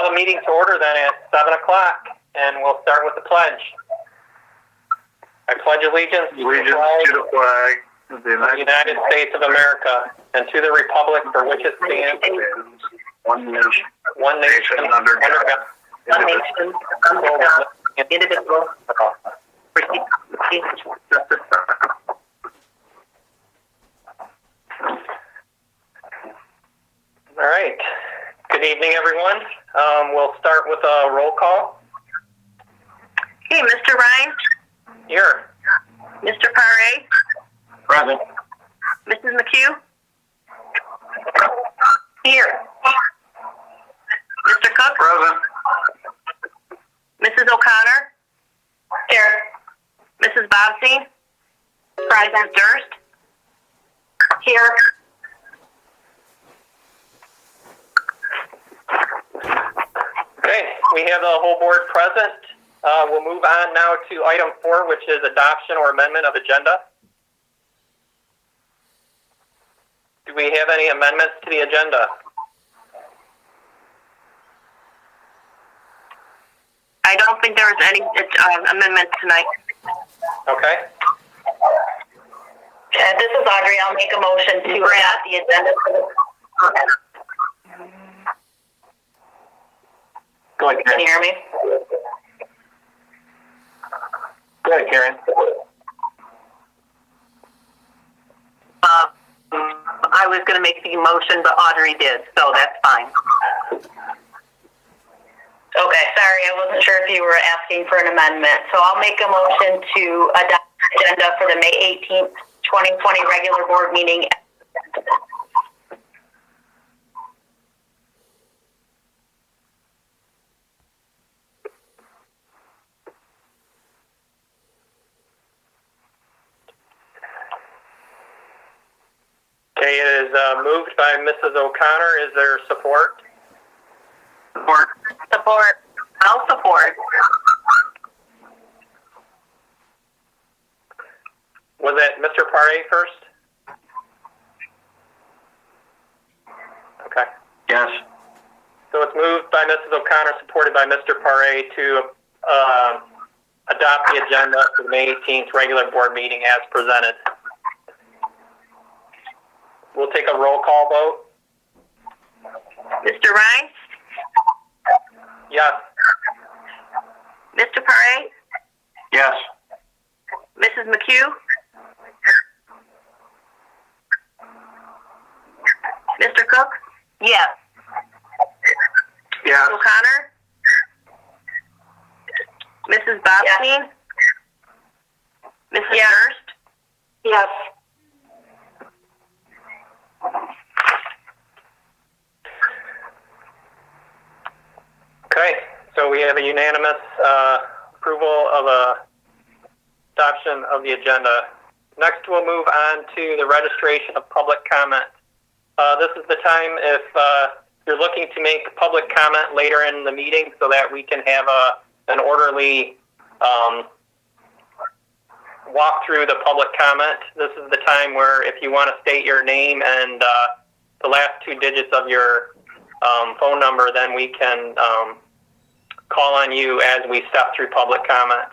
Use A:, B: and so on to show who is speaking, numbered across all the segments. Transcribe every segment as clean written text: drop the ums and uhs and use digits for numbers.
A: call the meeting to order then at 7 o'clock, and we'll start with the pledge. I pledge allegiance to the flag of the United States of America and to the republic for which it stands, one nation under God, indivisible, All right. Good evening, everyone. We'll start with a roll call.
B: Hey, Mr. Ryan?
A: Here.
B: Mr. Paré?
A: Present.
B: Mrs. McHugh?
A: Here.
B: Mr. Cook?
A: Present.
B: Mrs. O'Connor?
C: Here.
B: Mrs. Bobsey?
C: Present.
B: Durst?
C: Here.
A: Okay, we have the whole board present. We'll move on now to item 4, which is adoption or amendment of agenda. Do we have any amendments to the agenda?
B: I don't think there was any amendments tonight.
A: Okay.
C: This is Audrey. I'll make a motion to adopt the agenda for the...
A: Go ahead,
C: Can you hear me?
A: Go ahead, Karen.
B: I was going to make the motion, but Audrey did, so that's fine.
C: Okay, sorry. I wasn't sure if you were asking for an amendment. So I'll make a motion to adopt the agenda for the May 18th, 2020 regular board meeting.
A: Okay, it is moved by Mrs. O'Connor. Is there support?
B: Support.
C: Support.
B: I'll support.
A: Was it Mr. Paré first? Okay.
D: Yes.
A: So it's moved by Mrs. O'Connor, supported by Mr. Paré to adopt the agenda for the May 18th regular board meeting as presented. We'll take a roll call vote.
B: Mr. Ryan?
A: Yes.
B: Mr. Paré?
D: Yes.
B: Mrs. McHugh? Mr. Cook?
C: Yes.
D: Yes.
B: O'Connor? Mrs. Bobstein? Mrs.
C: Yes.
B: Durst?
C: Yes.
A: Okay, so we have a unanimous approval of adoption of the agenda. Next, we'll move on to the registration of public comment. This is the time if you're looking to make public comment later in the meeting so that we can have an orderly walk through the public comment. This is the time where if you want to state your name and the last 2 digits of your phone number, then we can call on you as we step through public comment.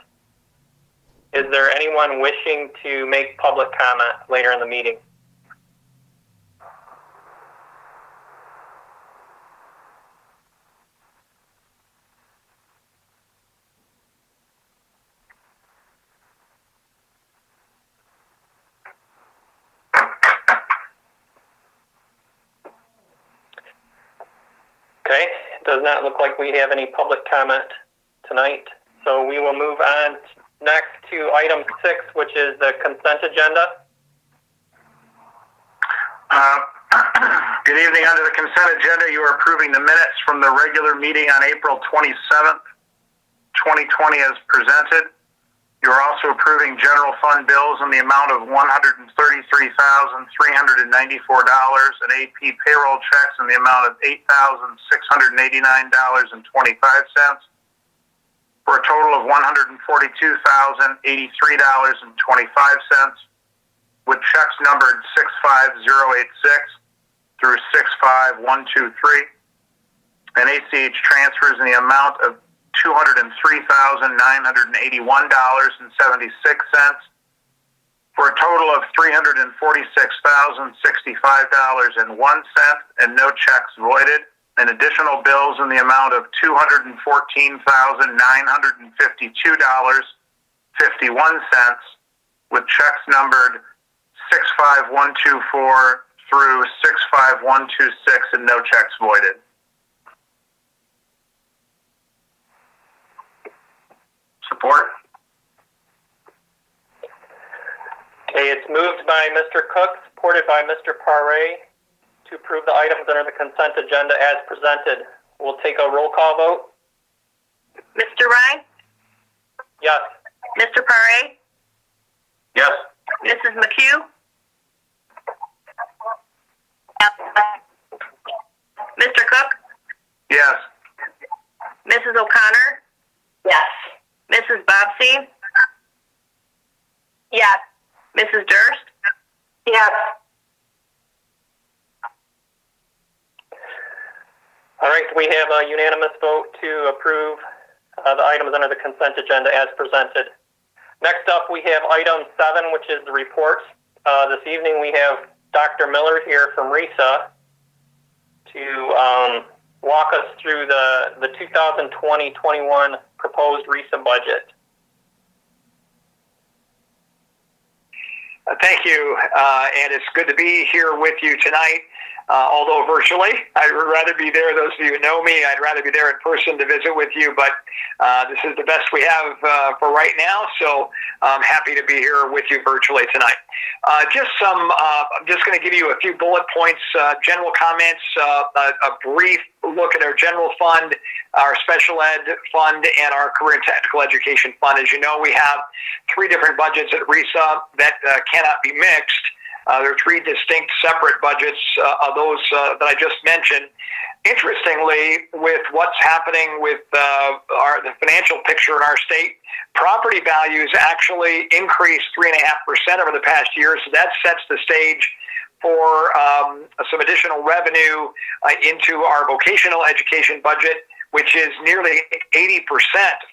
A: Is there anyone wishing to make public comment later in the meeting? Okay, it does not look like we have any public comment tonight. So we will move on next to item 6, which is the consent agenda.
D: Good evening. Under the consent agenda, you are approving the minutes from the regular meeting on April 27th, 2020 as presented. You are also approving general fund bills in the amount of $133,394 and AP payroll checks in the amount of $8,689.25 for a total of $142,083.25 with checks numbered 65086 through 65123. and ACH transfers in the amount of $203,981.76 for a total of $346,065.01 and no checks voided, and additional bills in the amount of $214,952.51 with checks numbered 65124 through 65126 and no checks voided. Support.
A: Okay, it's moved by Mr. Cook, supported by Mr. Paré to approve the items under the consent agenda as presented. We'll take a roll call vote.
B: Mr. Rye?
A: Yes.
B: Mr. Paré?
D: Yes.
B: Mrs. McHugh? Mr. Cook?
D: Yes.
B: Mrs. O'Connor?
C: Yes.
B: Mrs. Bobbsey?
C: Yes.
B: Mrs. Durst?
C: Yes.
A: All right, we have a unanimous vote to approve the items under the consent agenda as presented. Next up, we have item 7, which is the report. This evening, we have Dr. Miller here from RISA to walk us through the 2020-21 proposed RISA budget.
E: Thank you, and it's good to be here with you tonight, although virtually. I'd rather be there. Those of you who know me, I'd rather be there in person to visit with you, but this is the best we have for right now, so I'm happy to be here with you virtually tonight. I'm just going to give you a few bullet points, general comments, a brief look at our general fund, our special ed fund, and our career and technical education fund. As you know, we have 3 different budgets at RISA that cannot be mixed. There are 3 distinct separate budgets of those that I just mentioned. Interestingly, with what's happening with the financial picture in our state, property values actually increased 3.5% over the past year, so that sets the stage for some additional revenue into our vocational education budget, which is nearly 80%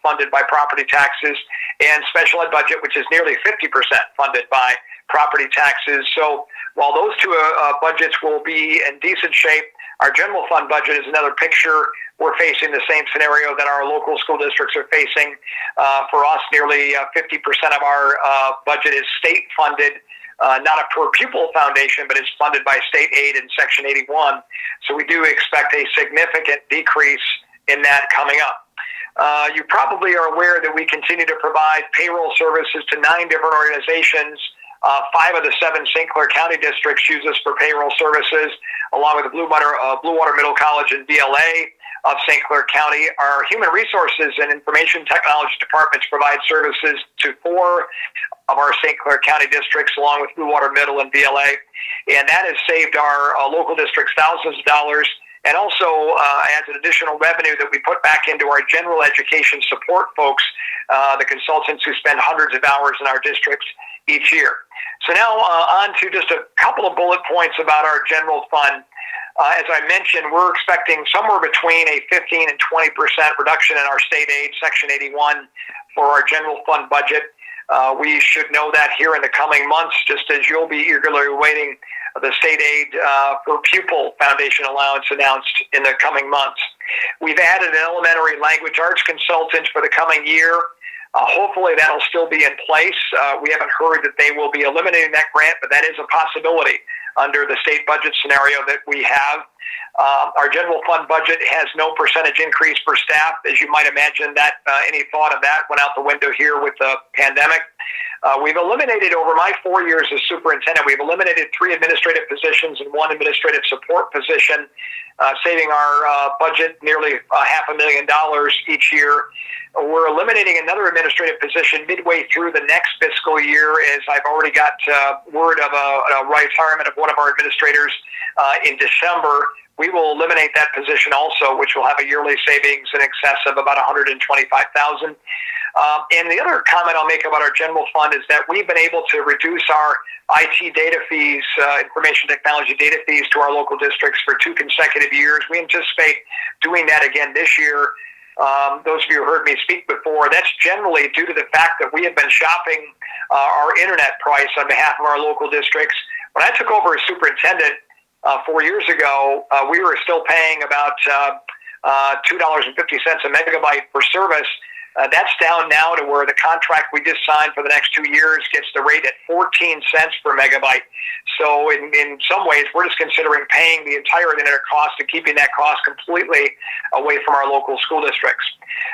E: funded by property taxes, and special ed budget, which is nearly 50% funded by property taxes. So while those 2 budgets will be in decent shape, our general fund budget is another picture. We're facing the same scenario that our local school districts are facing. For us, nearly 50% of our budget is state funded. Not a per pupil foundation, but it's funded by state aid in Section 81. So we do expect a significant decrease in that coming up. You probably are aware that we continue to provide payroll services to 9 different organizations. 5 of the 7 St. Clair County districts use us for payroll services, along with the Blue Water Middle College and VLA of St. Clair County. Our human resources and information technology departments provide services to 4 of our St. Clair County districts, along with Blue Water Middle and VLA, and that has saved our local districts thousands of dollars, and also adds an additional revenue that we put back into our general education support folks, the consultants who spend hundreds of hours in our districts each year. So now on to just a couple of bullet points about our general fund. As I mentioned, we're expecting somewhere between a 15 and 20% reduction in our state aid, Section 81, for our general fund budget. We should know that here in the coming months, just as you'll be eagerly awaiting the state aid per pupil foundation allowance announced in the coming months. We've added an elementary language arts consultant for the coming year. Hopefully that'll still be in place. We haven't heard that they will be eliminating that grant, but that is a possibility under the state budget scenario that we have. Our general fund budget has no percentage increase for staff. As you might imagine, that any thought of that went out the window here with the pandemic. We've eliminated, over my 4 years as superintendent, we've eliminated 3 administrative positions and 1 administrative support position, saving our budget nearly $500,000 each year. We're eliminating another administrative position midway through the next fiscal year, as I've already got word of a retirement of one of our administrators in December. We will eliminate that position also, which will have a yearly savings in excess of about $125,000. And the other comment I'll make about our general fund is that we've been able to reduce our IT data fees, information technology data fees to our local districts for 2 consecutive years. We anticipate doing that again this year. Those of you who heard me speak before, that's generally due to the fact that we have been shopping our internet price on behalf of our local districts. When I took over as superintendent 4 years ago, we were still paying about $2.50 a megabyte for service. That's down now to where the contract we just signed for the next 2 years gets the rate at 14 cents per megabyte. So in some ways, we're just considering paying the entire internet cost and keeping that cost completely away from our local school districts.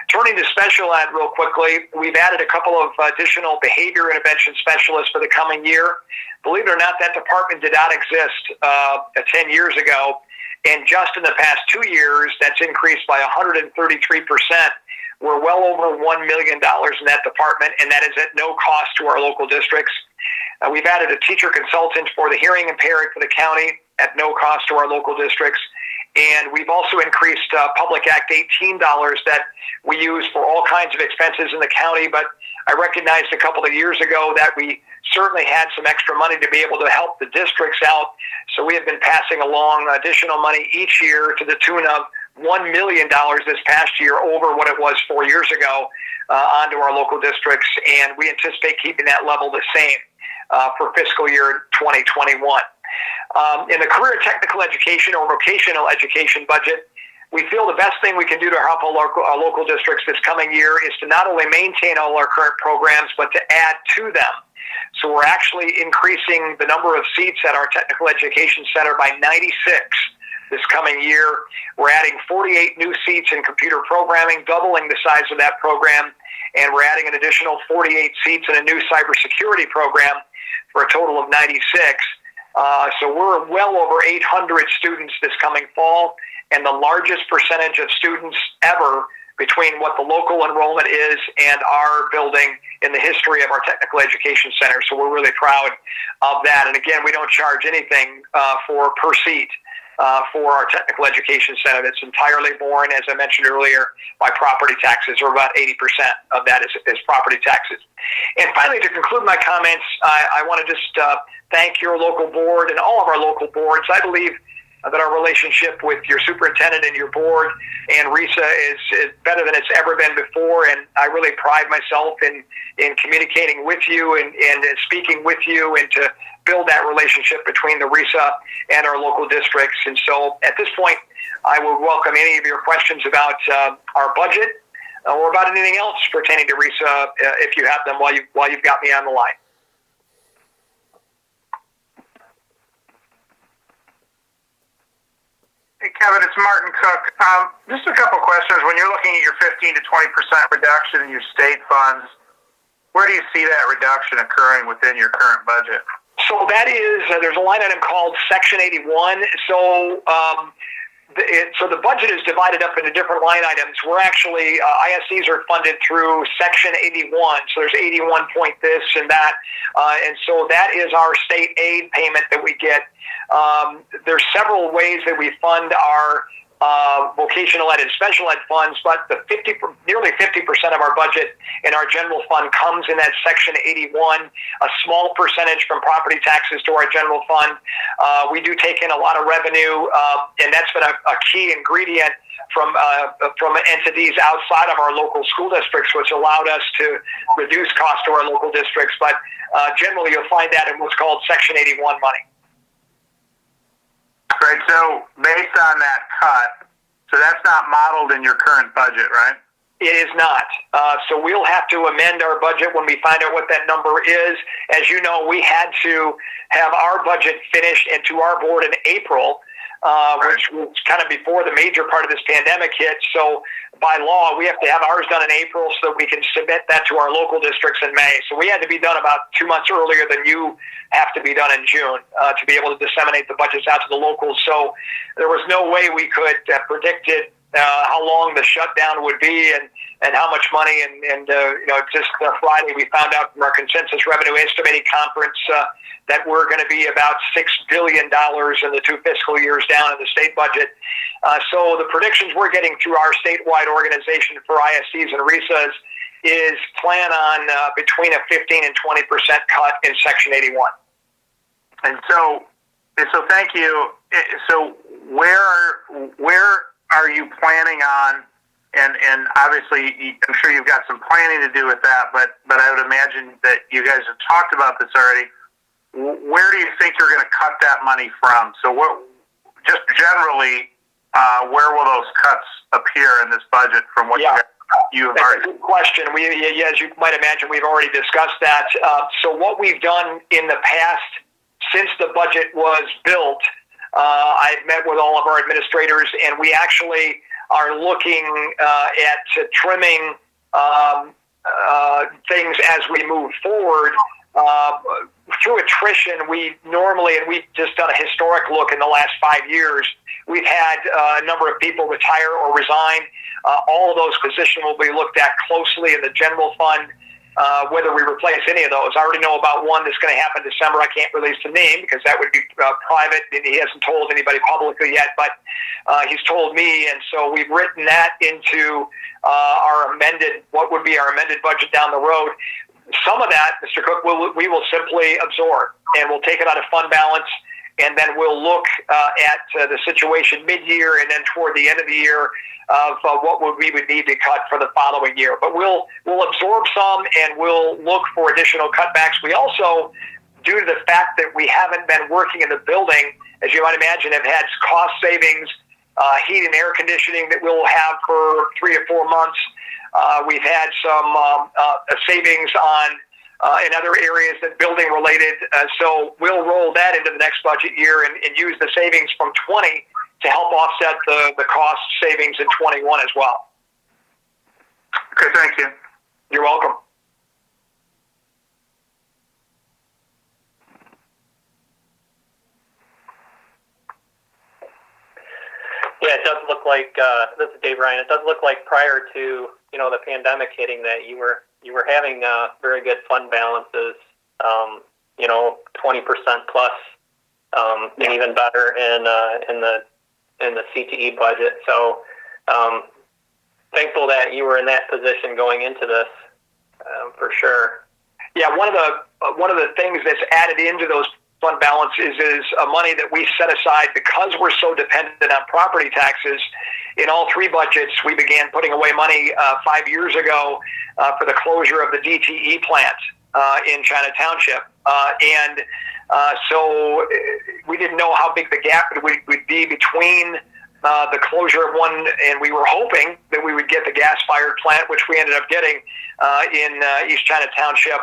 E: Turning to special ed real quickly, we've added a couple of additional behavior intervention specialists for the coming year. Believe it or not, that department did not exist 10 years ago. And just in the past 2 years, that's increased by 133%. We're well over $1 million in that department, and that is at no cost to our local districts. We've added a teacher consultant for the hearing impaired for the county at no cost to our local districts. And we've also increased Public Act 18 dollars that we use for all kinds of expenses in the county. But I recognized a couple of years ago that we certainly had some extra money to be able to help the districts out. So we have been passing along additional money each year to the tune of $1 million this past year over what it was 4 years ago onto our local districts. And we anticipate keeping that level the same for fiscal year 2021. In the career technical education or vocational education budget, we feel the best thing we can do to help our local districts this coming year is to not only maintain all our current programs, but to add to them. So we're actually increasing the number of seats at our technical education center by 96 this coming year. We're adding 48 new seats in computer programming, doubling the size of that program, and we're adding an additional 48 seats in a new cybersecurity program for a total of 96. So we're well over 800 students this coming fall, and the largest percentage of students ever between what the local enrollment is and our building in the history of our technical education center. So we're really proud of that. And again, we don't charge anything for per seat for our technical education center. That's entirely borne, as I mentioned earlier, by property taxes, or about 80% of that is property taxes. And finally, to conclude my comments, I want to just thank your local board and all of our local boards. I believe that our relationship with your superintendent and your board and RISA is better than it's ever been before, and I really pride myself in communicating with you and speaking with you and to build that relationship between the RISA and our local districts. And so at this point, I would welcome any of your questions about our budget or about anything else pertaining to RISA if you have them while you've got me on the line.
D: Hey, Kevin, it's Martin Cook. Just a couple questions. When you're looking at your 15 to 20% reduction in your state funds, where do you see that reduction occurring within your current budget?
E: So that is, there's a line item called Section 81. So the budget is divided up into different line items. We're actually, ISCs are funded through Section 81. So there's 81 point this and that. And so that is our state aid payment that we get. There's several ways that we fund our vocational ed and special ed funds, but nearly 50% of our budget in our general fund comes in that Section 81, a small percentage from property taxes to our general fund. We do take in a lot of revenue, and that's been a key ingredient from entities outside of our local school districts, which allowed us to reduce costs to our local districts. But generally, you'll find that in what's called Section 81 money.
D: Right, so based on that cut, so that's not modeled in your current budget, right?
E: It is not. So we'll have to amend our budget when we find out what that number is. As you know, we had to have our budget finished and to our board in April, which was kind of before the major part of this pandemic hit. So by law, we have to have ours done in April so that we can submit that to our local districts in May. So we had to be done about 2 months earlier than you have to be done in June to be able to disseminate the budgets out to the locals. So there was no way we could have predicted how long the shutdown would be and how much money. And just Friday we found out from our consensus revenue estimating conference that we're going to be about $6 billion in the 2 fiscal years down in the state budget. So the predictions we're getting through our statewide organization for ISCs and RISAs is plan on between a 15 and 20% cut in Section 81.
D: And so thank you. So where are you planning on? And obviously, I'm sure you've got some planning to do with that. But I would imagine that you guys have talked about this already. Where do you think you're going to cut that money from? So what? Just generally, where will those cuts appear in this budget from what you have
E: That's
D: already?
E: a good question. As you might imagine, we've already discussed that. So what we've done in the past, since the budget was built, I've met with all of our administrators, and we actually are looking at trimming things as we move forward. Through attrition, we normally, and we've just done a historic look in the last 5 years, we've had a number of people retire or resign. All of those positions will be looked at closely in the general fund, whether we replace any of those. I already know about one that's going to happen December. I can't release the name because that would be private, and he hasn't told anybody publicly yet, but he's told me, and so we've written that into what would be our amended budget down the road. Some of that, Mr. Cook, we will simply absorb, and we'll take it out of fund balance, and then we'll look at the situation mid-year and then toward the end of the year of what we would need to cut for the following year. But we'll absorb some, and we'll look for additional cutbacks. We also, due to the fact that we haven't been working in the building, as you might imagine, have had cost savings, heat and air conditioning that we'll have for 3 to 4 months. We've had some savings on in other areas that building related. So we'll roll that into the next budget year and use the savings from 20 to help offset the cost savings in 21 as well.
D: Okay, thank you.
E: You're welcome.
A: Yeah, it does look like this is Dave Ryan. It does look like prior to the pandemic hitting that you were having very good fund balances. 20% plus, and even better in the CTE budget. So thankful that you were in that position going into this for sure.
E: Yeah, one of the things that's added into those fund balance is money that we set aside because we're so dependent on property taxes. In all 3 budgets, we began putting away money 5 years ago for the closure of the DTE plant in China Township. So we didn't know how big the gap would be between the closure of one, and we were hoping that we would get the gas-fired plant, which we ended up getting in East China Township.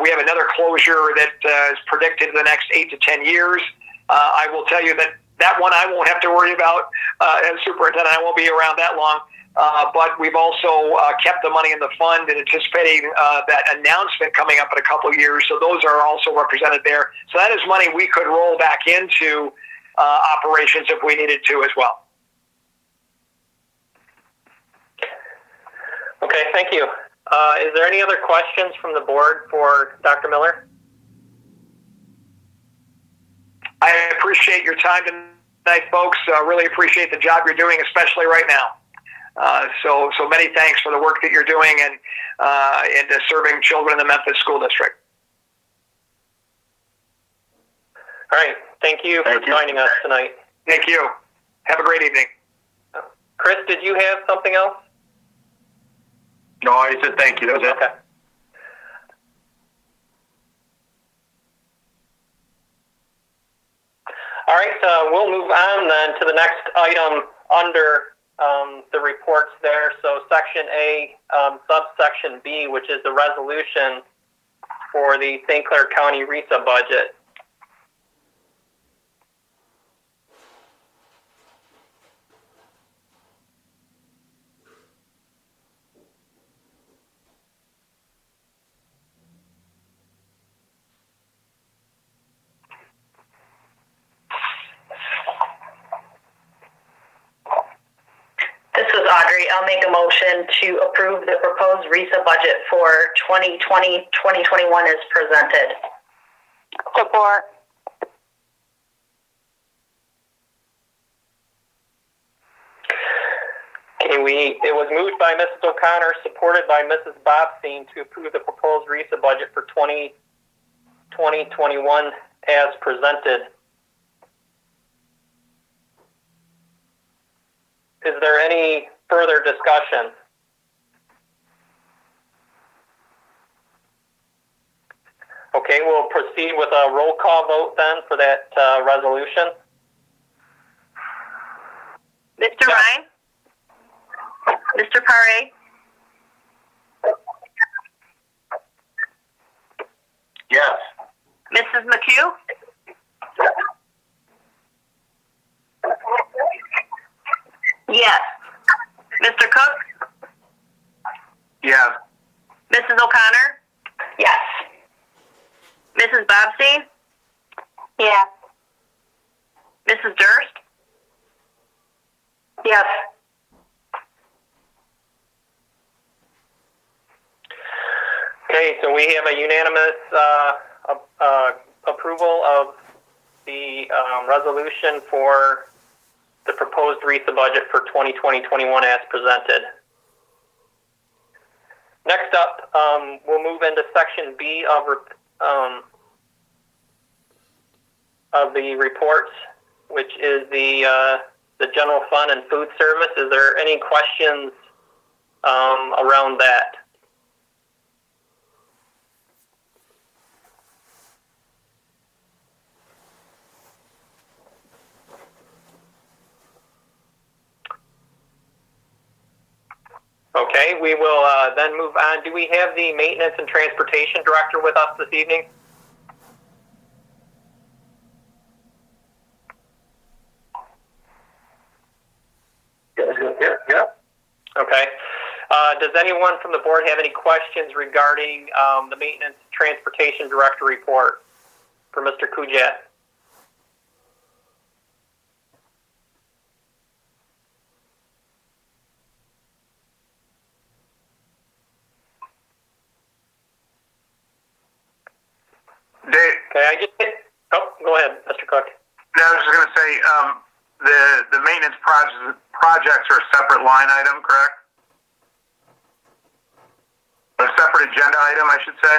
E: We have another closure that is predicted in the next 8 to 10 years. I will tell you that one I won't have to worry about as superintendent. I won't be around that long. But we've also kept the money in the fund and anticipating that announcement coming up in a couple of years. So those are also represented there. So that is money we could roll back into operations if we needed to as well.
A: Okay, thank you. Is there any other questions from the board for Dr. Miller?
E: I appreciate your time tonight, folks. Really appreciate the job you're doing, especially right now. So many thanks for the work that you're doing and serving children in the Memphis School District.
A: All right. Thank you for joining us tonight.
E: Thank you. Have a great evening.
A: Chris, did you have something else?
D: No, I said thank you. That was it.
A: Okay. All right, we'll move on then to the next item under the reports there. So Section A, subsection B, which is the resolution for the St. Clair County RESA budget.
C: This is Audrey. I'll make a motion to approve the proposed RESA budget for 2020-2021 as presented. Support.
A: It was moved by Mrs. O'Connor, supported by Mrs. Bobstein to approve the proposed RESA budget for 2021 as presented. Is there any further discussion? Okay, we'll proceed with a roll call vote then for that resolution.
B: Mr. Ryan? Mr. Paré?
D: Yes.
B: Mrs. McHugh? Yes. Mr. Cook?
D: Yes.
B: Mrs. O'Connor?
C: Yes.
B: Mrs. Bobstein?
C: Yes.
B: Mrs. Durst?
C: Yes.
A: Okay, so we have a unanimous approval of the resolution for the proposed RESA budget for 2020-21 as presented. Next up, we'll move into section B of the reports, which is the general fund and food service. Is there any questions around that? Okay, we will then move on. Do we have the maintenance and transportation director with us this evening?
D: Yep.
A: Okay. Does anyone from the board have any questions regarding the maintenance transportation director report for Mr. Kujat?
D: Dave,
A: Okay, go ahead, Mr. Cook.
D: I was just going to say, the maintenance projects are a separate line item, correct? A separate agenda item, I should say?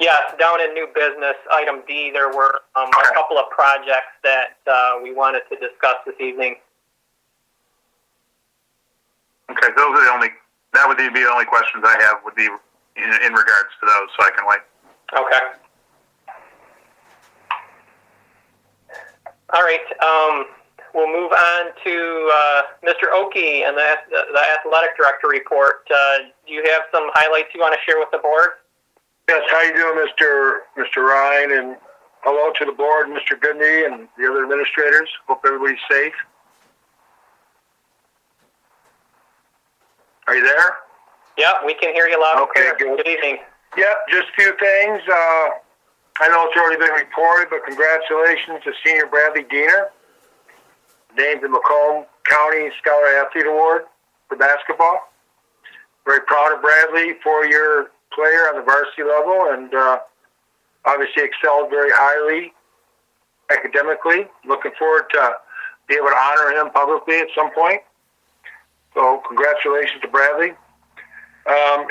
A: Yes, down in new business, item D, there were a couple of projects that we wanted to discuss this evening.
D: Okay, that would be the only questions I have would be in regards to those, so I can wait.
A: Okay. All right. We'll move on to Mr. Oakey and the athletic director report. Do you have some highlights you want to share with the board?
F: Yes, how you doing, Mr. Ryan, and hello to the board, Mr. Goodney, and the other administrators. Hope everybody's safe. Are you there?
A: Yeah, we can hear you loud and
F: Okay,
A: clear.
F: good.
A: Good evening.
F: Yep, just a few things. I know it's already been reported, but congratulations to Senior Bradley Diener, named the Macomb County Scholar Athlete Award for basketball. Very proud of Bradley, 4-year player on the varsity level, and obviously excelled very highly academically. Looking forward to be able to honor him publicly at some point. So congratulations to Bradley.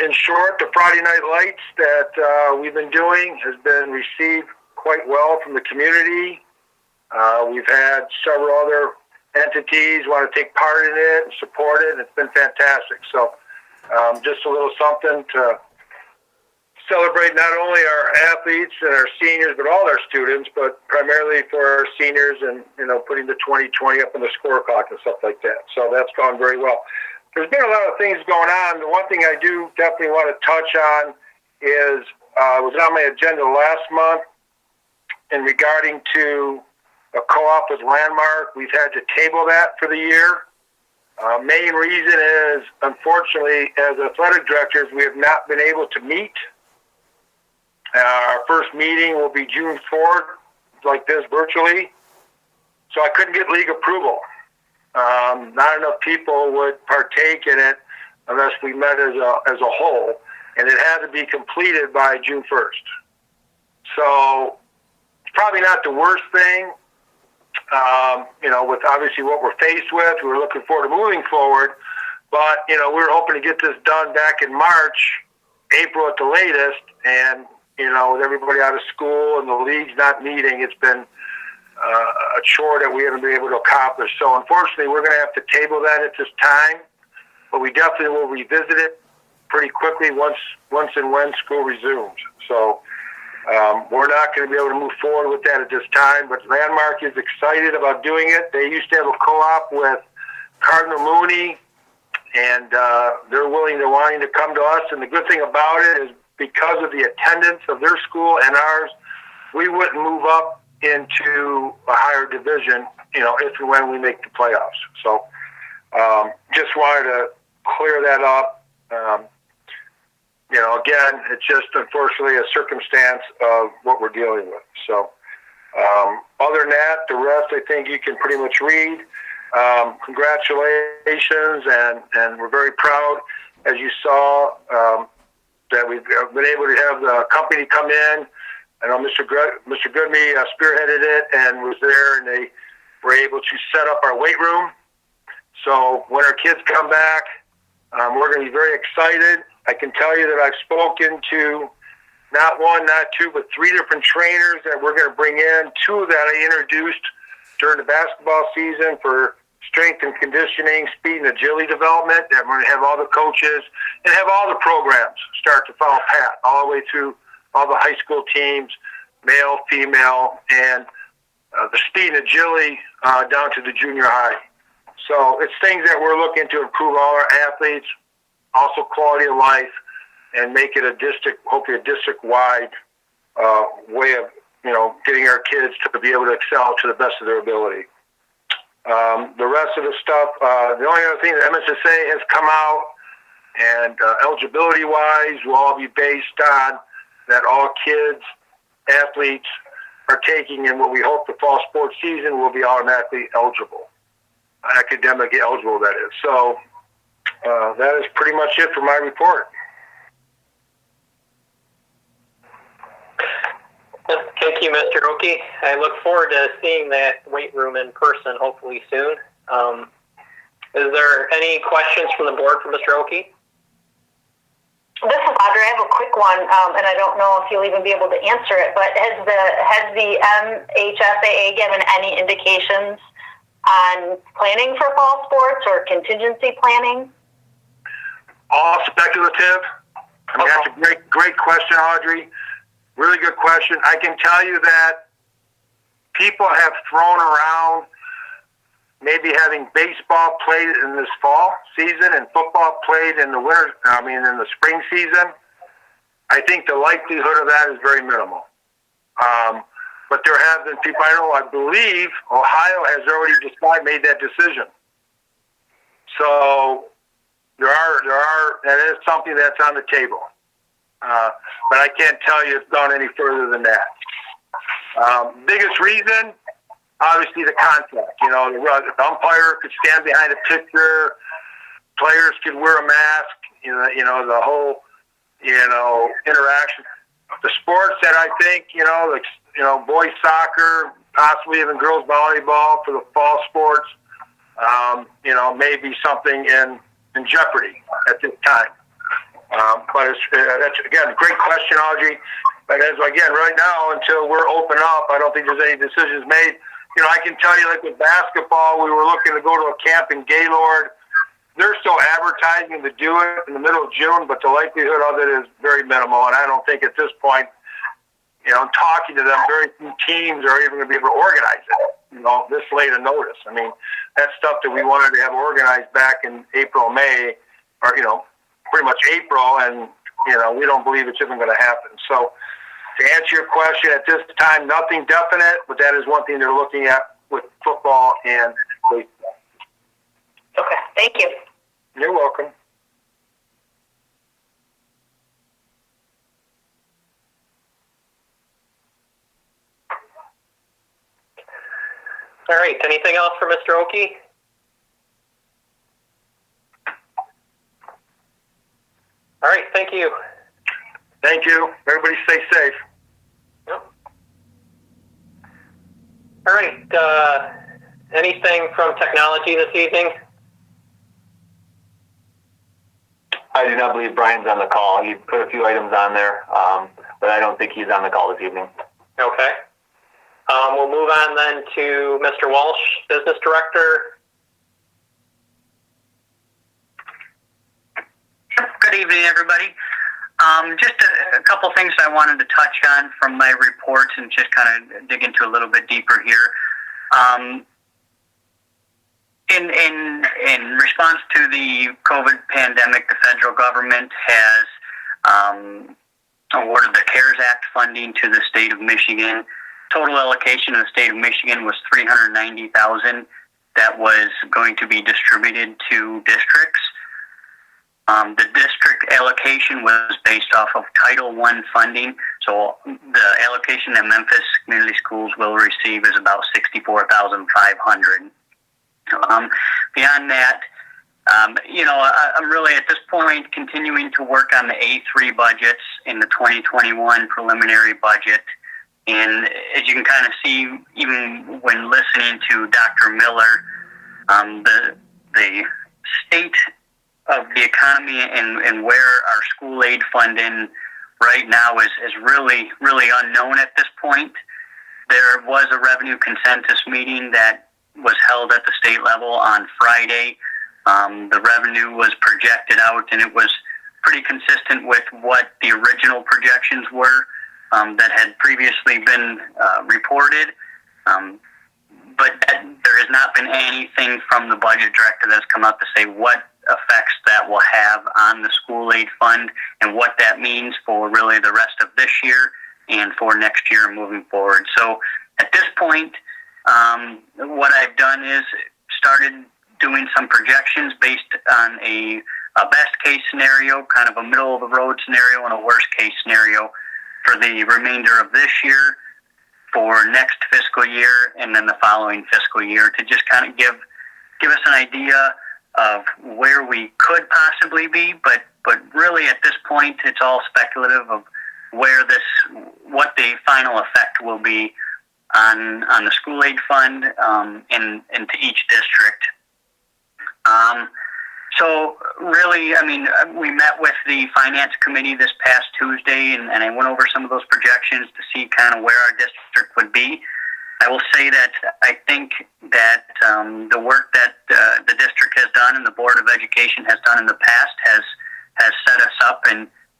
F: In short, the Friday Night Lights that we've been doing has been received quite well from the community. We've had several other entities want to take part in it and support it, and it's been fantastic. So just a little something to celebrate not only our athletes and our seniors, but all our students, but primarily for our seniors and, putting the 2020 up in the score clock and stuff like that. So that's gone very well. There's been a lot of things going on. The one thing I do definitely want to touch on is was on my agenda last month in regarding to a co-op with Landmark. We've had to table that for the year. Main reason is, unfortunately, as athletic directors, we have not been able to meet. Our first meeting will be June 4th, like this, virtually. So I couldn't get league approval. Not enough people would partake in it unless we met as a whole, and it had to be completed by June 1st. So it's probably not the worst thing, with obviously what we're faced with. We're looking forward to moving forward, But, we were hoping to get this done back in March, April at the latest, and, with everybody out of school and the leagues not meeting, it's been a chore that we haven't been able to accomplish. So, unfortunately, we're going to have to table that at this time, but we definitely will revisit it pretty quickly once and when school resumes. So, we're not going to be able to move forward with that at this time, but Landmark is excited about doing it. They used to have a co-op with Cardinal Mooney, and they're wanting to come to us. And the good thing about it is because of the attendance of their school and ours, we wouldn't move up into a higher division, if and when we make the playoffs. So just wanted to clear that up. Again, it's just unfortunately a circumstance of what we're dealing with. So other than that, the rest I think you can pretty much read. Congratulations, and we're very proud, as you saw, that we've been able to have the company come in. I know Mr. Goodme spearheaded it and was there, and they were able to set up our weight room. So when our kids come back, we're going to be very excited. I can tell you that I've spoken to not one, not two, but 3 different trainers that we're going to bring in. 2 that I introduced during the basketball season for strength and conditioning, speed and agility development. That we're going to have all the coaches and have all the programs start to follow path all the way through all the high school teams, male, female, and the speed and agility down to the junior high. So it's things that we're looking to improve all our athletes, also quality of life, and make it hopefully a district-wide way of, getting our kids to be able to excel to the best of their ability. The rest of the stuff, the only other thing that MSSA has come out, and eligibility-wise, will all be based on that all kids, athletes, partaking in what we hope the fall sports season will be automatically eligible. Academically eligible, that is. So that is pretty much it for my report.
A: Thank you, Mr. Oki. I look forward to seeing that weight room in person hopefully soon. Is there any questions from the board for Mr. Oki?
C: This is Audrey. I have a quick one, and I don't know if you'll even be able to answer it, but has the MHSAA given any indications on planning for fall sports or contingency planning?
F: All speculative. That's a great question, Audrey. Really good question. I can tell you that people have thrown around maybe having baseball played in this fall season and football played in the in the spring season. I think the likelihood of that is very minimal. But there have been people, I believe Ohio has already made that decision. So that is something that's on the table. But I can't tell you it's gone any further than that. Biggest reason, obviously the contact. The umpire could stand behind a pitcher. Players could wear a mask. The whole, interaction. The sports that I think, boys soccer, possibly even girls volleyball for the fall sports, may be something in jeopardy at this time. But that's, again, a great question, Audrey. But right now, until we're open up, I don't think there's any decisions made. I can tell you, like with basketball, we were looking to go to a camp in Gaylord. They're still advertising to do it in the middle of June, but the likelihood of it is very minimal. And I don't think at this point, talking to them, very few teams are even going to be able to organize it, this late a notice. I mean, that's stuff that we wanted to have organized back in April, May, or, pretty much April, and, we don't believe it's even going to happen. So to answer your question, at this time, nothing definite, but that is one thing they're looking at with football and baseball.
C: Okay, thank you.
F: You're welcome.
A: All right, anything else for Mr. Oki? All right, thank you.
F: Thank you. Everybody stay safe.
A: Yep. All right, anything from technology this evening?
G: I do not believe Brian's on the call. He put a few items on there, but I don't think he's on the call this evening.
A: Okay. We'll move on then to Mr. Walsh, Business Director.
H: Good evening, everybody. Just a couple things I wanted to touch on from my reports and just kind of dig into a little bit deeper here. In response to the COVID pandemic, the federal government has awarded the CARES Act funding to the state of Michigan. Total allocation in the state of Michigan was $390,000 that was going to be distributed to districts. The district allocation was based off of Title I funding, so the allocation that Memphis Community Schools will receive is about $64,500. Beyond that, I'm really at this point continuing to work on the A3 budgets in the 2021 preliminary budget. And as you can kind of see, even when listening to Dr. Miller, the state of the economy and where our school aid funding right now is really, really unknown at this point. There was a revenue consensus meeting that was held at the state level on Friday. The revenue was projected out, and it was pretty consistent with what the original projections were that had previously been reported. But there has not been anything from the budget director that's come out to say what effects that will have on the school aid fund and what that means for really the rest of this year and for next year moving forward. So at this point, what I've done is started doing some projections based on a best case scenario, kind of a middle of the road scenario, and a worst case scenario for the remainder of this year, for next fiscal year, and then the following fiscal year, to just kind of give us an idea of where we could possibly be, but really at this point it's all speculative of what the final effect will be on the school aid fund and to each district. So really, I mean, we met with the finance committee this past Tuesday, and I went over some of those projections to see kind of where our district would be. I will say that I think that the work that the district has done and the Board of Education has done in the past has set us up,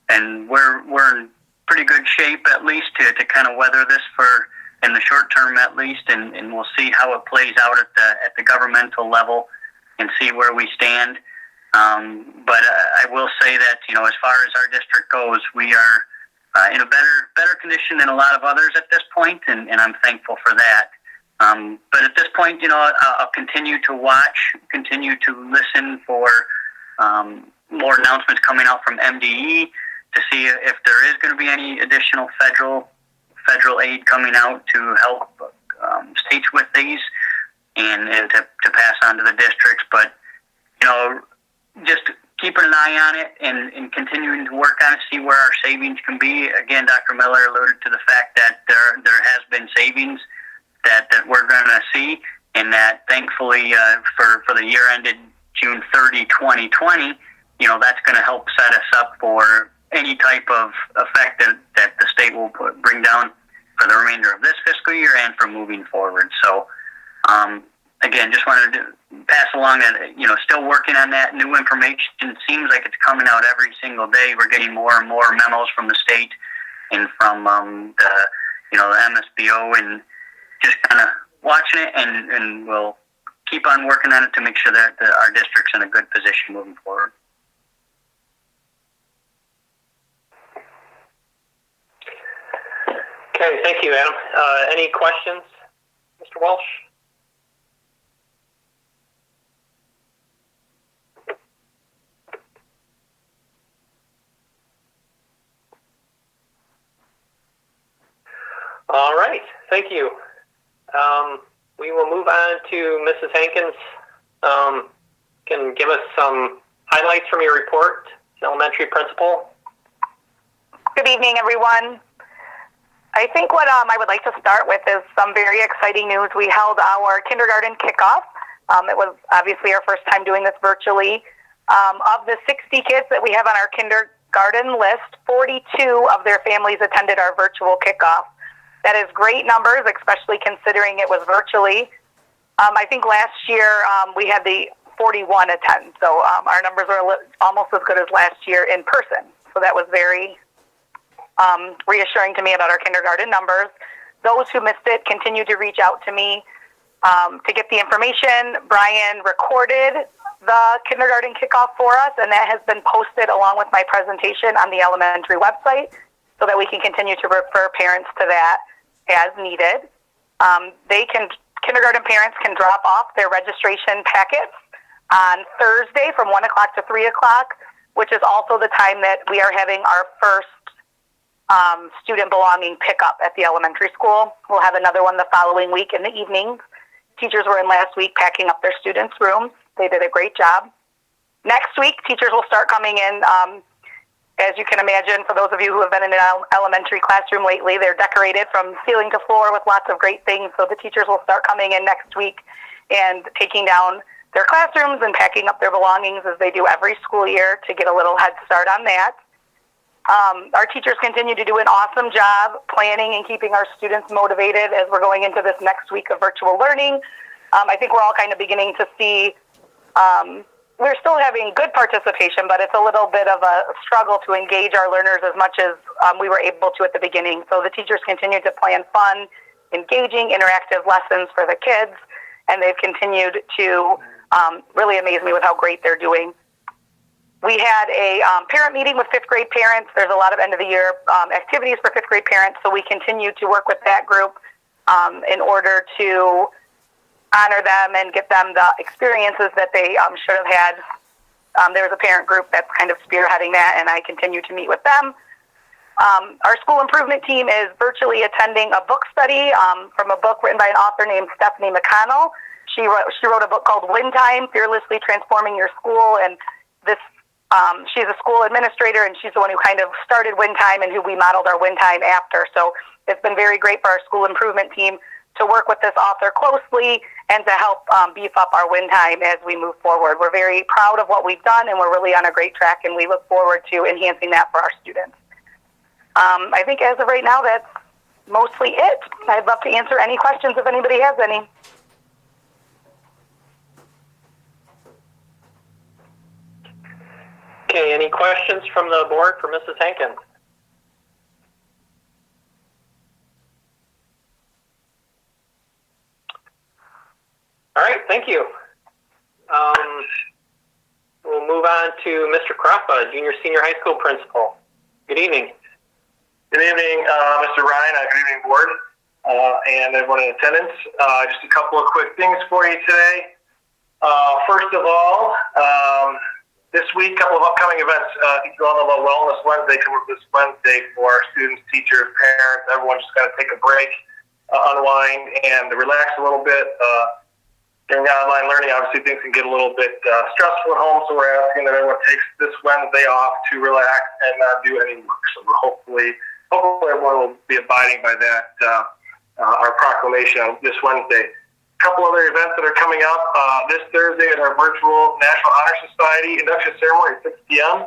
H: and we're in pretty good shape, at least to kind of weather this for in the short term at least, and we'll see how it plays out at the governmental level and see where we stand. But I will say that, as far as our district goes, we are in a better condition than a lot of others at this point, and I'm thankful for that. But at this point, I'll continue to watch, continue to listen for more announcements coming out from MDE to see if there is going to be any additional federal aid coming out to help states with these and to pass on to the districts. But, just keeping an eye on it and continuing to work on it, see where our savings can be. Again, Dr. Miller alluded to the fact that there has been savings that we're going to see, and that thankfully for the year ended June 30, 2020, that's going to help set us up for any type of effect that the state will bring down for the remainder of this fiscal year and for moving forward. So, again, just wanted to pass along that, still working on that. New information, it seems like it's coming out every single day. We're getting more and more memos from the state and from the MSBO, and just kind of watching it, and we'll keep on working on it to make sure that our district's in a good position moving forward.
A: Okay, thank you, Adam. Any questions, Mr. Walsh? All right, thank you. We will move on to Mrs. Hankins. Can give us some highlights from your report, elementary principal.
I: Good evening, everyone. I think what I would like to start with is some very exciting news. We held our kindergarten kickoff. It was obviously our first time doing this virtually. Of the 60 kids that we have on our kindergarten list, 42 of their families attended our virtual kickoff. That is great numbers, especially considering it was virtually. I think last year we had the 41 attend, so our numbers are almost as good as last year in person. So that was very reassuring to me about our kindergarten numbers. Those who missed it continue to reach out to me to get the information. Brian recorded the kindergarten kickoff for us, and that has been posted along with my presentation on the elementary website so that we can continue to refer parents to that as needed. Kindergarten parents can drop off their registration packets on Thursday from 1 o'clock to 3 o'clock, which is also the time that we are having our first student belonging pickup at the elementary school. We'll have another one the following week in the evenings. Teachers were in last week packing up their students' rooms. They did a great job. Next week, teachers will start coming in. As you can imagine, for those of you who have been in an elementary classroom lately, they're decorated from ceiling to floor with lots of great things. So the teachers will start coming in next week and taking down their classrooms and packing up their belongings as they do every school year to get a little head start on that. Our teachers continue to do an awesome job planning and keeping our students motivated as we're going into this next week of virtual learning. I think we're all kind of beginning to see we're still having good participation, but it's a little bit of a struggle to engage our learners as much as we were able to at the beginning. So the teachers continue to plan fun, engaging, interactive lessons for the kids, and they've continued to really amaze me with how great they're doing. We had a parent meeting with fifth grade parents. There's a lot of end of the year activities for fifth grade parents, so we continue to work with that group in order to honor them and get them the experiences that they should have had. There's a parent group that's kind of spearheading that, and I continue to meet with them. Our school improvement team is virtually attending a book study from a book written by an author named Stephanie McConnell. She wrote a book called Win Time, Fearlessly Transforming Your School, and this she's a school administrator, and she's the one who kind of started Win Time and who we modeled our Win Time after. So it's been very great for our school improvement team to work with this author closely and to help beef up our Win Time as we move forward. We're very proud of what we've done, and we're really on a great track, and we look forward to enhancing that for our students. I think as of right now, that's mostly it. I'd love to answer any questions if anybody has any.
A: Okay, any questions from the board for Mrs. Hankins? All right, thank you. We'll move on to Mr. Krappa, junior senior high school principal. Good evening.
D: Good evening, Mr. Ryan. Good evening, board, and everyone in attendance. Just a couple of quick things for you today. First of all, this week, a couple of upcoming events. I think you all know about Wellness Wednesday coming up this Wednesday for our students, teachers, parents. Everyone just got to take a break, unwind, and relax a little bit. During online learning, obviously things can get a little bit stressful at home, so we're asking that everyone takes this Wednesday off to relax and not do any work. So we're hopefully everyone will be abiding by that, our proclamation on this Wednesday. A couple other events that are coming up. This Thursday is our virtual National Honor Society induction ceremony at 6 p.m.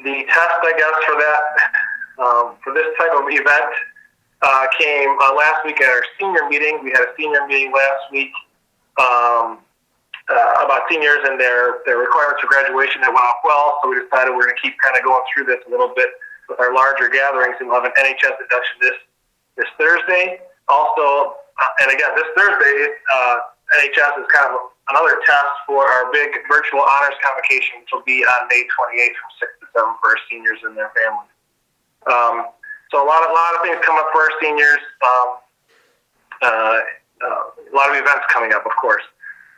D: The test, I guess, for that, for this type of event came last week at our senior meeting. We had a senior meeting last week about seniors and their requirements for graduation that went off well, so we decided we're going to keep kind of going through this a little bit with our larger gatherings, and we'll have an NHS induction this Thursday. Also, and again, this Thursday, NHS is kind of another test for our big virtual honors convocation, which will be on May 28th from 6 to 7 for our seniors and their families. So a lot of things come up for our seniors. A lot of events coming up, of course.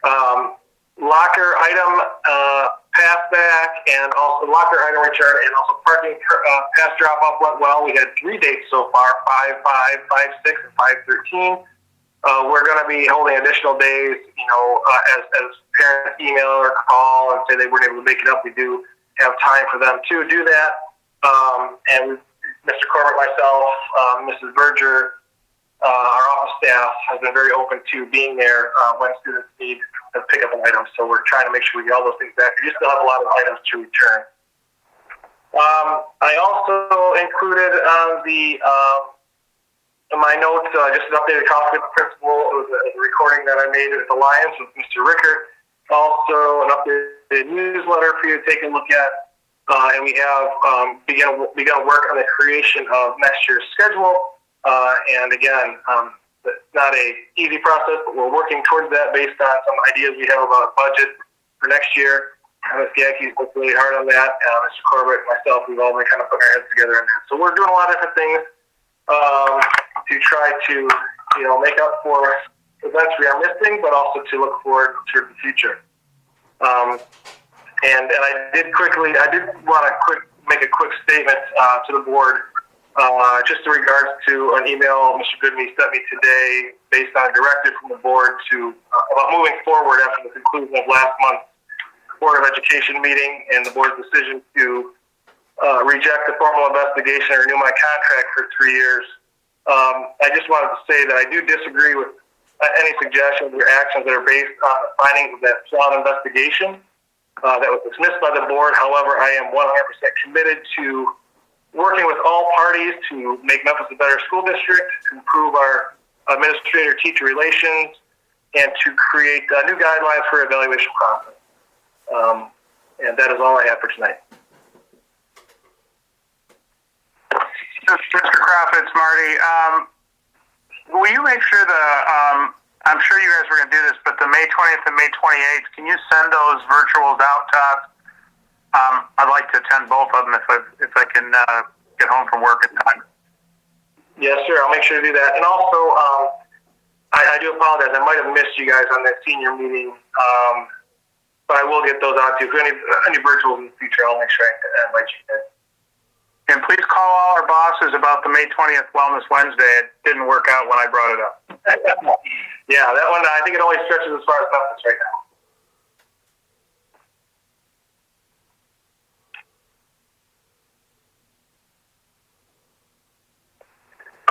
D: Locker item pass back, and also locker item return, and also parking pass drop off went well. We had 3 dates so far: 5/5, 5/6, and 5/13. We're going to be holding additional days. As parents email or call and say they weren't able to make it up, we do have time for them to do that. And Mr. Corbett, myself, Mrs. Berger,
F: our office staff has been very open to being there when students need to pick up an item. So we're trying to make sure we get all those things back. We still have a lot of items to return. I also included in my notes just an updated copy of the principal. It was a recording that I made at the Lions with Mr. Rickert. Also an updated newsletter for you to take a look at. And we have begun work on the creation of next year's schedule. And again, it's not an easy process, but we're working towards that based on some ideas we have about budget for next year. Ms. Gackey's worked really hard on that. Mr. Corbett and myself, we've all been kind of putting our heads together on that. So we're doing a lot of different things to try to, make up for events we are missing, but also to look forward to the future. And I did want to make a quick statement to the board, just in regards to an email Mr. Goodme sent me today based on a directive from the board about moving forward after the conclusion of last month's Board of Education meeting and the board's decision to reject the formal investigation and renew my contract for 3 years. I just wanted to say that I do disagree with any suggestions or actions that are based on the findings of that flawed investigation that was dismissed by the board. However, I am 100% committed to working with all parties to make Memphis a better school district, to improve our administrator-teacher relations, and to create new guidelines for evaluation process. And that is all I have for tonight.
D: Mr. Crawford, it's Marty. Will you make sure I'm sure you guys were going to do this, but the May 20th and May 28th, can you send those virtuals out to us? I'd like to attend both of them if I can get home from work in time.
F: Yes, sir. I'll make sure to do that. And also, I do apologize. I might have missed you guys on that senior meeting, but I will get those out to you. If any virtuals in the future, I'll make sure I invite you guys.
D: And please call all our bosses about the May 20th Wellness Wednesday. It didn't work out when I brought it up.
F: Yeah, that one, I think it only stretches as far as Memphis right now.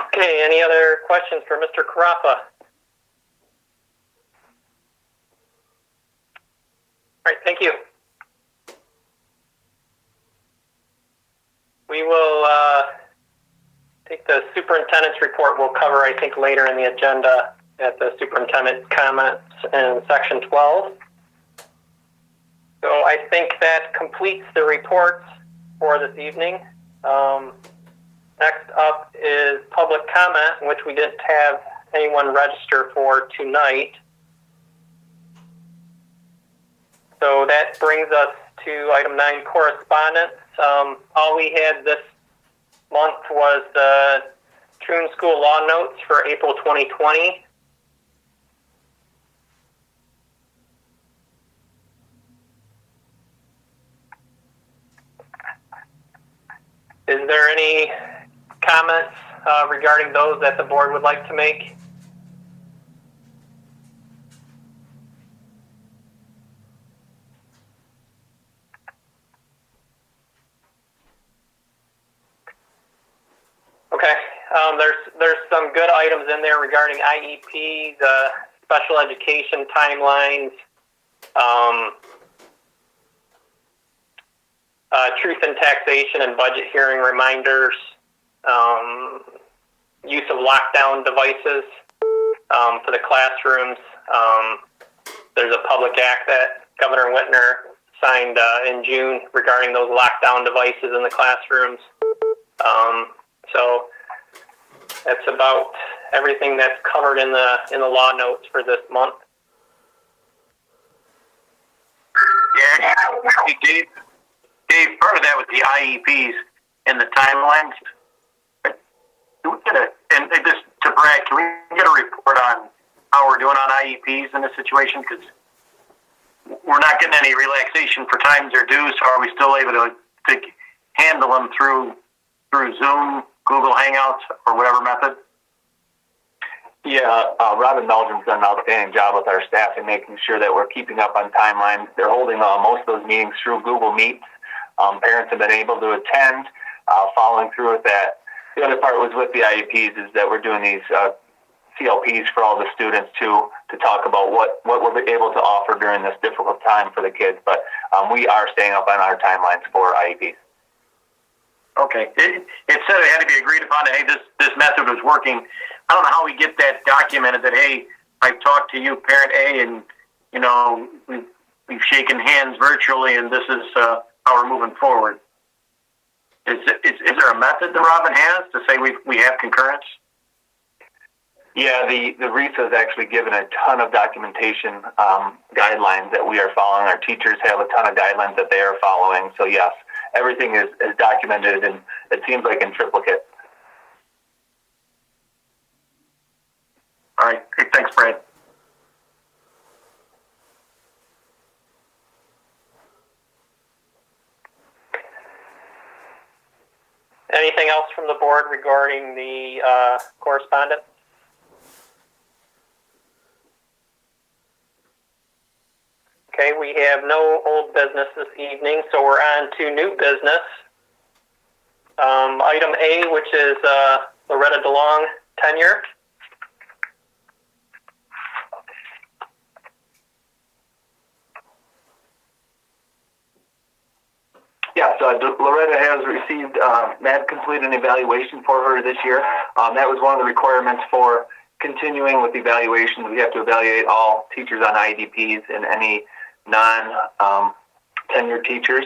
A: Okay, any other questions for Mr. Carafa? All right, thank you. We will take the superintendent's report. We'll cover, I think, later in the agenda at the superintendent comments in section 12. So I think that completes the reports for this evening. Next up is public comment, which we didn't have anyone register for tonight. So that brings us to item 9, correspondence. All we had this month was the Troon School Law Notes for April 2020. Is there any comments regarding those that the board would like to make? Okay, there's some good items in there regarding IEPs, special education timelines, truth in taxation and budget hearing reminders, use of lockdown devices for the classrooms. There's a public act that Governor Whitner signed in June regarding those lockdown devices in the classrooms. So that's about everything that's covered in the law notes for this month.
H: Yeah, Dave, part of that was the IEPs and the timelines. Can we get and just to brag, can we get a report on how we're doing on IEPs in this situation? Because we're not getting any relaxation for times they're due, so are we still able to handle them through Zoom, Google Hangouts, or whatever method?
G: Yeah, Robin Meldrum's done an outstanding job with our staff in making sure that we're keeping up on timelines. They're holding most of those meetings through Google Meet. Parents have been able to attend, following through with that. The other part was with the IEPs is that we're doing these CLPs for all the students to talk about what we're able to offer during this difficult time for the kids. But we are staying up on our timelines for IEPs.
J: Okay. It said it had to be agreed upon that, hey, this method was working. I don't know how we get that documented that, hey, I've talked to you, parent A, and, you know, we've shaken hands virtually, and this is how we're moving forward. Is there a method that Robin has to say we have concurrence?
G: Yeah, the REIS has actually given a ton of documentation guidelines that we are following. Our teachers have a ton of guidelines that they are following. So yes, everything is documented, and it seems like in triplicate.
J: All right. Hey, thanks, Brad.
A: Anything else from the board regarding the correspondence? Okay, we have no old business this evening, so we're on to new business. Item A, which is Loretta DeLong tenure.
G: Yeah, so Loretta has received, Matt completed an evaluation for her this year. That was one of the requirements for continuing with evaluations. We have to evaluate all teachers on IDPs and any non-tenured teachers.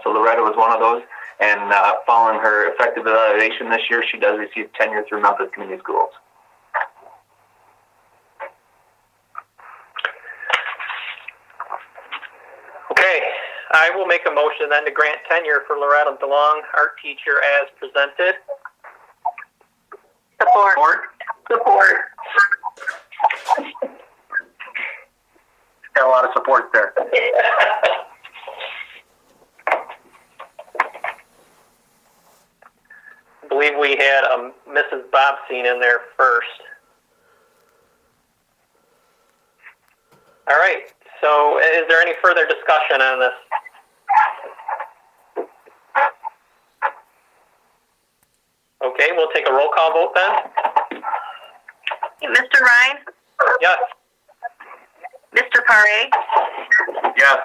G: So Loretta was one of those. And following her effective evaluation this year, she does receive tenure through Memphis Community Schools.
A: Okay, I will make a motion then to grant tenure for Loretta DeLong, art teacher, as presented.
B: Support.
J: Got a lot of support there.
A: I believe we had Mrs. Bobstein in there first. All right, so is there any further discussion on this? Okay, we'll take a roll call vote then.
B: Mr. Ryan?
A: Yes.
B: Mr. Paré?
J: Yes.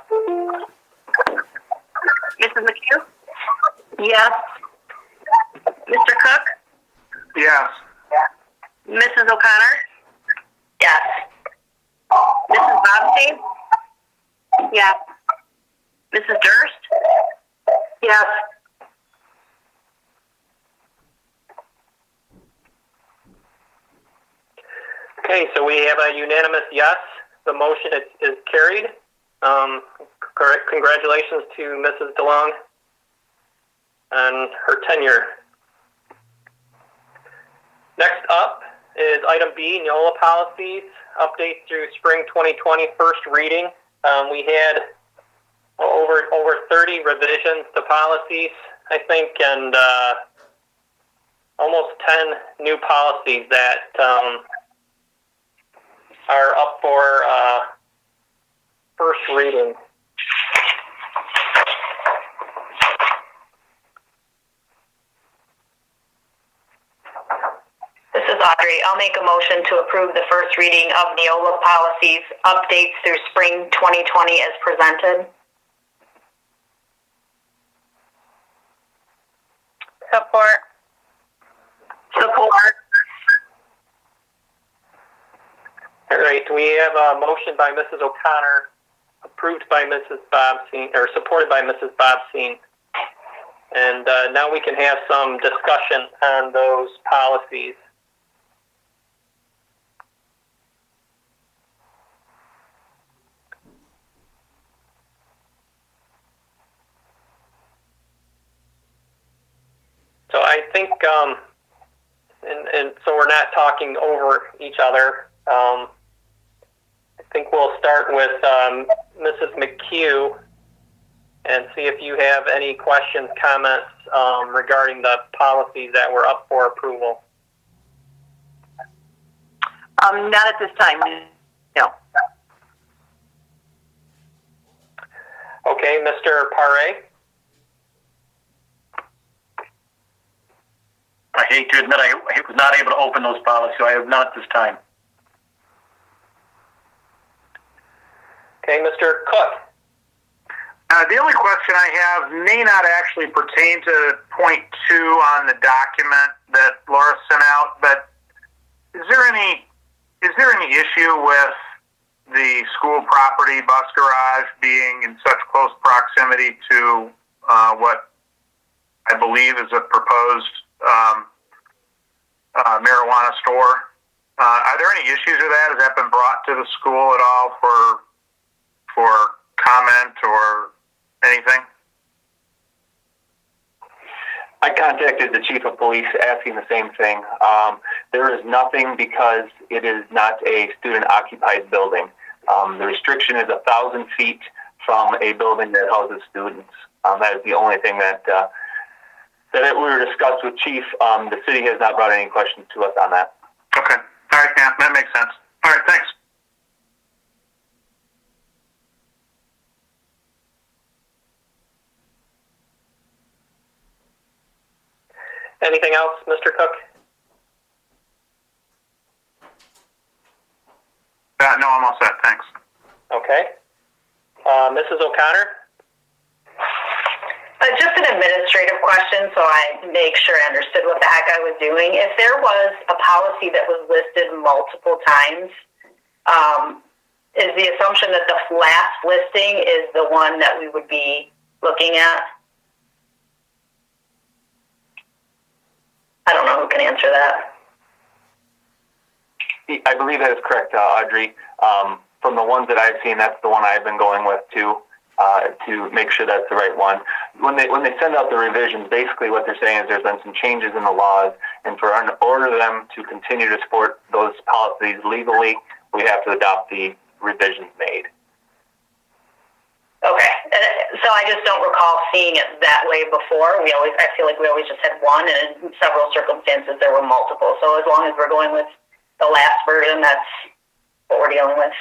B: Mrs. McHugh? Yes. Mr. Cook?
J: Yes.
B: Mrs. O'Connor?
C: Yes.
B: Mrs. Bobstein? Yes. Mrs. Durst?
C: Yes.
A: Okay, so we have a unanimous yes. The motion is carried. Congratulations to Mrs. DeLong on her tenure. Next up is item B, NEOLA policies, updates through spring 2020 first reading. We had over 30 revisions to policies, I think, and almost 10 new policies that are up for first reading.
C: This is Audrey. I'll make a motion to approve the first reading of NEOLA policies, updates through spring 2020 as presented.
B: Support.
A: All right, we have a motion by Mrs. O'Connor, approved by Mrs. Bobstein, or supported by Mrs. Bobstein. And now we can have some discussion on those policies. So I think, and so we're not talking over each other. I think we'll start with Mrs. McHugh and see if you have any questions, comments regarding the policies that were up for approval.
B: Not at this time, no.
A: Okay, Mr. Paré?
J: I hate to admit I was not able to open those policies, so I have not at this time.
A: Okay, Mr. Cook.
D: The only question I have may not actually pertain to point 2 on the document that Laura sent out, but is there any issue with the school property bus garage being in such close proximity to what I believe is a proposed marijuana store? Are there any issues with that? Has that been brought to the school at all for comment or anything?
G: I contacted the chief of police asking the same thing. There is nothing because it is not a student-occupied building. The restriction is 1,000 feet from a building that houses students. That is the only thing that we were discussed with chief. The city has not brought any questions to us on that.
D: Okay. All right, yeah, that makes sense. All right, thanks.
A: Anything else, Mr. Cook?
D: No, I'm all set. Thanks.
A: Okay. Mrs. O'Connor?
C: Just an administrative question, so I make sure I understood what the heck I was doing. If there was a policy that was listed multiple times, is the assumption that the last listing is the one that we would be looking at? I don't know who can answer that.
G: I believe that is correct, Audrey. From the ones that I've seen, that's the one I've been going with too, to make sure that's the right one. When they send out the revisions, basically what they're saying is there's been some changes in the laws, and for in order for them to continue to support those policies legally, we have to adopt the revisions made.
C: Okay, so I just don't recall seeing it that way before. I feel like we always just had one, and in several circumstances there were multiple. So as long as we're going with the last version, that's what we're dealing with.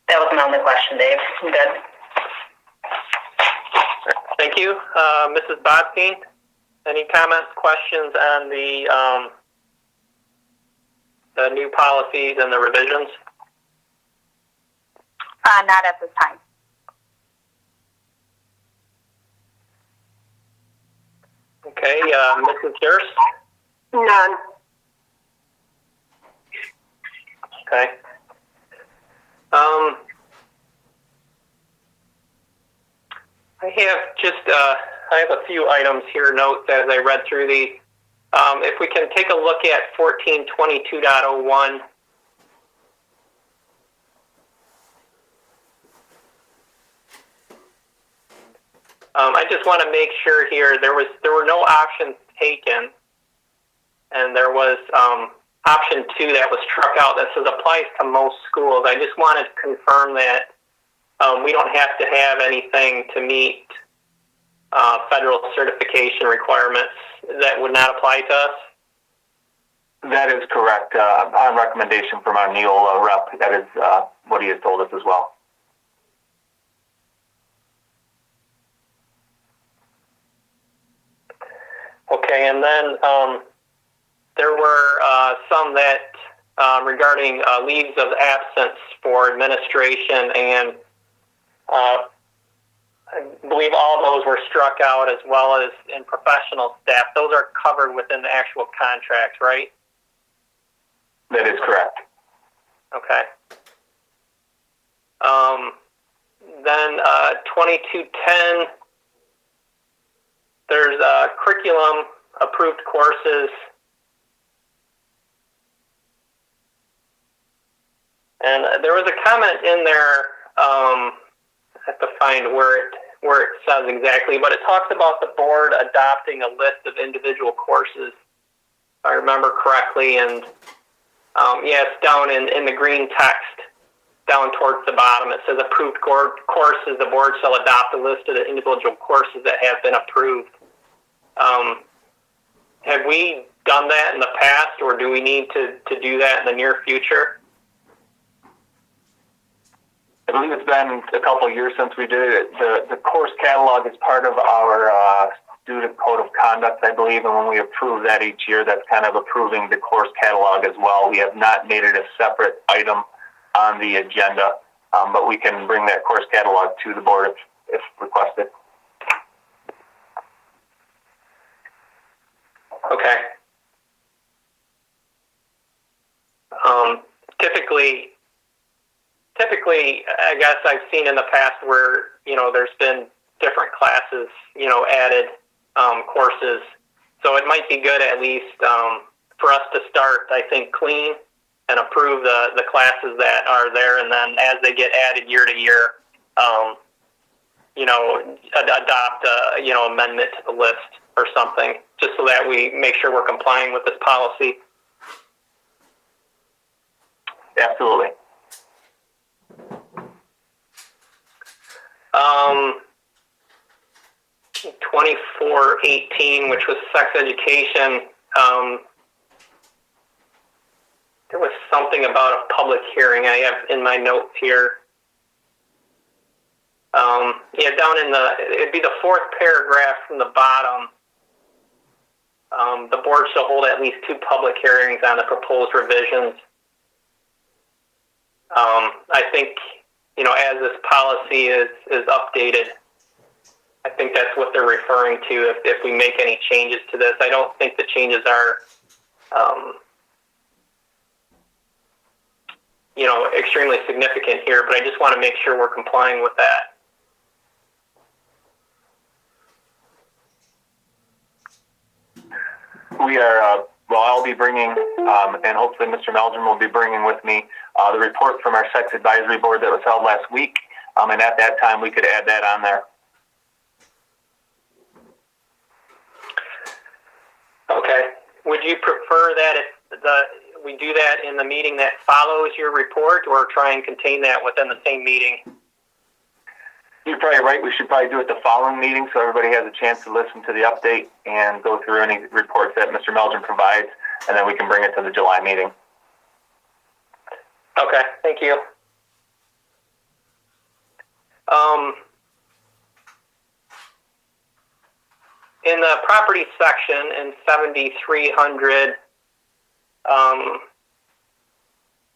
C: That was my only question, Dave. I'm good.
A: Thank you. Mrs. Bodstein, any comments, questions on the new policies and the revisions?
I: Not at this time.
A: Okay, Mrs. Durst?
B: None.
A: Okay. I have a few items here, notes as I read through these. If we can take a look at 1422.01. I just want to make sure here there were no options taken, and there was option 2 that was struck out that says applies to most schools. I just wanted to confirm that we don't have to have anything to meet federal certification requirements that would not apply to us.
G: That is correct. On recommendation from our Neola rep, that is what he has told us as well.
A: Okay, and then there were some that regarding leaves of absence for administration, and I believe all those were struck out, as well as in professional staff. Those are covered within the actual contract, right?
G: That is correct.
A: Okay. Then 2210, there's curriculum approved courses. And there was a comment in there, I have to find where it says exactly, but it talks about the board adopting a list of individual courses, if I remember correctly, and it's down in the green text, down towards the bottom. It says approved courses. The board shall adopt a list of the individual courses that have been approved. Have we done that in the past, or do we need to do that in the near future?
G: I believe it's been a couple of years since we did it. The course catalog is part of our student code of conduct, I believe, and when we approve that each year, that's kind of approving the course catalog as well. We have not made it a separate item on the agenda, but we can bring that course catalog to the board if requested.
A: Okay. Typically, I guess I've seen in the past where, there's been different classes, added courses. So it might be good at least for us to start, I think, clean and approve the classes that are there. And then as they get added year to year, adopt amendment to the list or something, just so that we make sure we're complying with this policy.
G: Absolutely.
A: 2418, which was sex education. There was something about a public hearing I have in my notes here. Down it'd be the fourth paragraph from the bottom. The board shall hold at least 2 public hearings on the proposed revisions. I think, as this policy is updated, I think that's what they're referring to if we make any changes to this. I don't think the changes are, extremely significant here, but I just want to make sure we're complying with that.
G: We are, I'll be bringing, and hopefully Mr. Meldrum will be bringing with me the report from our sex advisory board that was held last week, and at that time we could add that on there.
A: Okay. Would you prefer that if we do that in the meeting that follows your report, or try and contain that within the same meeting?
G: You're probably right. We should probably do it the following meeting so everybody has a chance to listen to the update and go through any reports that Mr. Meldrum provides, and then we can bring it to the July meeting.
A: Okay, thank you. In the property section in 7300,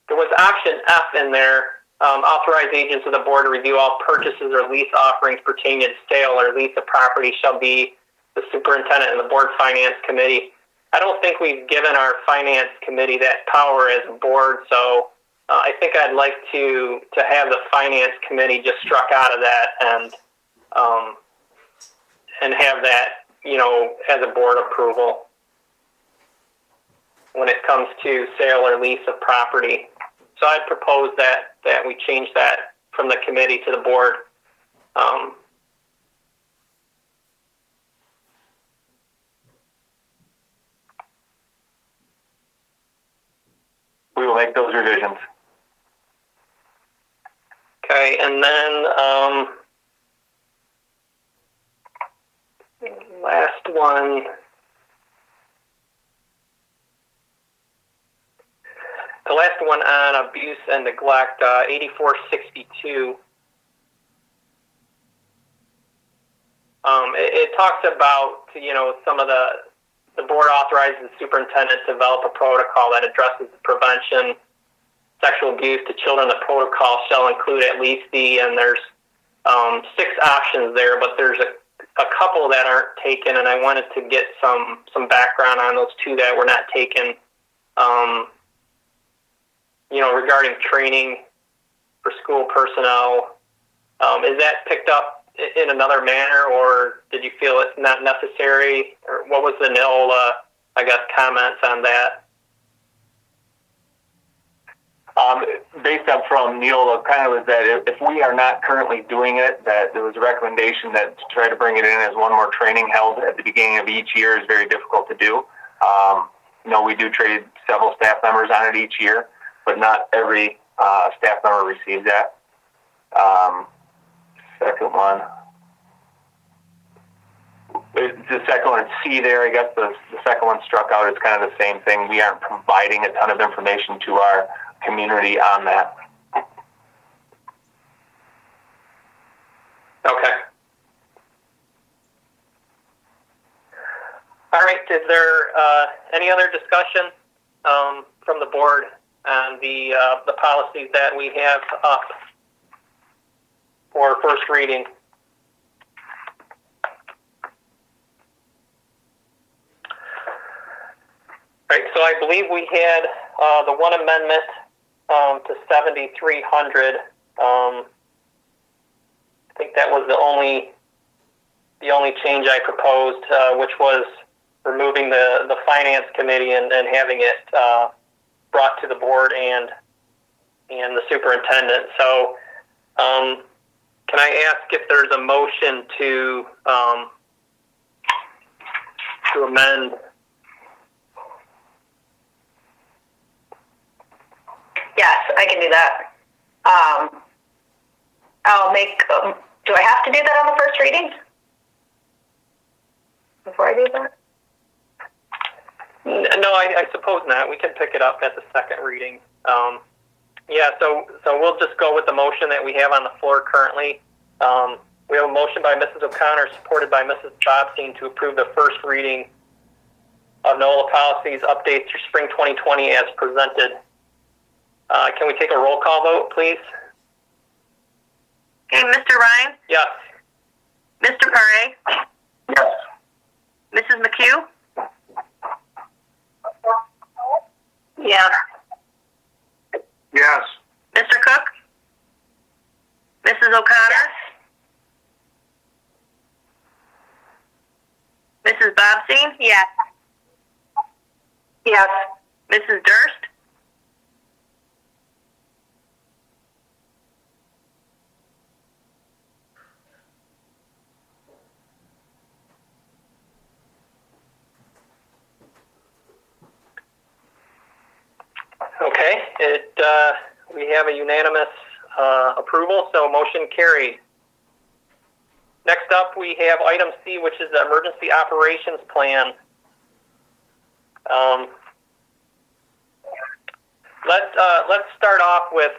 A: there was option F in there. Authorized agents of the board to review all purchases or lease offerings pertaining to sale or lease of property shall be the superintendent and the board finance committee. I don't think we've given our finance committee that power as a board, so I think I'd like to have the finance committee just struck out of that and have that, as a board approval when it comes to sale or lease of property. So I'd propose that we change that from the committee to the board.
G: We will make those revisions.
A: Okay, and then last one. The last one on abuse and neglect, 8462. It talks about, some of the board authorizes the superintendent to develop a protocol that addresses the prevention sexual abuse to children. The protocol shall include at least and there's 6 options there, but there's a couple that aren't taken, and I wanted to get some background on those 2 that were not taken. Regarding training for school personnel, is that picked up in another manner, or did you feel it's not necessary, or what was the Neola, comments on that?
G: Based on from Neola, kind of was that if we are not currently doing it, that there was a recommendation that to try to bring it in as one more training held at the beginning of each year is very difficult to do. We do trade several staff members on it each year, but not every staff member receives that. Second one. The second one, C there, I guess the second one struck out as kind of the same thing. We aren't providing a ton of information to our community on that.
A: Okay. is there any other discussion from the board on the policies that we have up for first reading? Right, so I believe we had the one amendment to 7,300. I think that was the only change I proposed, which was removing the finance committee and having it brought to the board and the superintendent. So, can I ask if there's a motion to amend?
C: Yes, I can do that. I'll make. Do I have to do that on the first reading? Before I do that?
A: No, I suppose not. We can pick it up at the second reading. Yeah, so we'll just go with the motion that we have on the floor currently. We have a motion by Mrs. O'Connor, supported by Mrs. Bobstein, to approve the first reading of NOLA policies updates through spring 2020 as presented. Can we take a roll call vote, please?
B: Okay, Mr. Ryan?
A: Yes.
B: Mr. Paré?
F: Yes.
B: Mrs. McHugh? Yes.
D: Yes.
B: Mr. Cook? Mrs. O'Connor? Mrs. Bobstein?
C: Yes. Yes.
B: Mrs. Durst?
A: Okay, we have a unanimous approval, so motion carried. Next up, we have item C, which is the emergency operations plan. Let's start off with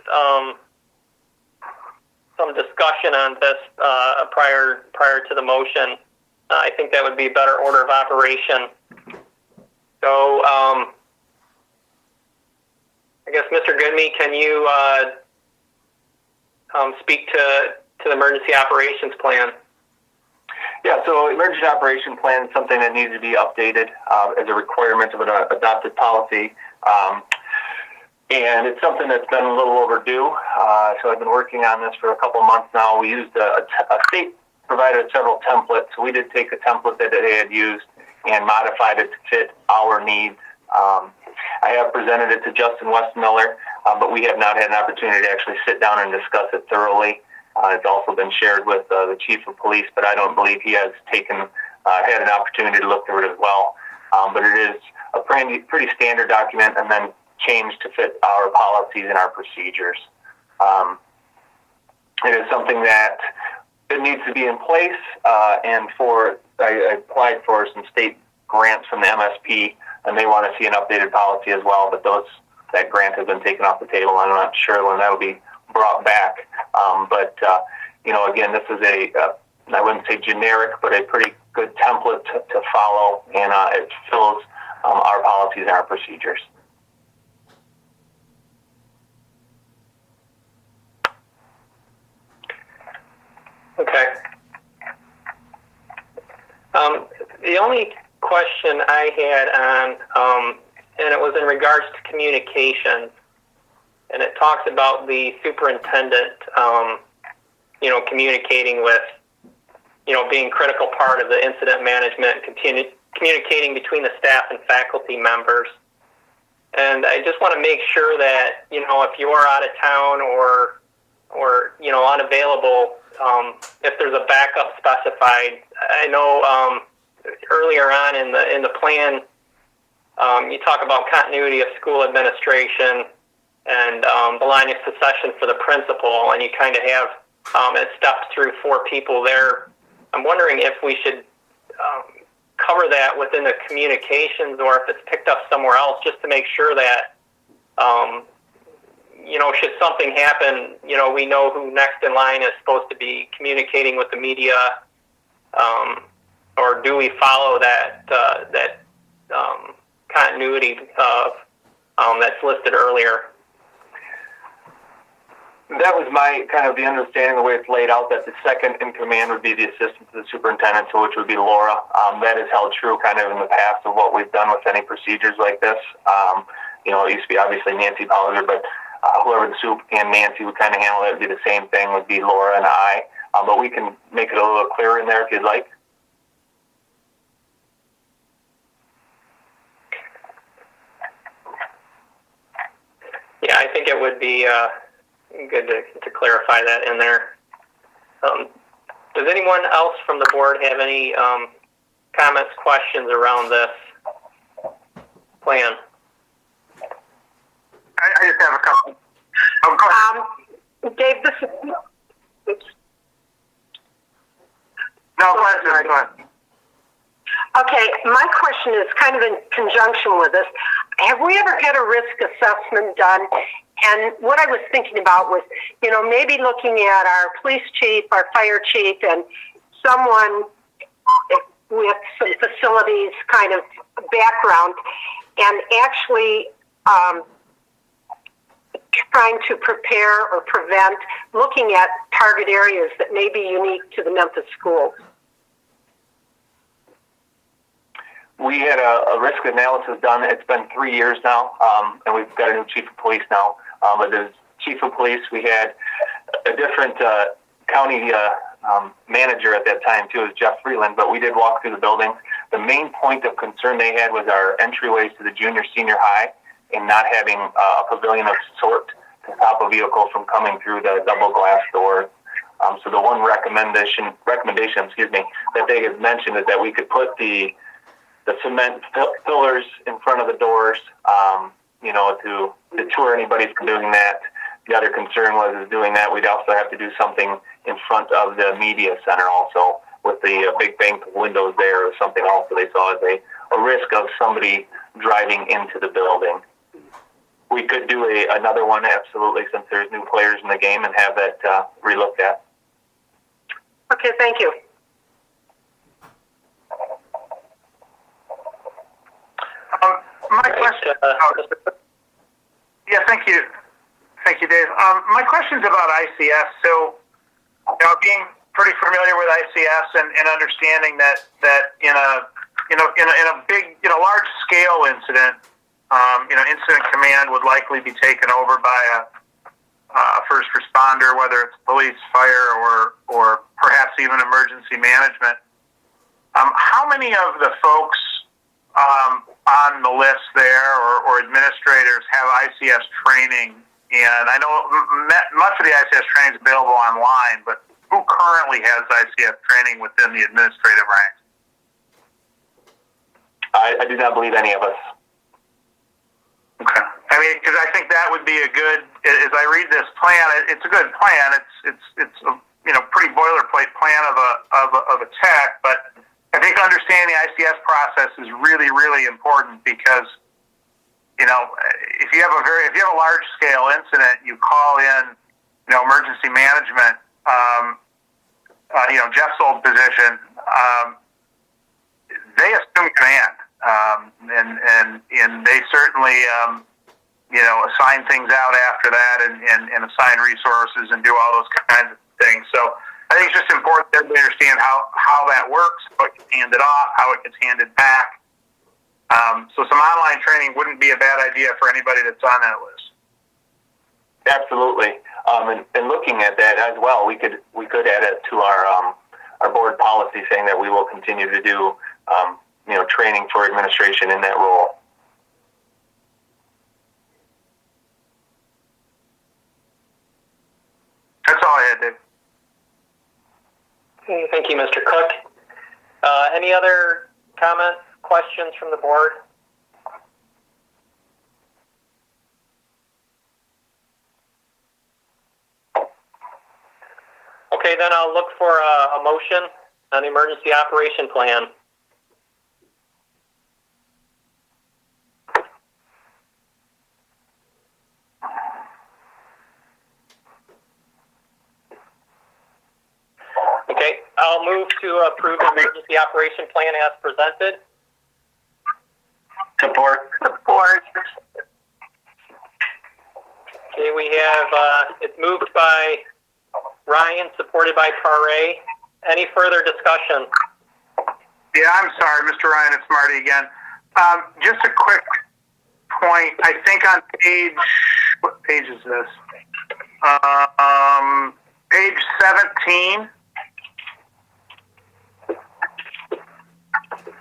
A: some discussion on this prior to the motion. I think that would be a better order of operation. So, I guess, Mr. Goodme, can you speak to the emergency operations plan?
G: Yeah, so emergency operation plan is something that needs to be updated as a requirement of an adopted policy. And it's something that's been a little overdue. So I've been working on this for a couple months now. We used a state provided several templates. So we did take a template that they had used and modified it to fit our needs. I have presented it to Justin Westmiller, but we have not had an opportunity to actually sit down and discuss it thoroughly. It's also been shared with the chief of police, but I don't believe he has had an opportunity to look through it as well. But it is a pretty standard document, and then changed to fit our policies and our procedures. It is something that it needs to be in place, and I applied for some state grants from the MSP, and they want to see an updated policy as well, but that grant has been taken off the table. I'm not sure when that will be brought back. But again, this is I wouldn't say generic, but a pretty good template to follow, and it fills our policies and our procedures.
A: Okay. The only question I had on, and it was in regards to communication, and it talks about the superintendent, communicating with, being a critical part of the incident management, communicating between the staff and faculty members. And I just want to make sure that, if you are out of town or unavailable, if there's a backup specified. I know earlier on in the plan, you talk about continuity of school administration and the line of succession for the principal, and you kind of have it stepped through 4 people there. I'm wondering if we should cover that within the communications, or if it's picked up somewhere else, just to make sure that should something happen, we know who next in line is supposed to be communicating with the media, or do we follow that continuity of that's listed earlier.
G: That was my kind of the understanding, the way it's laid out, that the second in command would be the assistant to the superintendent, so which would be Laura. That has held true kind of in the past of what we've done with any procedures like this. It used to be obviously Nancy Bowser, but whoever the soup and Nancy would kind of handle it would be the same thing, would be Laura and I. But we can make it a little clearer in there if you'd like.
A: Yeah, I think it would be good to clarify that in there. Does anyone else from the board have any comments, questions around this plan?
D: I just have a couple. Oh, go ahead.
B: Dave, this is... Oops.
D: No, go ahead.
B: Okay, my question is kind of in conjunction with this. Have we ever had a risk assessment done? And what I was thinking about was, maybe looking at our police chief, our fire chief, and someone with some facilities kind of background, and actually trying to prepare or prevent, looking at target areas that may be unique to the Memphis schools.
G: We had a risk analysis done. It's been 3 years now, and we've got a new chief of police now. But as chief of police, we had a different county manager at that time, too, as Jeff Freeland, but we did walk through the buildings. The main point of concern they had was our entryways to the junior, senior high, and not having a pavilion of sort to stop a vehicle from coming through the double glass doors. So the one recommendation, that they had mentioned is that we could put the cement pillars in front of the doors, to deter anybody from doing that. The other concern was doing that, we'd also have to do something in front of the media center also, with the big bank of windows there, or something also they saw as a risk of somebody driving into the building. We could do another one, absolutely, since there's new players in the game, and have that relooked at.
B: Okay, thank you.
D: My question. Yeah, thank you. Thank you, Dave. My question's about ICS. So, being pretty familiar with ICS and understanding that in a big, large scale incident, incident command would likely be taken over by a first responder, whether it's police, fire, or perhaps even emergency management. How many of the folks on the list there or administrators have ICS training? And I know much of the ICS training is available online, but who currently has ICS training within the administrative ranks?
G: I do not believe any of us.
D: Okay. I mean, because I think that would be a good. As I read this plan, it's a good plan. It's a pretty boilerplate plan of a tech, but I think understanding the ICS process is really, really important because, if you have a large scale incident, you call in, emergency management, Jeff's old position, they assume command, and they certainly, assign things out after that and assign resources and do all those kinds of things. So I think it's just important that they understand how that works, how it gets handed off, how it gets handed back. So some online training wouldn't be a bad idea for anybody that's on that list.
G: Absolutely. And looking at that as well, we could add it to our board policy, saying that we will continue to do training for administration in that role.
D: That's all I had, Dave.
A: Thank you, Mr. Cook. Any other comments, questions from the board? Okay, then I'll look for a motion on the emergency operation plan. Okay, I'll move to approve the emergency operation plan as presented.
J: Support.
C: Support.
A: Okay, we have, it's moved by Ryan, supported by Paré. Any further discussion?
D: Yeah, I'm sorry, Mr. Ryan, it's Marty again. Just a quick point. I think on what page is this? Page 17.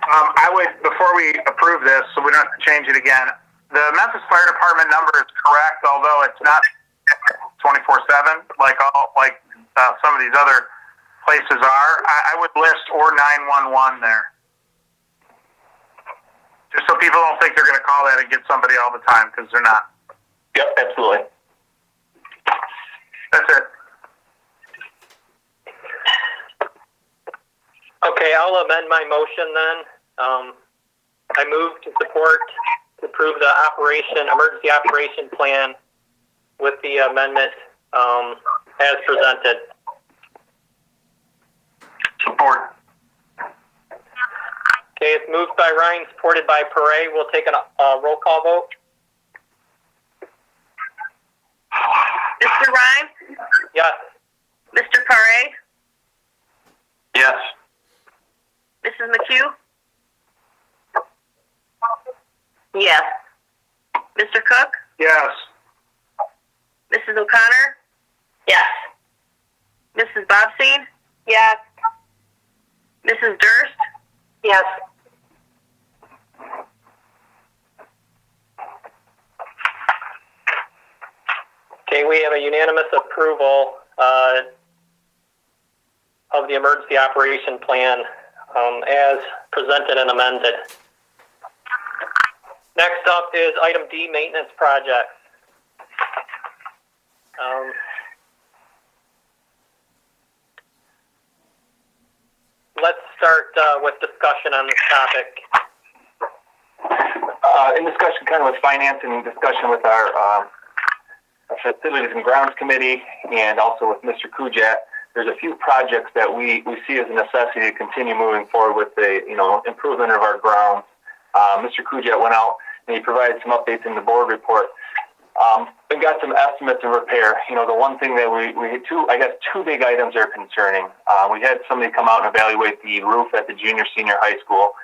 D: I would, before we approve this, so we don't have to change it again, the Memphis Fire Department number is correct, although it's not 24/7 like some of these other places are. I would list or 911 there, just so people don't think they're going to call that and get somebody all the time, because they're not.
J: Yep, absolutely.
D: That's it.
A: Okay, I'll amend my motion then. I move to approve the emergency operation plan with the amendment as presented.
J: Support.
A: Okay, it's moved by Ryan, supported by Paré. We'll take a roll call vote.
C: Mr. Ryan?
A: Yes.
C: Mr. Paré?
J: Yes.
C: Mrs. McHugh? Yes. Mr. Cook?
D: Yes.
C: Mrs. O'Connor? Yes. Mrs. Bobstein? Yes. Mrs. Durst?
B: Yes.
A: Okay, we have a unanimous approval of the emergency operation plan as presented and amended. Next up is item D, maintenance projects. Let's start with discussion on this topic.
G: In discussion kind of with finance and discussion with our facilities and grounds committee and also with Mr. Kujat, there's a few projects that we see as a necessity to continue moving forward with the improvement of our grounds. Mr. Kujat went out and he provided some updates in the board report. We got some estimates of repair. The one thing that we had two big items are concerning. We had somebody come out and evaluate the roof at the junior senior high school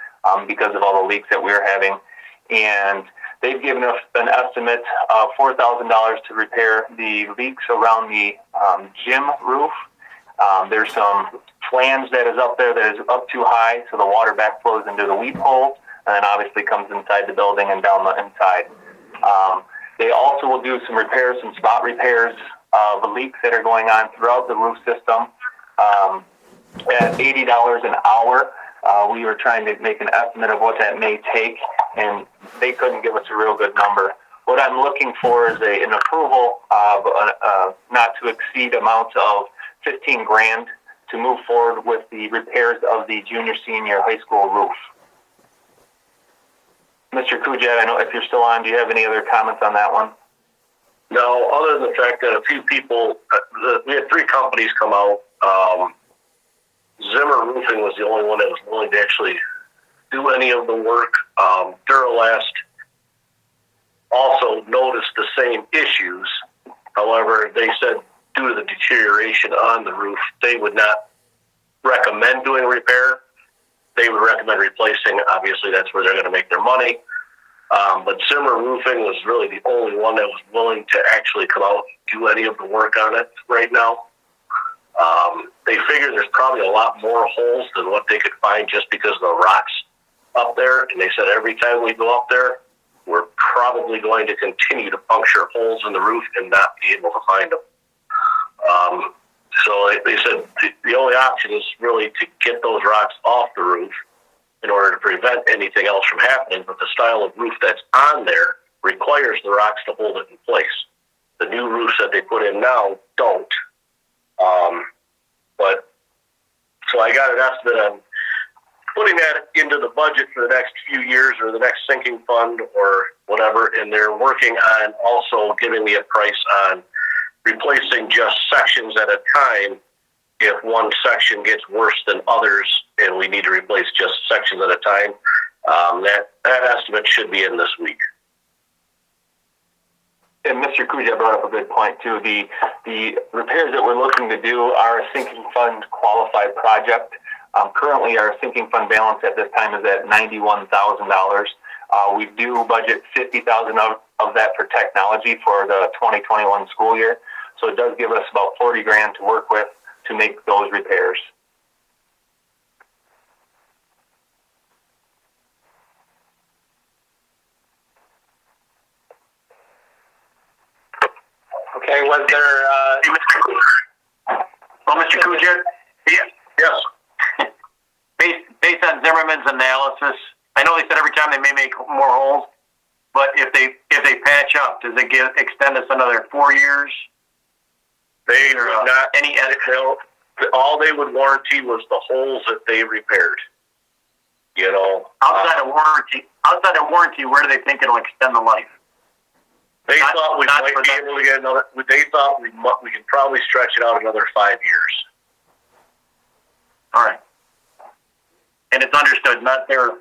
G: because of all the leaks that we were having. And they've given us an estimate of $4,000 to repair the leaks around the gym roof. There's some flange that is up there that is up too high, so the water backflows into the weep holes, and then obviously comes inside the building and down the inside. They also will do some repairs, some spot repairs of the leaks that are going on throughout the roof system. At $80 an hour, we were trying to make an estimate of what that may take, and they couldn't give us a real good number. What I'm looking for is an approval of not to exceed amounts of $15,000 to move forward with the repairs of the junior senior high school roof. Mr. Kujat, I know if you're still on, do you have any other comments on that one?
J: No, other than the fact that a few people, we had three companies come out. Zimmer Roofing was the only one that was willing to actually do any of the work. Duralast also noticed the same issues. However, they said due to the deterioration on the roof, they would not recommend doing repair. They would recommend replacing. Obviously, that's where they're going to make their money. But Zimmer Roofing was really the only one that was willing to actually come out and do any of the work on it right now. They figured there's probably a lot more holes than what they could find just because of the rocks up there. And they said every time we go up there, we're probably going to continue to puncture holes in the roof and not be able to find them. So they said the only option is really to get those rocks off the roof in order to prevent anything else from happening. But the style of roof that's on there requires the rocks to hold it in place. The new roofs that they put in now don't. But so I got an estimate on putting that into the budget for the next few years or the next sinking fund or whatever, and they're working on also giving me a price on replacing just sections at a time if one section gets worse than others and we need to replace just sections at a time.
K: That estimate should be in this week.
G: And Mr. Kujia brought up a good point too. The repairs that we're looking to do are a sinking fund qualified project. Currently, our sinking fund balance at this time is at $91,000. We do budget $50,000 of that for technology for the 2021 school year. So it does give us about $40,000 to work with to make those repairs.
A: Okay, was there...
J: Well, Mr. Kujia,
K: Yes.
J: based on Zimmerman's analysis, I know they said every time they may make more holes, but if they patch up, does it extend us another 4 years?
K: They would not.
J: Any edit?
K: All they would warranty was the holes that they repaired. You know,
J: Outside of warranty, where do they think it'll extend the life?
K: They thought we might be able to get another. They thought we could probably stretch it out another 5 years.
J: All right. And it's understood, not their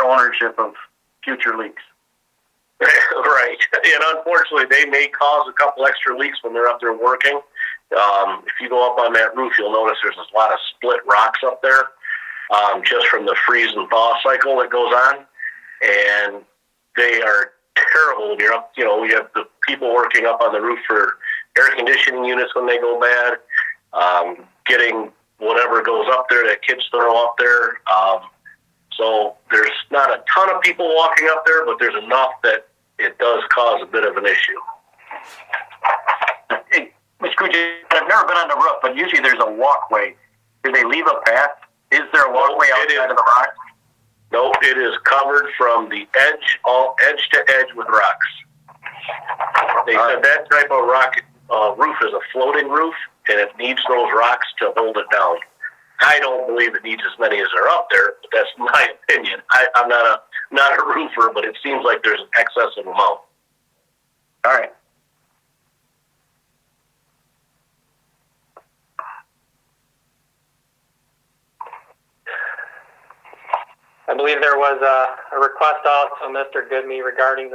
J: ownership of future leaks.
K: Right. And unfortunately, they may cause a couple extra leaks when they're up there working. If you go up on that roof, you'll notice there's a lot of split rocks up there, just from the freeze and thaw cycle that goes on. And they are terrible when you're up. You know, we have the people working up on the roof for air conditioning units when they go bad, getting whatever goes up there that kids throw up there. So there's not a ton of people walking up there, but there's enough that it does cause a bit of an issue.
J: Hey, Mr. Kujia, I've never been on the roof, but usually there's a walkway. Do they leave a path? Is there a walkway outside of the rocks?
K: No, it is covered from the edge to edge with rocks. They said that type of rock roof is a floating roof, and it needs those rocks to hold it down. I don't believe it needs as many as are up there, but that's my opinion. I'm not a roofer, but it seems like there's an excessive amount.
J: All right.
A: I believe there was a request also, Mr. Goodme, regarding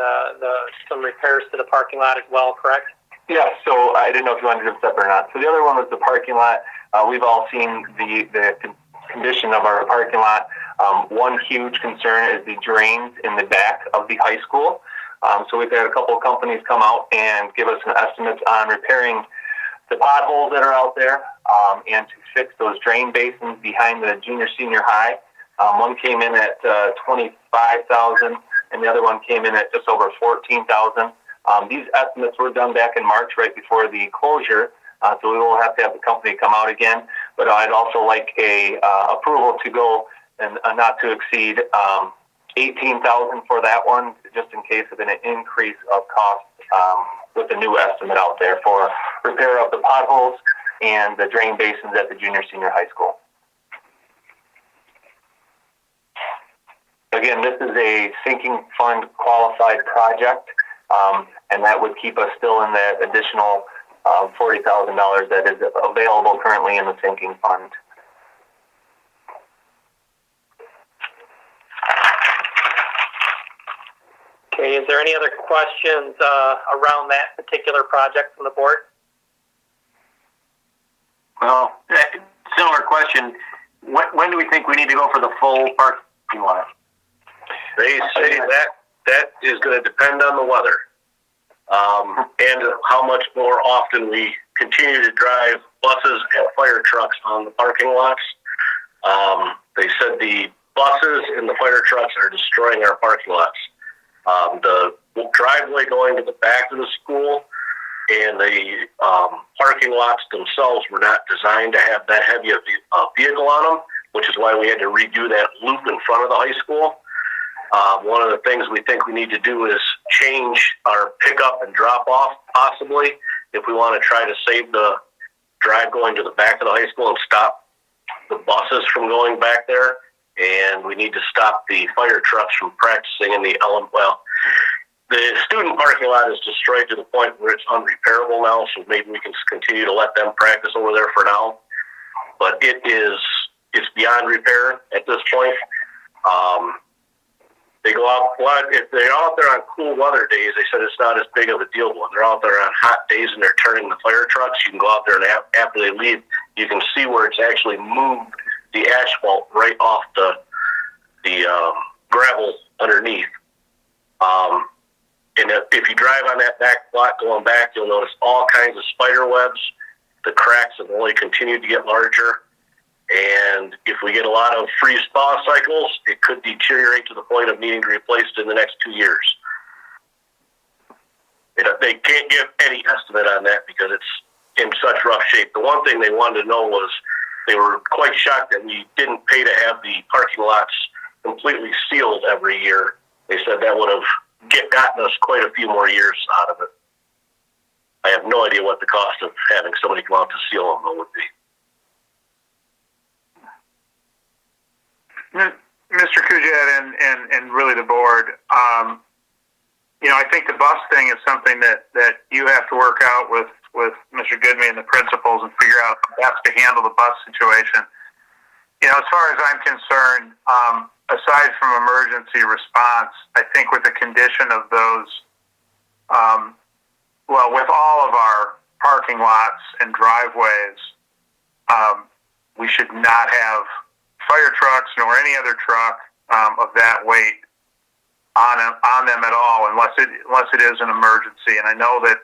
A: some repairs to the parking lot as well, correct?
G: Yeah, so I didn't know if you wanted to do separate or not. So the other one was the parking lot. We've all seen the condition of our parking lot. One huge concern is the drains in the back of the high school. So we've had a couple of companies come out and give us an estimate on repairing the potholes that are out there, and to fix those drain basins behind the junior-senior high. One came in at $25,000, and the other one came in at just over $14,000. These estimates were done back in March, right before the closure, so we will have to have the company come out again. But I'd also like a approval to go and not to exceed $18,000 for that one, just in case of an increase of cost with the new estimate out there for repair of the potholes and the drain basins at the junior-senior high school. Again, this is a sinking fund qualified project, and that would keep us still in that additional $40,000 that is available currently in the sinking fund.
A: Okay, is there any other questions around that particular project from the board?
J: Well, similar question. When do we think we need to go for the full parking lot?
K: They say that is going to depend on the weather, and how much more often we continue to drive buses and fire trucks on the parking lots. They said the buses and the fire trucks are destroying our parking lots. The driveway going to the back of the school and the parking lots themselves were not designed to have that heavy a vehicle on them, which is why we had to redo that loop in front of the high school. One of the things we think we need to do is change our pickup and drop off, possibly, if we want to try to save the drive going to the back of the high school and stop the buses from going back there. And we need to stop the fire trucks from practicing in the the student parking lot is destroyed to the point where it's unrepairable now, so maybe we can continue to let them practice over there for now. But it's beyond repair at this point. They go out, if they're out there on cool weather days, they said it's not as big of a deal. When they're out there on hot days and they're turning the fire trucks, you can go out there and after they leave, you can see where it's actually moved the asphalt right off the gravel underneath. And if you drive on that back lot going back, you'll notice all kinds of spider webs. The cracks have only continued to get larger. And if we get a lot of freeze-thaw cycles, it could deteriorate to the point of needing to replace it in the next 2 years. They can't give any estimate on that because it's in such rough shape. The one thing they wanted to know was they were quite shocked that we didn't pay to have the parking lots completely sealed every year. They said that would have gotten us quite a few more years out of it. I have no idea what the cost of having somebody come out to seal them would be.
D: Mr. Kujat and really the board, I think the bus thing is something that you have to work out with Mr. Goodman and the principals and figure out how best to handle the bus situation. As far as I'm concerned, aside from emergency response, I think with the condition of those, with all of our parking lots and driveways, we should not have fire trucks nor any other truck of that weight on them at all, unless it is an emergency. And I know that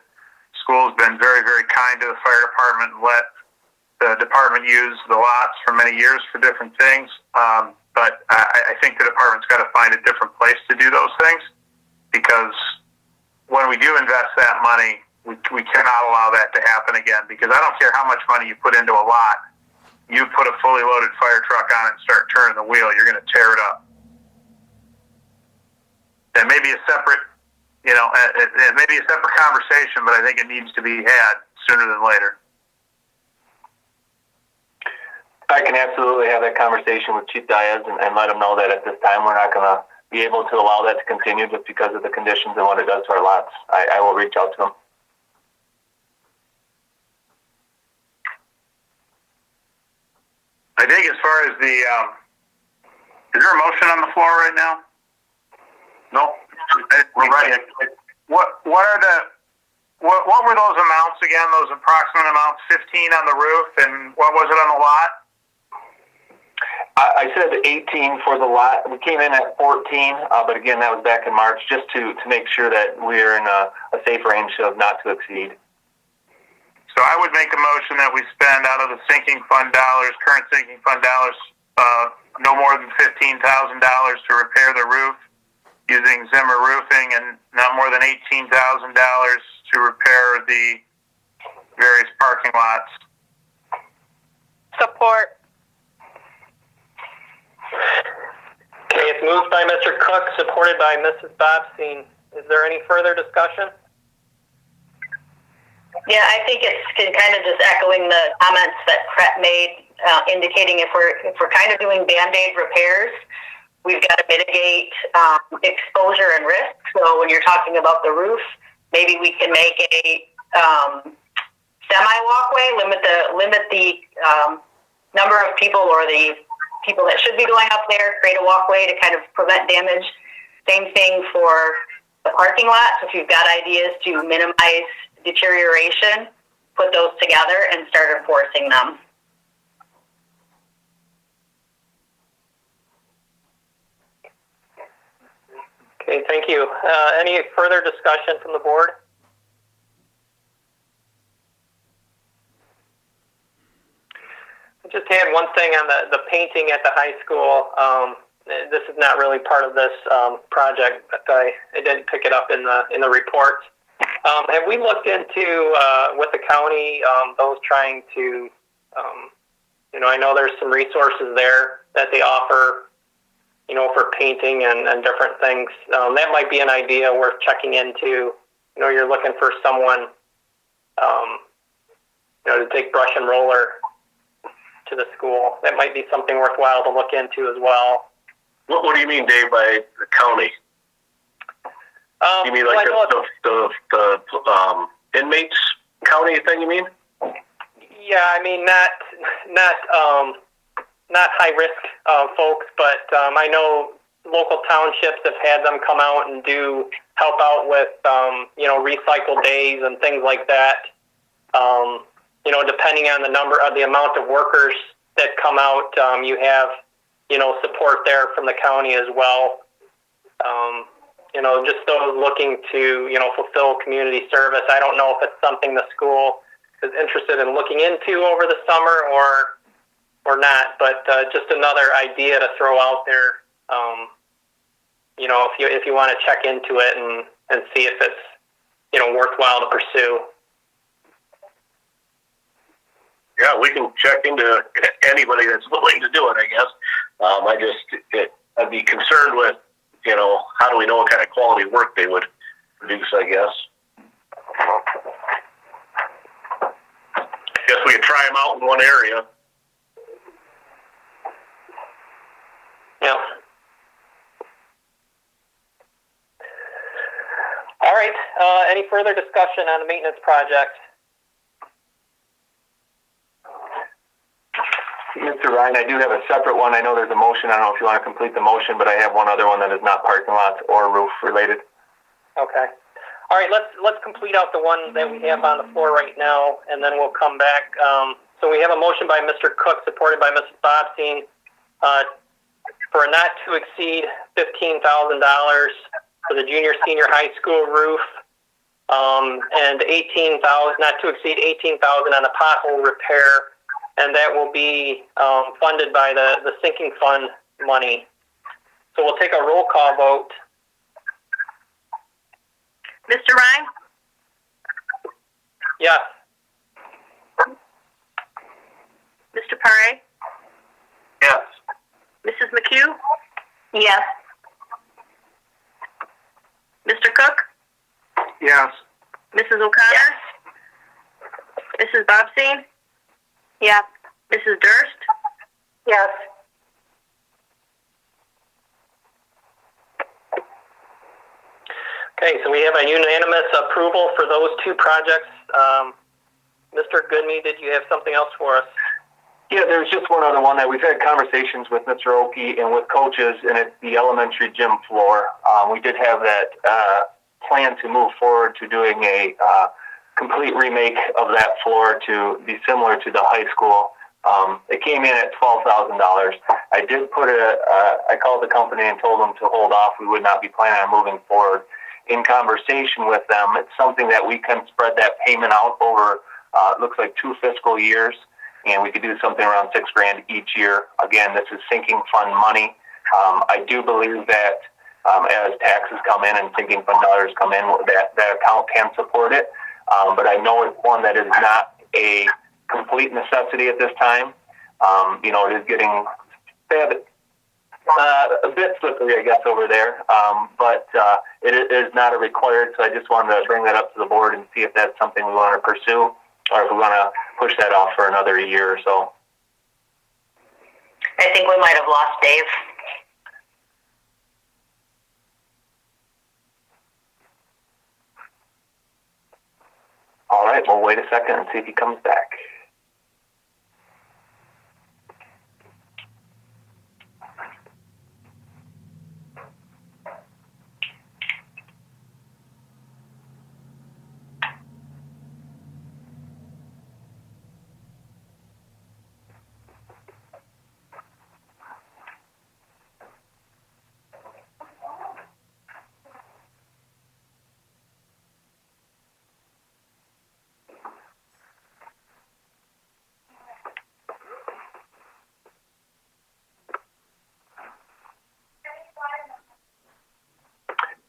D: school's been very, very kind to the fire department and let the department use the lots for many years for different things. But I think the department's got to find a different place to do those things, because when we do invest that money, we cannot allow that to happen again, because I don't care how much money you put into a lot. You put a fully loaded fire truck on it and start turning the wheel, you're going to tear it up. That may be a separate, it may be a separate conversation, but I think it needs to be had sooner than later.
G: I can absolutely have that conversation with Chief Diaz and let him know that at this time we're not going to be able to allow that to continue just because of the conditions and what it does to our lots. I will reach out to him.
D: I think as far as is there a motion on the floor right now? No.
G: We're ready.
D: What were those amounts again? Those approximate amounts? 15 on the roof, and what was it on the lot?
G: I said 18 for the lot. We came in at 14, but again, that was back in March, just to make sure that we're in a safe range of not to exceed.
D: So I would make a motion that we spend out of the sinking fund dollars, current sinking fund dollars, no more than $15,000 to repair the roof using Zimmer Roofing, and not more than $18,000 to repair the various parking lots.
I: Support.
A: Okay, it's moved by Mr. Cook, supported by Mrs. Bobstein. Is there any further discussion?
C: Yeah, I think it's kind of just echoing the comments that Brett made, indicating if we're kind of doing Band-Aid repairs, we've got to mitigate exposure and risk. So when you're talking about the roof, maybe we can make a semi-walkway, limit the number of people or the people that should be going up there, create a walkway to kind of prevent damage. Same thing for the parking lot. So if you've got ideas to minimize deterioration, put those together and start enforcing them.
A: Okay, thank you. Any further discussion from the board? I just had one thing on the painting at the high school. This is not really part of this project, but I didn't pick it up in the report. Have we looked into with the county those trying to, I know there's some resources there that they offer, for painting and different things. That might be an idea worth checking into. You're looking for someone, to take brush and roller to the school. That might be something worthwhile to look into as well.
K: What do you mean, Dave, by the county? You mean like the inmates
A: not high risk folks, but I know local townships have had them come out and help out with recycle days and things like that. Depending on the amount of workers that come out, you have support there from the county as well. Just those looking to fulfill community service. I don't know if it's something the school is interested in looking into over the summer or not, but just another idea to throw out there. If you want to check into it and see if it's worthwhile to pursue.
K: Yeah, we can check into anybody that's willing to do it, I guess. I'd be concerned with, how do we know what kind of quality work they would produce, I guess. I guess we could try them out in one area.
A: Yeah. All right. Any further discussion on the maintenance project?
G: Mr. Ryan, I do have a separate one. I know there's a motion. I don't know if you want to complete the motion, but I have one other one that is not parking lots or roof related.
A: Okay. All right, let's complete out the one that we have on the floor right now, and then we'll come back. So we have a motion by Mr. Cook, supported by Mrs. Bobstein, for a not to exceed $15,000 for the junior-senior high school roof, and $18,000, not to exceed $18,000 on the pothole repair, and that will be funded by the sinking fund money. So we'll take a roll call vote.
C: Mr. Ryan?
A: Yes.
C: Mr. Pare?
D: Yes.
C: Mrs. McHugh? Yes. Mr. Cook?
D: Yes.
C: Mrs. O'Connor? Mrs. Bobstein?
I: Yes.
C: Mrs. Durst?
B: Yes.
A: Okay, so we have a unanimous approval for those two projects. Mr. Goodme, did you have something else for us?
G: Yeah, there's just one other one that we've had conversations with Mr. Oki and with coaches, and it's the elementary gym floor. We did have that plan to move forward to doing a complete remake of that floor to be similar to the high school. It came in at $12,000. I did I called the company and told them to hold off. We would not be planning on moving forward. In conversation with them, it's something that we can spread that payment out over, it looks like 2 fiscal years, and we could do something around $6,000 each year. Again, this is sinking fund money. I do believe that as taxes come in and sinking fund dollars come in, that account can support it. But I know it's one that is not a complete necessity at this time. It is getting a bit slippery, I guess, over there. But it is not a required, so I just wanted to bring that up to the board and see if that's something we want to pursue, or if we want to push that off for another year or so.
C: I think we might have lost Dave.
G: All right, we'll wait a second and see if he comes back.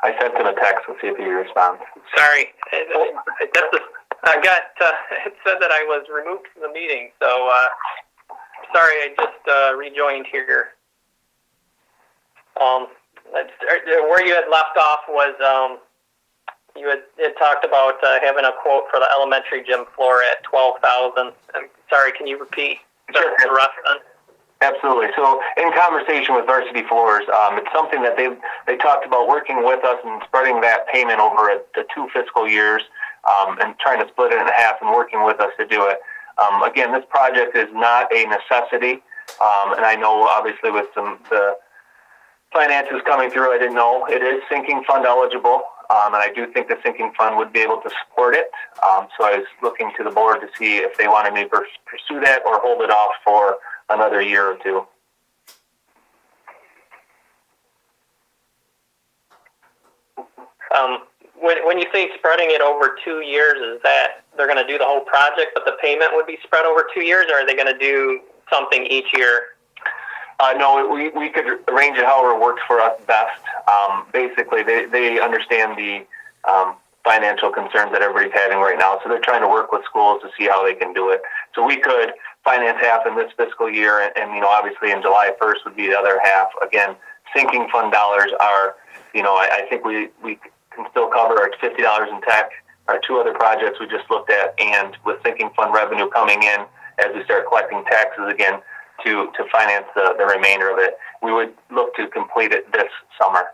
G: I sent him a text. We'll see if he responds.
A: Sorry, it said that I was removed from the meeting, so sorry, I just rejoined here. Where you had left off was you had talked about having a quote for the elementary gym floor at $12,000. Sorry, can you repeat the rest then?
G: Absolutely. So in conversation with Varsity Floors, it's something that they talked about working with us and spreading that payment over the 2 fiscal years and trying to split it in half and working with us to do it. Again, this project is not a necessity. And I know obviously with the finances coming through, I didn't know it is sinking fund eligible. And I do think the sinking fund would be able to support it. So I was looking to the board to see if they wanted me to pursue that or hold it off for another year or two.
A: When you say spreading it over 2 years, is that they're going to do the whole project, but the payment would be spread over 2 years, or are they going to do something each year?
G: No, we could arrange it however works for us best. Basically, they understand the financial concerns that everybody's having right now, so they're trying to work with schools to see how they can do it. So we could finance half in this fiscal year, and obviously in July 1st would be the other half. Again, sinking fund dollars are, I think we can still cover our $50 in tech, our 2 other projects we just looked at, and with sinking fund revenue coming in as we start collecting taxes again to finance the remainder of it, we would look to complete it this summer.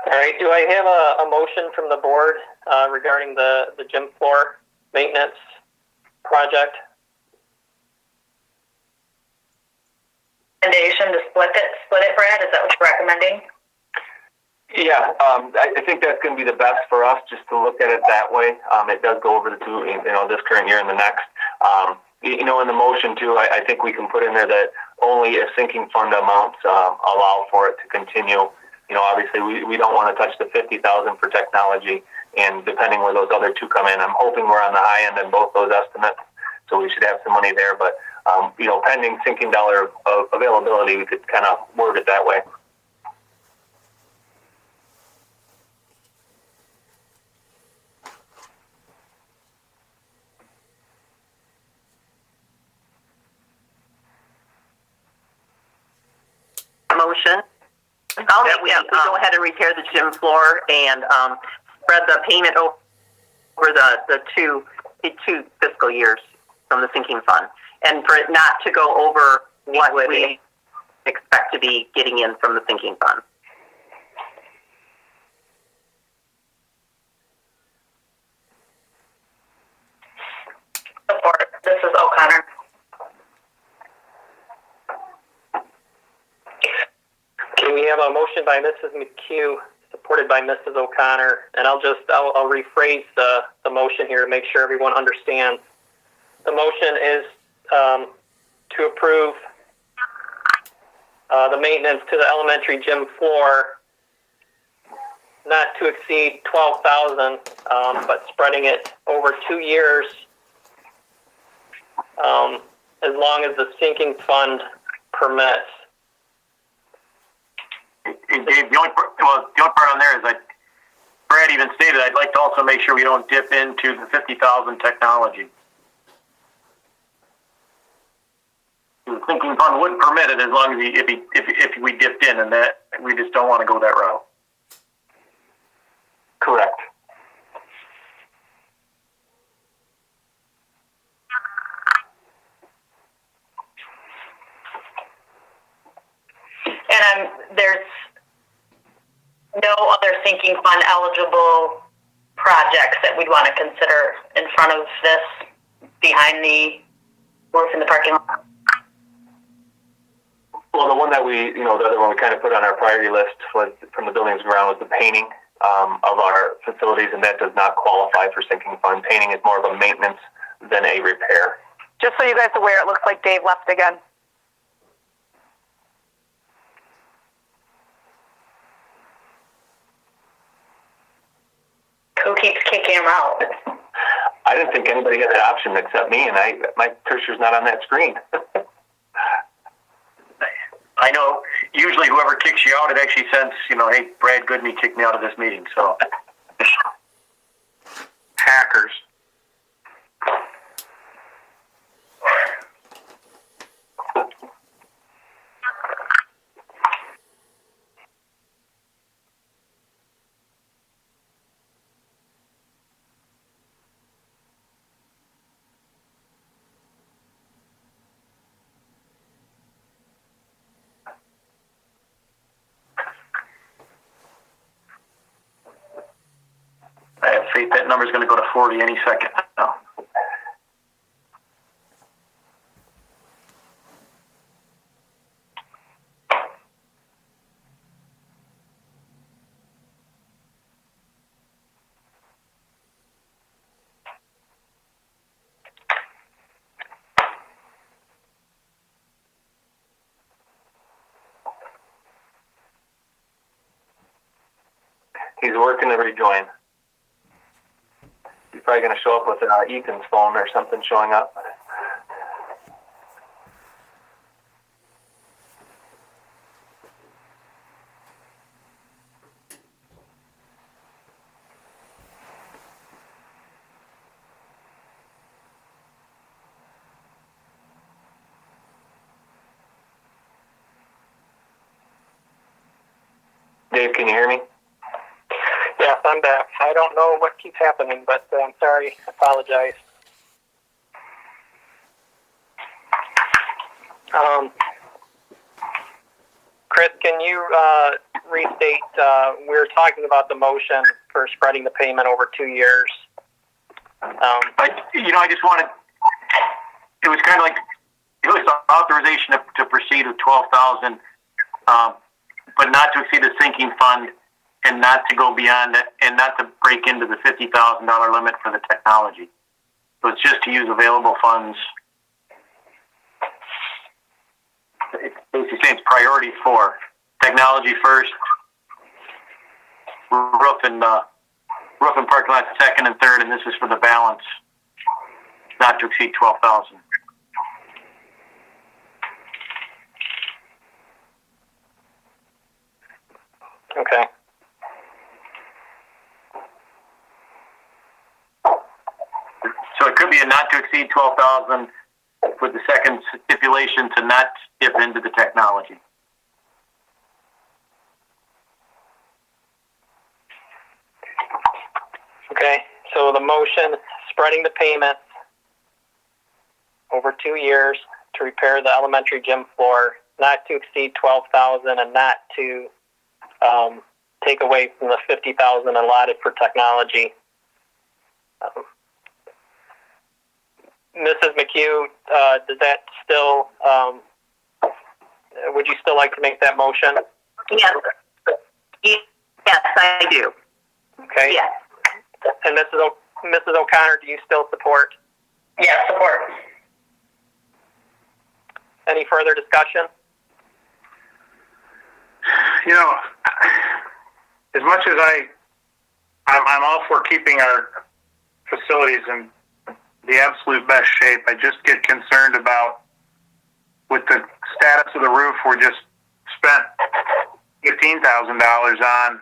A: All right, do I have a motion from the board regarding the gym floor maintenance project?
C: Recommendation to split it, Brad? Is that what you're recommending?
G: Yeah, I think that's going to be the best for us, just to look at it that way. It does go over the 2, this current year and the next. In the motion too, I think we can put in there that only if sinking fund amounts allow for it to continue. Obviously we don't want to touch the $50,000 for technology, and depending where those other 2 come in, I'm hoping we're on the high end in both those estimates, so we should have some money there. But pending sinking dollar availability, we could kind of word it that way.
L: Motion. I'll make we go ahead and repair the gym floor and spread the payment over the two fiscal years from the sinking fund, and for it not to go over what we expect to be getting in from the sinking fund.
C: Support. This is O'Connor.
A: Okay, we have a motion by Mrs. McHugh, supported by Mrs. O'Connor, and I'll rephrase the motion here to make sure everyone understands. The motion is to approve the maintenance to the elementary gym floor not to exceed $12,000, but spreading it over 2 years, as long as the sinking fund permits.
J: Dave, the only part on there is that Brad even stated I'd like to also make sure we don't dip into the 50,000 technology. The sinking fund would permit it as long as if we dipped in, and that we just don't want to go that route.
G: Correct.
C: And there's no other sinking fund eligible projects that we'd want to consider in front of this behind the roof in the parking lot.
G: Well, the one that the other one we kind of put on our priority list was from the buildings and ground was the painting of our facilities, and that does not qualify for sinking fund. Painting is more of a maintenance than a repair.
I: Just so you guys are aware, it looks like Dave left again.
C: Who keeps kicking him out?
G: I didn't think anybody had that option except me, and my cursor's not on that screen.
J: I know usually whoever kicks you out, it actually sends, hey, Brad Goodney kicked me out of this meeting, so.
D: Hackers.
J: faith that number's going to go to 40 any second now. He's working to rejoin. He's probably going to show up with Ethan's phone or something showing up. Dave, can you hear me?
A: Yes, I'm back. I don't know what keeps happening, but I'm sorry. I apologize. Chris, can you restate? We were talking about the motion for spreading the payment over 2 years.
J: I just wanted. It was kind of like it was authorization to proceed with 12,000, but not to exceed the sinking fund, and not to go beyond it, and not to break into the $50,000 limit for the technology. So it's just to use available funds. It's basically saying it's priority 4. Technology first, roof and parking lot second and third, and this is for the balance, not to exceed 12,000.
A: Okay.
J: So it could be a not to exceed 12,000 with the second stipulation to not dip into the technology.
A: Okay. So the motion, spreading the payments over 2 years to repair the elementary gym floor, not to exceed 12,000, and not to take away from the 50,000 allotted for technology. Mrs. McHugh, does that still? Would you still like to make that motion?
L: Yes. Yes, I do.
A: Okay.
L: Yes.
A: And Mrs. O'Connor, do you still support?
L: Yes, support.
A: Any further discussion?
D: As much as I'm all for keeping our facilities in the absolute best shape, I just get concerned about with the status of the roof we're just spent $15,000 on.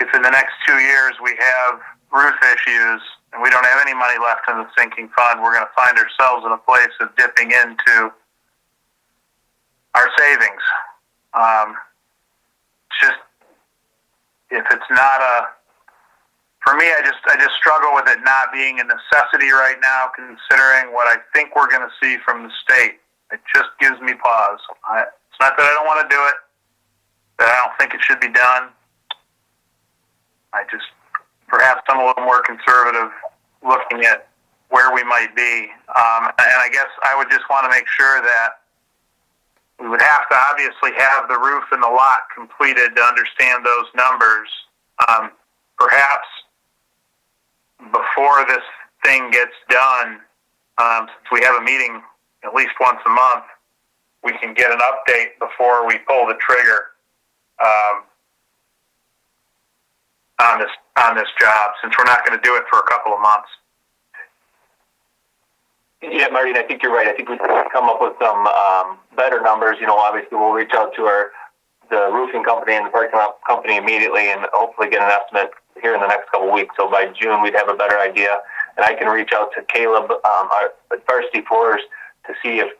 D: If in the next 2 years we have roof issues and we don't have any money left in the sinking fund, we're going to find ourselves in a place of dipping into our savings. Just if it's not for me, I just struggle with it not being a necessity right now, considering what I think we're going to see from the state. It just gives me pause. It's not that I don't want to do it, that I don't think it should be done. Perhaps I'm a little more conservative looking at where we might be. And I guess I would just want to make sure that we would have to obviously have the roof and the lot completed to understand those numbers. Perhaps before this thing gets done, since we have a meeting at least once a month, we can get an update before we pull the trigger on this job, since we're not going to do it for a couple of months.
G: Yeah, Marty, I think you're right. I think we can come up with some better numbers. Obviously we'll reach out to the roofing company and the parking lot company immediately and hopefully get an estimate here in the next couple of weeks. So by June, we'd have a better idea. And I can reach out to Caleb, our varsity floors, to see if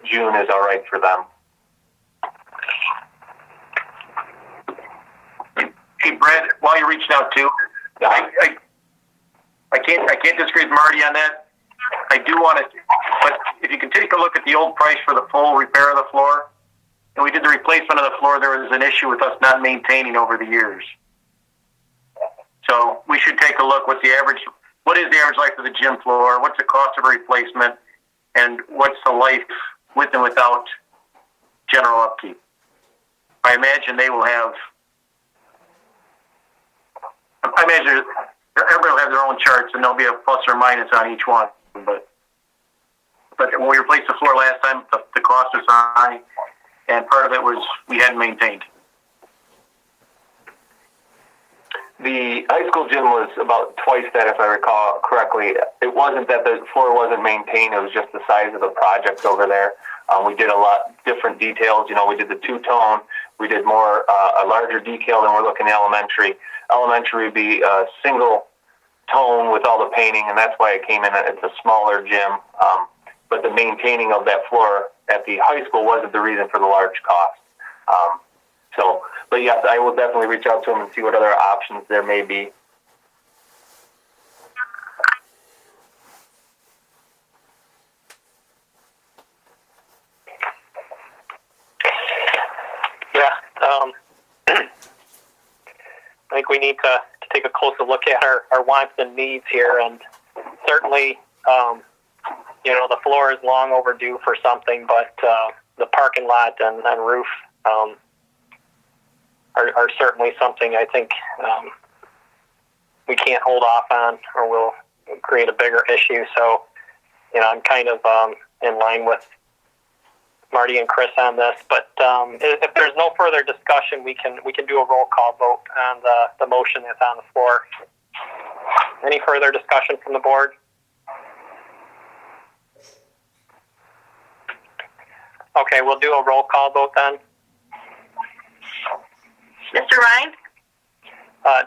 G: June is all right for them.
J: Hey, Brad, while you're reaching out too, I can't disagree with Marty on that. I do want to, but if you can take a look at the old price for the full repair of the floor, and we did the replacement of the floor, there was an issue with us not maintaining over the years. So we should take a look what is the average life of the gym floor, what's the cost of a replacement, and what's the life with and without general upkeep. I imagine everybody will have their own charts, and there'll be a plus or minus on each one. But when we replaced the floor last time, the cost was high, and part of it was we hadn't maintained.
G: The high school gym was about twice that, if I recall correctly. It wasn't that the floor wasn't maintained; it was just the size of the project over there. We did a lot different details. We did the two-tone. We did a larger decal than we're looking at elementary. Elementary would be a single tone with all the painting, and that's why it came in. It's a smaller gym. But the maintaining of that floor at the high school wasn't the reason for the large cost. But yes, I will definitely reach out to them and see what other options there may be.
A: Yeah, I think we need to take a closer look at our wants and needs here, and certainly, the floor is long overdue for something, but the parking lot and roof are certainly something I think we can't hold off on, or we'll create a bigger issue. So, I'm kind of in line with Marty and Chris on this. But if there's no further discussion, we can do a roll call vote on the motion that's on the floor. Any further discussion from the board? Okay, we'll do a roll call vote then.
L: Mr. Ryan?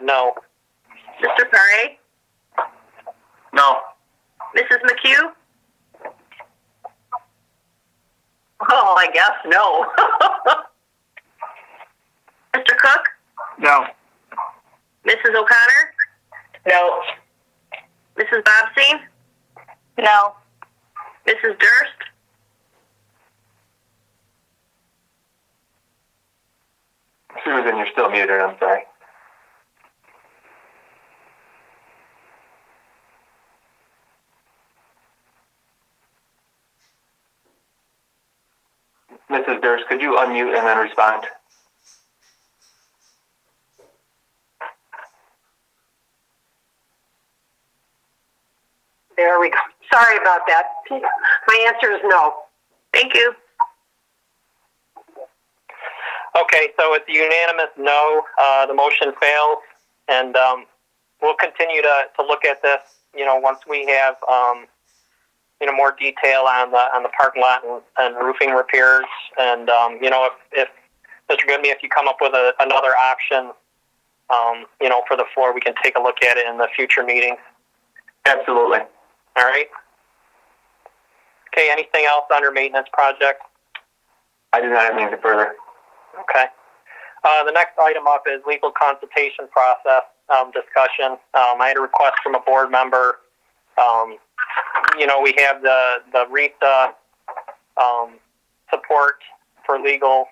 A: No.
L: Mr. Paré?
J: No.
L: Mrs. McHugh? Oh, I guess no. Mr. Cook?
J: No.
L: Mrs. O'Connor?
C: No.
L: Mrs. Bobstein?
I: No.
L: Mrs. Durst?
G: Susan, you're still muted. I'm sorry. Mrs. Durst, could you unmute and then respond?
B: There we go. Sorry about that. My answer is no.
L: Thank you.
A: Okay, so it's a unanimous no. The motion fails, and we'll continue to look at this. Once we have more detail on the parking lot and roofing repairs, and if Mr. Goodme, if you come up with another option, for the floor, we can take a look at it in the future meetings.
G: Absolutely.
A: All right. Okay. Anything else under maintenance project?
G: I do not have anything further.
A: Okay. The next item up is legal consultation process discussion. I had a request from a board member. We have the RESA support for legal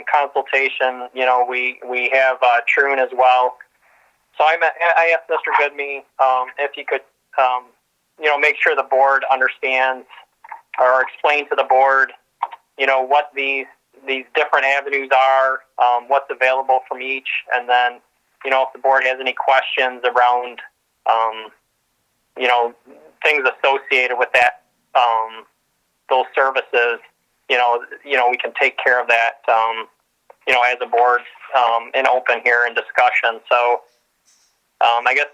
A: consultation. We have Troon as well. So I asked Mr. Goodme if he could, make sure the board understands or explain to the board, what these different avenues are, what's available from each, and then, if the board has any questions around, things associated with that, those services, we can take care of that, as a board, in open here in discussion. So, I guess,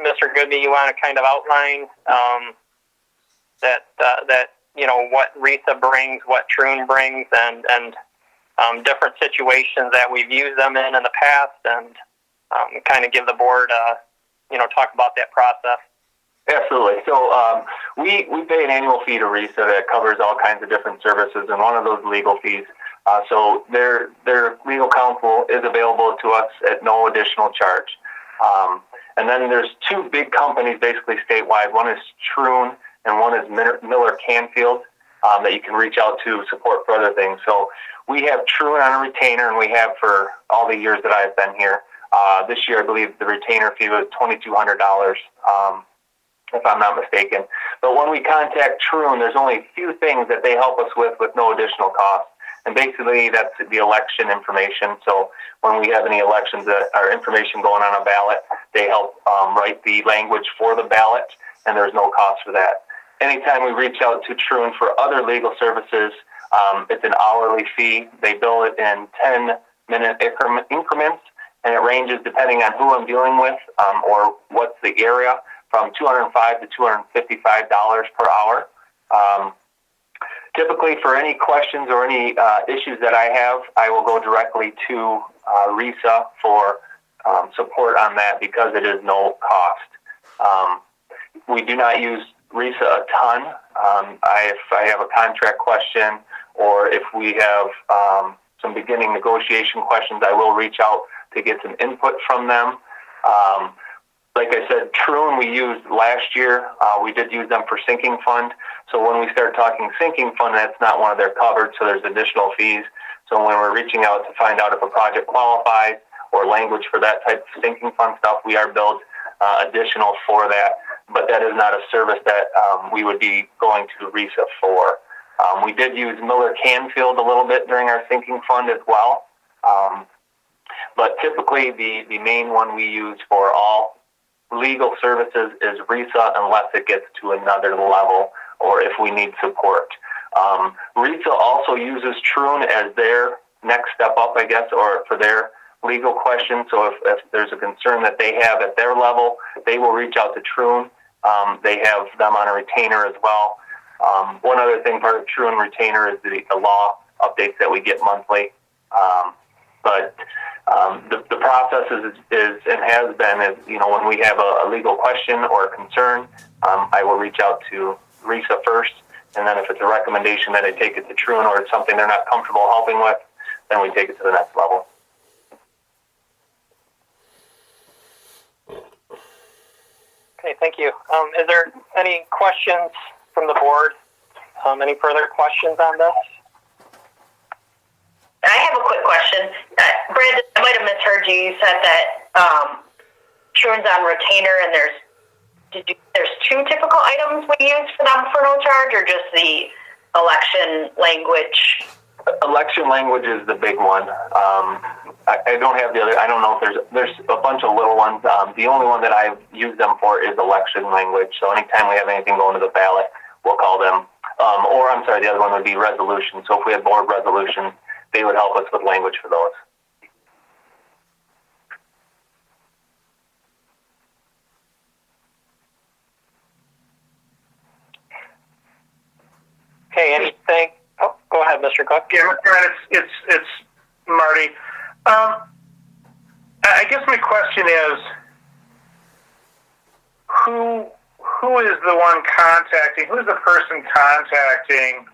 A: Mr. Goodme, you want to kind of outline, that what RESA brings, what Troon brings, and different situations that we've used them in the past, and kind of give the board, talk about that process.
G: Absolutely. So we pay an annual fee to RESA that covers all kinds of different services, and one of those legal fees. So their legal counsel is available to us at no additional charge. And then there's two big companies basically statewide. One is Troon and one is Miller Canfield that you can reach out to support for other things. So we have Troon on a retainer, and we have for all the years that I've been here. This year, I believe the retainer fee was $2,200, if I'm not mistaken. But when we contact Troon, there's only a few things that they help us with no additional cost. And basically, that's the election information. So when we have any elections or information going on a ballot, they help write the language for the ballot, and there's no cost for that. Anytime we reach out to Troon for other legal services, it's an hourly fee. They bill it in 10-minute increments, and it ranges depending on who I'm dealing with or what's the area, from $205 to $255 per hour. Typically, for any questions or any issues that I have, I will go directly to RISA for support on that because it is no cost. We do not use RISA a ton. If I have a contract question or if we have some beginning negotiation questions, I will reach out to get some input from them. Like I said, Troon we used last year. We did use them for sinking fund. So when we start talking sinking fund, that's not one of their covered, so there's additional fees. So when we're reaching out to find out if a project qualifies or language for that type of sinking fund stuff, we are billed additional for that. But that is not a service that we would be going to RISA for. We did use Miller Canfield a little bit during our sinking fund as well. But typically the main one we use for all legal services is RISA unless it gets to another level or if we need support. RISA also uses Troon as their next step up, I guess, or for their legal questions. So if there's a concern that they have at their level, they will reach out to Troon. They have them on a retainer as well. One other thing, part of Troon retainer is the law updates that we get monthly. But the process is and has been is, when we have a legal question or a concern, I will reach out to RISA first, and then if it's a recommendation that I take it to Troon or it's something they're not comfortable helping with, then we take it to the next level.
A: Okay, thank you. Is there any questions from the board? Any further questions on this?
C: I have a quick question. Brandon, I might have misheard you. You said that Troon's on retainer and there's two typical items we use for them for no charge, or just the election language?
G: Election language is the big one. I don't have the other. I don't know if there's a bunch of little ones. The only one that I've used them for is election language. So anytime we have anything going to the ballot, we'll call them. Or I'm sorry, the other one would be resolution. So if we have board resolutions, they would help us with language for those.
A: Okay, anything? Oh, go ahead, Mr. Cook.
D: Yeah, it's Marty. I guess my question is, who is the one contacting? Who's the person contacting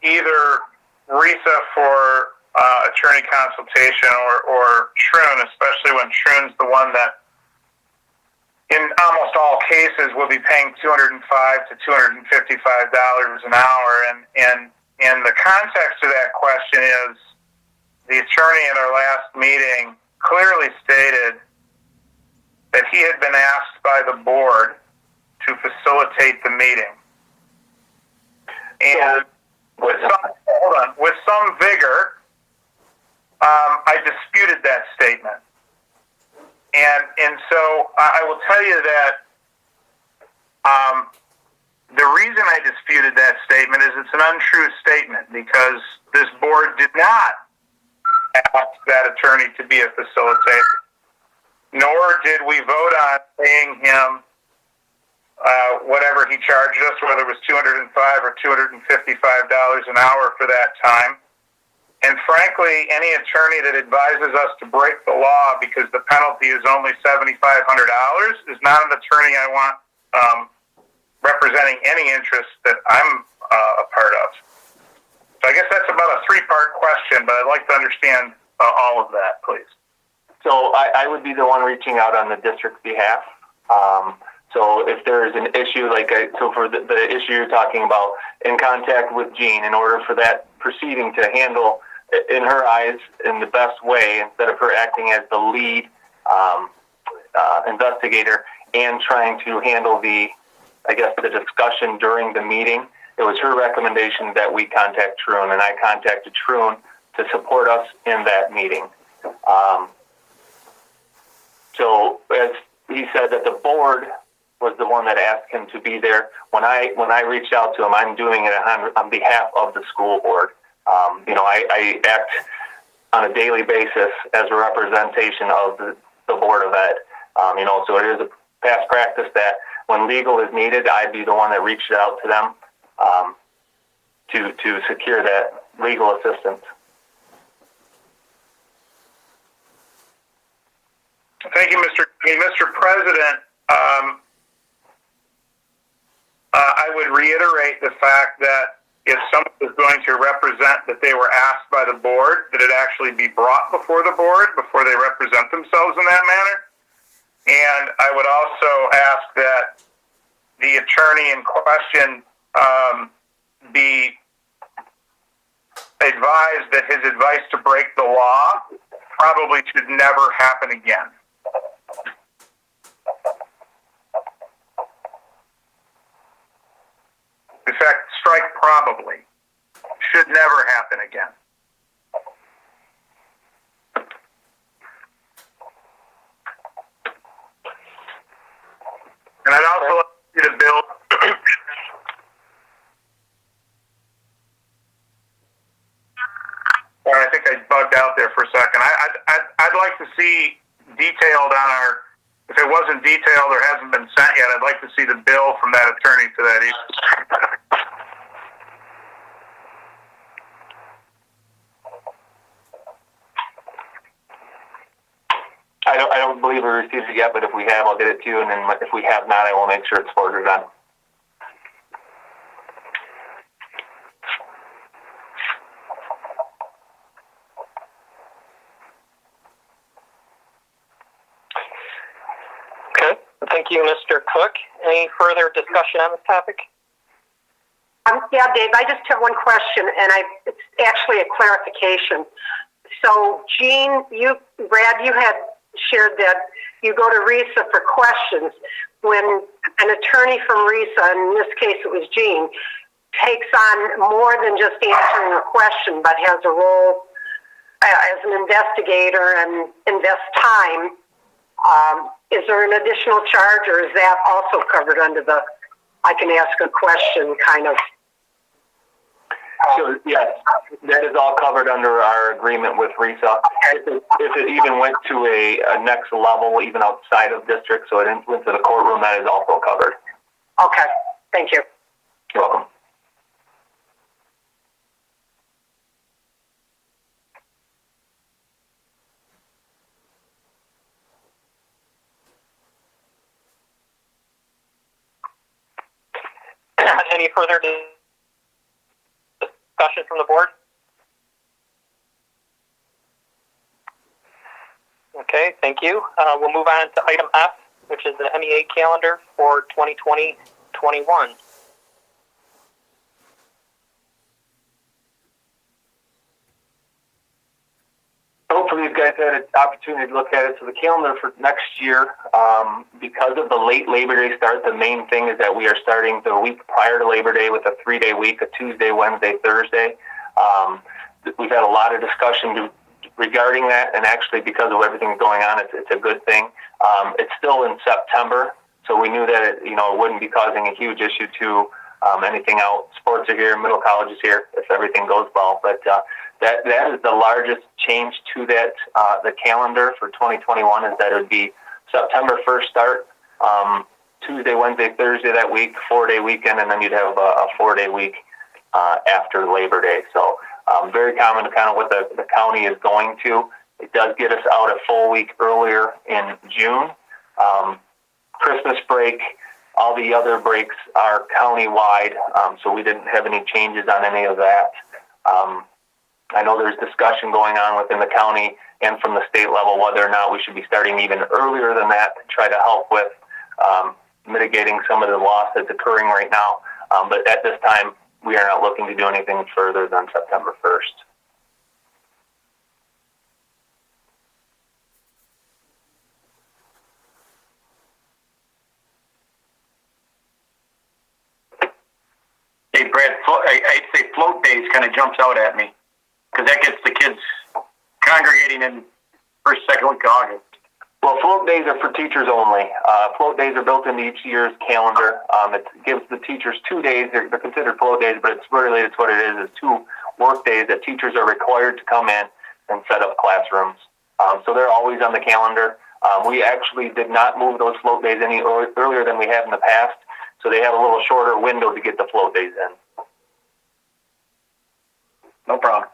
D: either RISA for attorney consultation or Troon, especially when Troon's the one that, in almost all cases, will be paying $205 to $255 an hour, and the context of that question is the attorney at our last meeting clearly stated that he had been asked by the board to facilitate the meeting, and with some vigor, I disputed that statement. And so I will tell you that the reason I disputed that statement is it's an untrue statement because this board did not ask that attorney to be a facilitator, nor did we vote on paying him whatever he charged us, whether it was $205 or $255 an hour for that time. And frankly, any attorney that advises us to break the law because the penalty is only $7,500 is not an attorney I want representing any interest that I'm a part of. So I guess that's about a three-part question, but I'd like to understand all of that, please.
G: So I would be the one reaching out on the district's behalf. So if there is an issue, so for the issue you're talking about, in contact with Gene, in order for that proceeding to handle in her eyes, in the best way, instead of her acting as the lead investigator and trying to handle the discussion during the meeting. It was her recommendation that we contact Troon, and I contacted Troon to support us in that meeting. So as he said that the board was the one that asked him to be there. When I reached out to him, I'm doing it on behalf of the school board. I act on a daily basis as a representation of the Board of Ed. So it is a past practice that when legal is needed, I'd be the one that reached out to them to secure that legal assistance.
D: Thank you, Mr. President. I would reiterate the fact that if someone is going to represent that they were asked by the board, that it actually be brought before the board before they represent themselves in that manner. And I would also ask that the attorney in question be advised that his advice to break the law probably should never happen again. In fact, strike probably. Should never happen again. And I'd also like you to build. I think I bugged out there for a second. I'd like to see detailed on our. If it wasn't detailed or hasn't been sent yet, I'd like to see the bill from that attorney to that email.
G: I don't believe we received it yet, but if we have, I'll get it to you, and then if we have not, I will make sure it's forwarded on.
A: Okay. Thank you, Mr. Cook. Any further discussion on this topic?
B: Yeah, Dave, I just have one question, and it's actually a clarification. So, Jean, Brad, you had shared that you go to RISA for questions. When an attorney from RISA, in this case it was Jean, takes on more than just answering a question, but has a role as an investigator and invests time, is there an additional charge, or is that also covered under the I can ask a question kind of?
G: So, yes, that is all covered under our agreement with RISA. If it even went to a next level, even outside of district, so it went to the courtroom, that is also covered.
B: Okay, thank you.
G: You're welcome.
A: Any further discussion from the board? Okay, thank you. We'll move on to item F, which is the MEA calendar for 2020-21.
G: Hopefully you guys had an opportunity to look at it. So the calendar for next year, because of the late Labor Day start, the main thing is that we are starting the week prior to Labor Day with a 3-day week, a Tuesday, Wednesday, Thursday. We've had a lot of discussion regarding that, and actually because of everything going on, it's a good thing. It's still in September, so we knew that it wouldn't be causing a huge issue to anything else. Sports are here, middle college is here, if everything goes well. But that is the largest change to that the calendar for 2021 is that it would be September 1st start, Tuesday, Wednesday, Thursday that week, 4-day weekend, and then you'd have a 4-day week after Labor Day. So very common to kind of what the county is going to. It does get us out a full week earlier in June. Christmas break, all the other breaks are county-wide, so we didn't have any changes on any of that. I know there's discussion going on within the county and from the state level whether or not we should be starting even earlier than that to try to help with mitigating some of the loss that's occurring right now. But at this time, we are not looking to do anything further than September 1st.
J: Brad, I'd say float days kind of jumps out at me because that gets the kids congregating in first, second week of August.
G: Well, float days are for teachers only. Float days are built into each year's calendar. It gives the teachers 2 days. They're considered float days, but it's really it's what it is 2 work days that teachers are required to come in and set up classrooms. So they're always on the calendar. We actually did not move those float days any earlier than we have in the past, so they have a little shorter window to get the float days in.
J: No problem.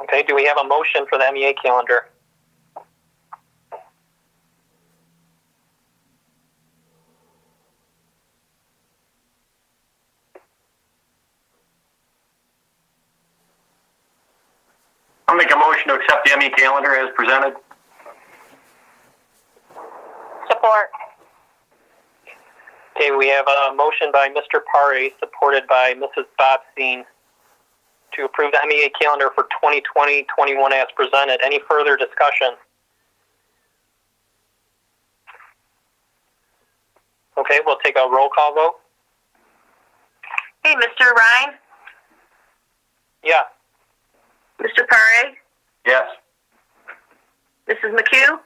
A: Okay, do we have a motion for the MEA calendar?
J: I'll make a motion to accept the ME calendar as presented.
I: Support.
A: Okay, we have a motion by Mr. Pare, supported by Mrs. Bobstein, to approve the MEA calendar for 2020-21 as presented. Any further discussion? Okay, we'll take a roll call vote.
L: Hey, Mr. Ryan?
A: Yeah.
L: Mr. Pare?
J: Yes.
L: Mrs. McHugh?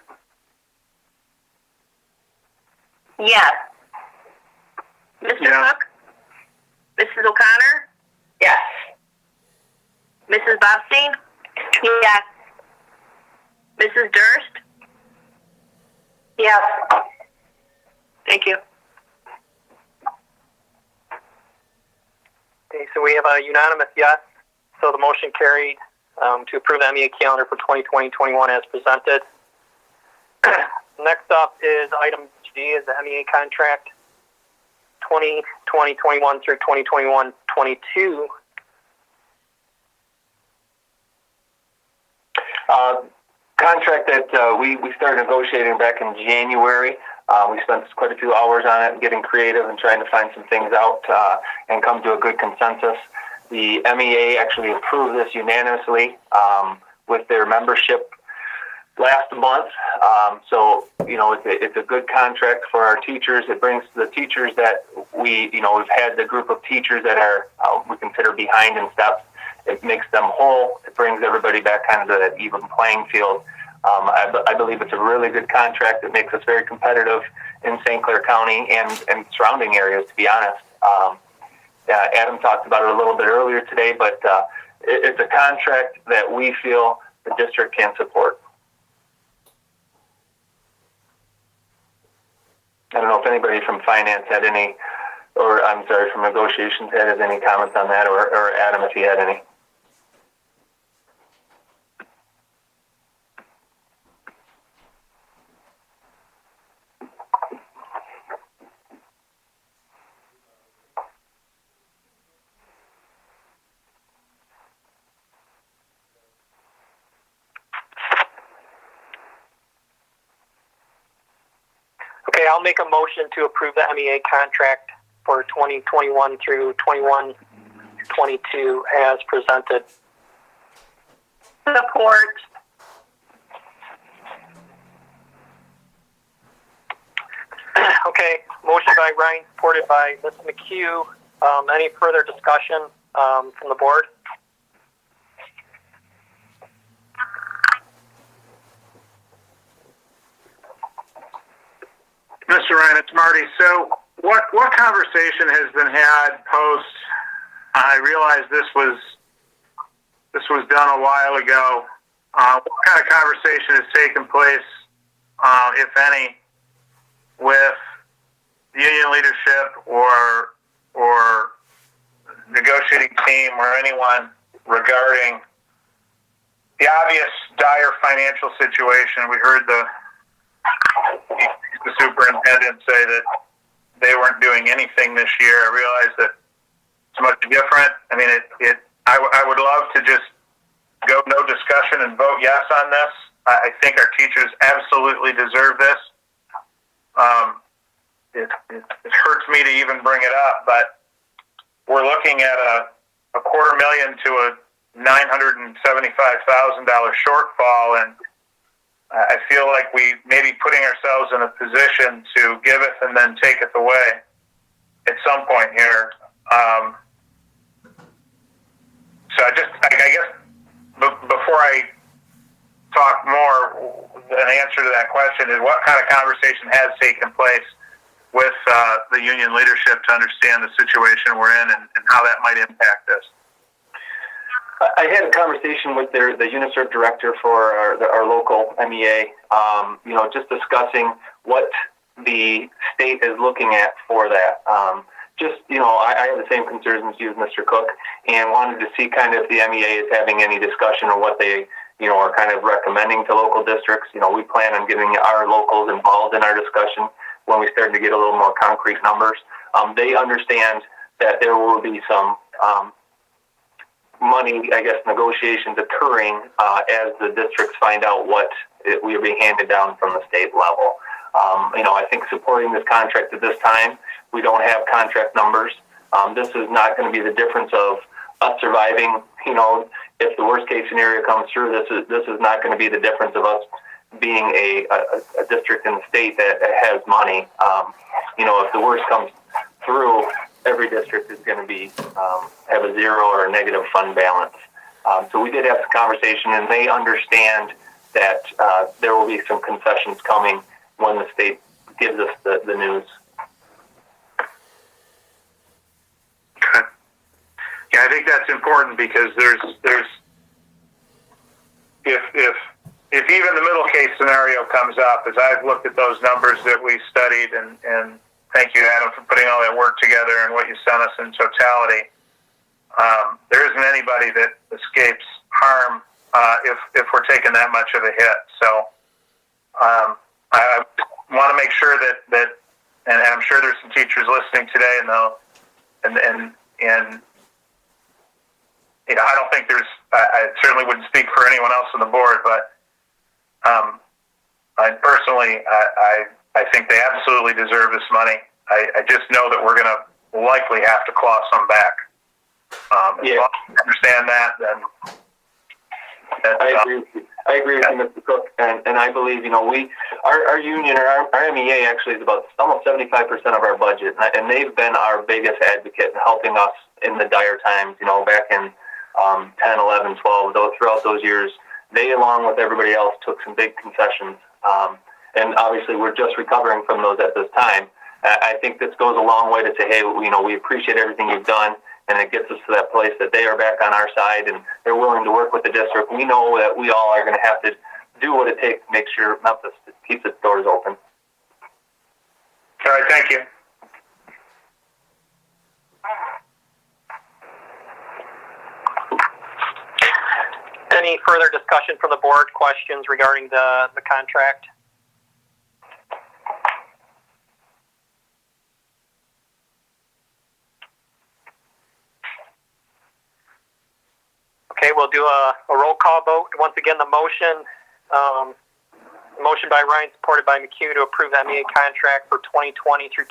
C: Yes.
L: Mr.
D: Yeah.
L: Cook? Mrs. O'Connor?
C: Yes.
L: Mrs. Bobstein?
C: Yes.
L: Mrs. Durst?
B: Yes.
L: Thank you.
A: Okay, so we have a unanimous yes. So the motion carried to approve the MEA calendar for 2020-21 as presented. Next up is item G, is the MEA contract 2020-21 through 2021-22.
G: Contract that we started negotiating back in January. We spent quite a few hours on it, getting creative and trying to find some things out and come to a good consensus. The MEA actually approved this unanimously with their membership last month. So, it's a good contract for our teachers. It brings the teachers that we've had the group of teachers that are, we consider behind in steps. It makes them whole. It brings everybody back kind of to that even playing field. I believe it's a really good contract. It makes us very competitive in St. Clair County and surrounding areas, to be honest. Adam talked about it a little bit earlier today, but it's a contract that we feel the district can support. I don't know if anybody from finance had any, or I'm sorry, from negotiations had any comments on that, or Adam, if he had any.
A: Okay, I'll make a motion to approve the MEA contract for 2021 through 21-22 as presented.
L: Support.
A: Okay, motion by Ryan, supported by Ms. McHugh. Any further discussion from the board?
D: Mr. Ryan, it's Marty. So what conversation has been had post? I realize this was done a while ago. What kind of conversation has taken place, if any, with union leadership or negotiating team or anyone regarding the obvious dire financial situation? We heard the superintendent say that they weren't doing anything this year. I realize that it's much different. I mean, I would love to just go no discussion and vote yes on this. I think our teachers absolutely deserve this. It hurts me to even bring it up, but we're looking at a $250,000 to $1 $975,000 shortfall, and I feel like we may be putting ourselves in a position to giveth and then taketh away at some point here. So I guess before I talk more, an answer to that question is what kind of conversation has taken place with the union leadership to understand the situation we're in and how that might impact us?
G: I had a conversation with the UNICEF director for our local MEA, just discussing what the state is looking at for that. I have the same concerns as you, Mr. Cook, and wanted to see kind of if the MEA is having any discussion or what they, are kind of recommending to local districts. We plan on getting our locals involved in our discussion when we start to get a little more concrete numbers. They understand that there will be some money, negotiations occurring as the districts find out what we are being handed down from the state level. I think supporting this contract at this time, we don't have contract numbers. This is not going to be the difference of us surviving. If the worst case scenario comes through, this is not going to be the difference of us being a district in the state that has money. If the worst comes through, every district is going to be have a zero or a negative fund balance. So we did have a conversation, and they understand that there will be some concessions coming when the state gives us the news.
D: Okay. Yeah, I think that's important because there's if even the middle case scenario comes up, as I've looked at those numbers that we studied, and thank you, Adam, for putting all that work together and what you sent us in totality. There isn't anybody that escapes harm if we're taking that much of a hit. So I want to make sure that and I'm sure there's some teachers listening today, and I don't think I certainly wouldn't speak for anyone else on the board, but I personally, I think they absolutely deserve this money. I just know that we're going to likely have to claw some back. As long as you understand that, then
G: I agree with you, Mr. Cook, and I believe our union or our MEA actually is about almost 75% of our budget, and they've been our biggest advocate in helping us in the dire times. Back in 10, 11, 12, throughout those years, they, along with everybody else, took some big concessions, and obviously we're just recovering from those at this time. I think this goes a long way to say, hey, we appreciate everything you've done, and it gets us to that place that they are back on our side and they're willing to work with the district. We know that we all are going to have to do what it takes to make sure Memphis keeps its doors open.
D: All right, thank you.
A: Any further discussion from the board? Questions regarding the contract? Okay, we'll do a roll call vote. Once again, the motion by Ryan, supported by McHugh, to approve the MEA contract for 2020 through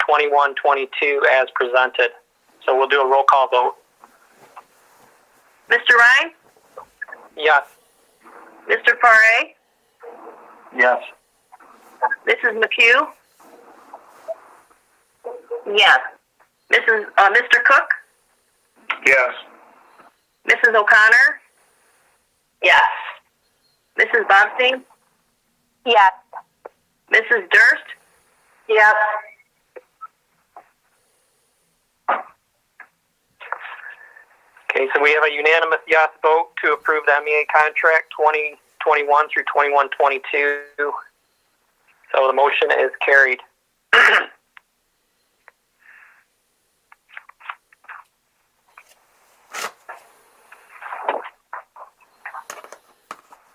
A: 21-22 as presented. So we'll do a roll call vote.
L: Mr. Ryan?
A: Yes.
L: Mr. Paré?
G: Yes.
L: Mrs. McHugh? Yes. Mr. Cook?
D: Yes.
L: Mrs. O'Connor?
C: Yes.
L: Mrs. Bobstein?
I: Yes.
L: Mrs. Durst?
B: Yes.
A: Okay, so we have a unanimous yes vote to approve the MEA contract 2021 through 21-22. So the motion is carried.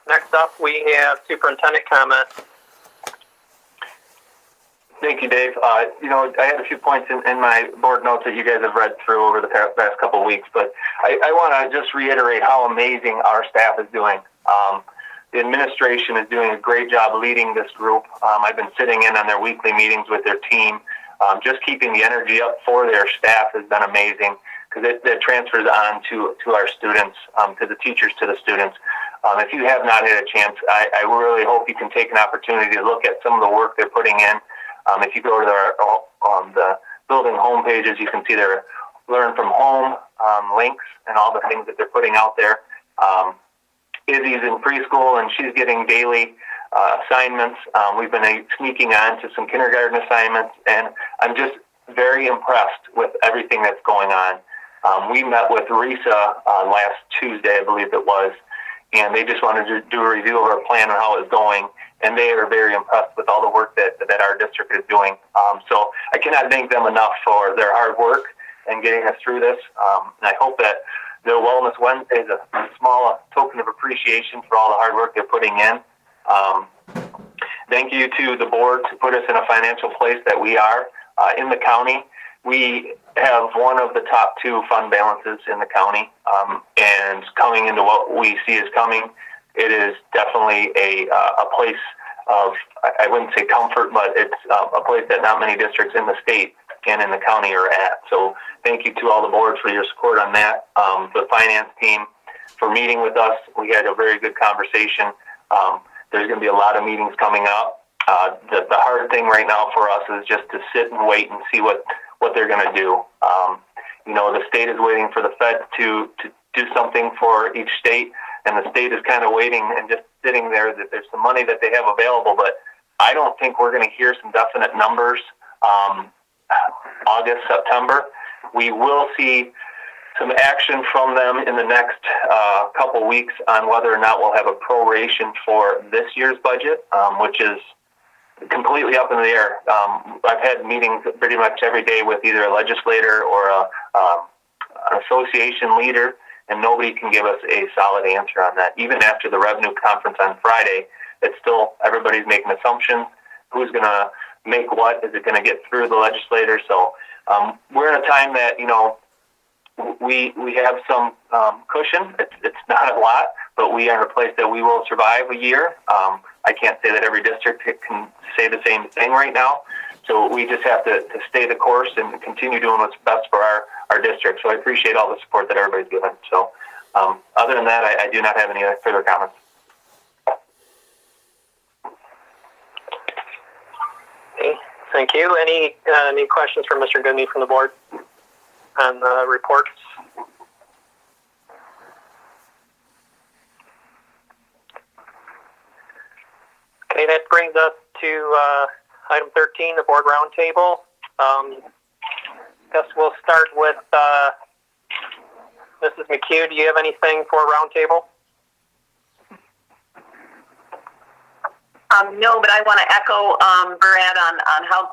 A: Next up, we have superintendent comments.
G: Thank you, Dave. I had a few points in my board notes that you guys have read through over the past couple of weeks, but I want to just reiterate how amazing our staff is doing. The administration is doing a great job leading this group. I've been sitting in on their weekly meetings with their team. Just keeping the energy up for their staff has been amazing, because that transfers on to our students, to the teachers, to the students. If you have not had a chance, I really hope you can take an opportunity to look at some of the work they're putting in. If you go to the building home pages, you can see their Learn from Home links and all the things that they're putting out there. Izzy's in preschool, and she's getting daily assignments. We've been sneaking on to some kindergarten assignments, and I'm just very impressed with everything that's going on. We met with RISA last Tuesday, I believe it was, and they just wanted to do a review of our plan and how it's going, and they are very impressed with all the work that our district is doing. So I cannot thank them enough for their hard work and getting us through this. And I hope that their Wellness Wednesday is a small token of appreciation for all the hard work they're putting in. Thank you to the board to put us in a financial place that we are in the county. We have one of the top 2 fund balances in the county, and coming into what we see is coming, it is definitely a place of, I wouldn't say comfort, but it's a place that not many districts in the state and in the county are at. So thank you to all the boards for your support on that. The finance team for meeting with us. We had a very good conversation. There's going to be a lot of meetings coming up. The hard thing right now for us is just to sit and wait and see what they're going to do. The state is waiting for the Fed to do something for each state, and the state is kind of waiting and just sitting there that there's some money that they have available, but I don't think we're going to hear some definite numbers August, September. We will see some action from them in the next couple weeks on whether or not we'll have a proration for this year's budget, which is completely up in the air. I've had meetings pretty much every day with either a legislator or an association leader, and nobody can give us a solid answer on that. Even after the revenue conference on Friday, it's still everybody's making assumptions. Who's going to make what? Is it going to get through the legislator? So we're in a time that, we have some cushion. It's not a lot, but we are in a place that we will survive a year. I can't say that every district can say the same thing right now. So we just have to stay the course and continue doing what's best for our district. So I appreciate all the support that everybody's given. So other than that, I do not have any further comments.
A: Okay, thank you. Any questions for Mr. Goodney from the board on the reports? Okay, that brings us to item 13, the board roundtable. Guess we'll start with Mrs. McHugh. Do you have anything for a roundtable?
L: No, but I want to echo Brad on how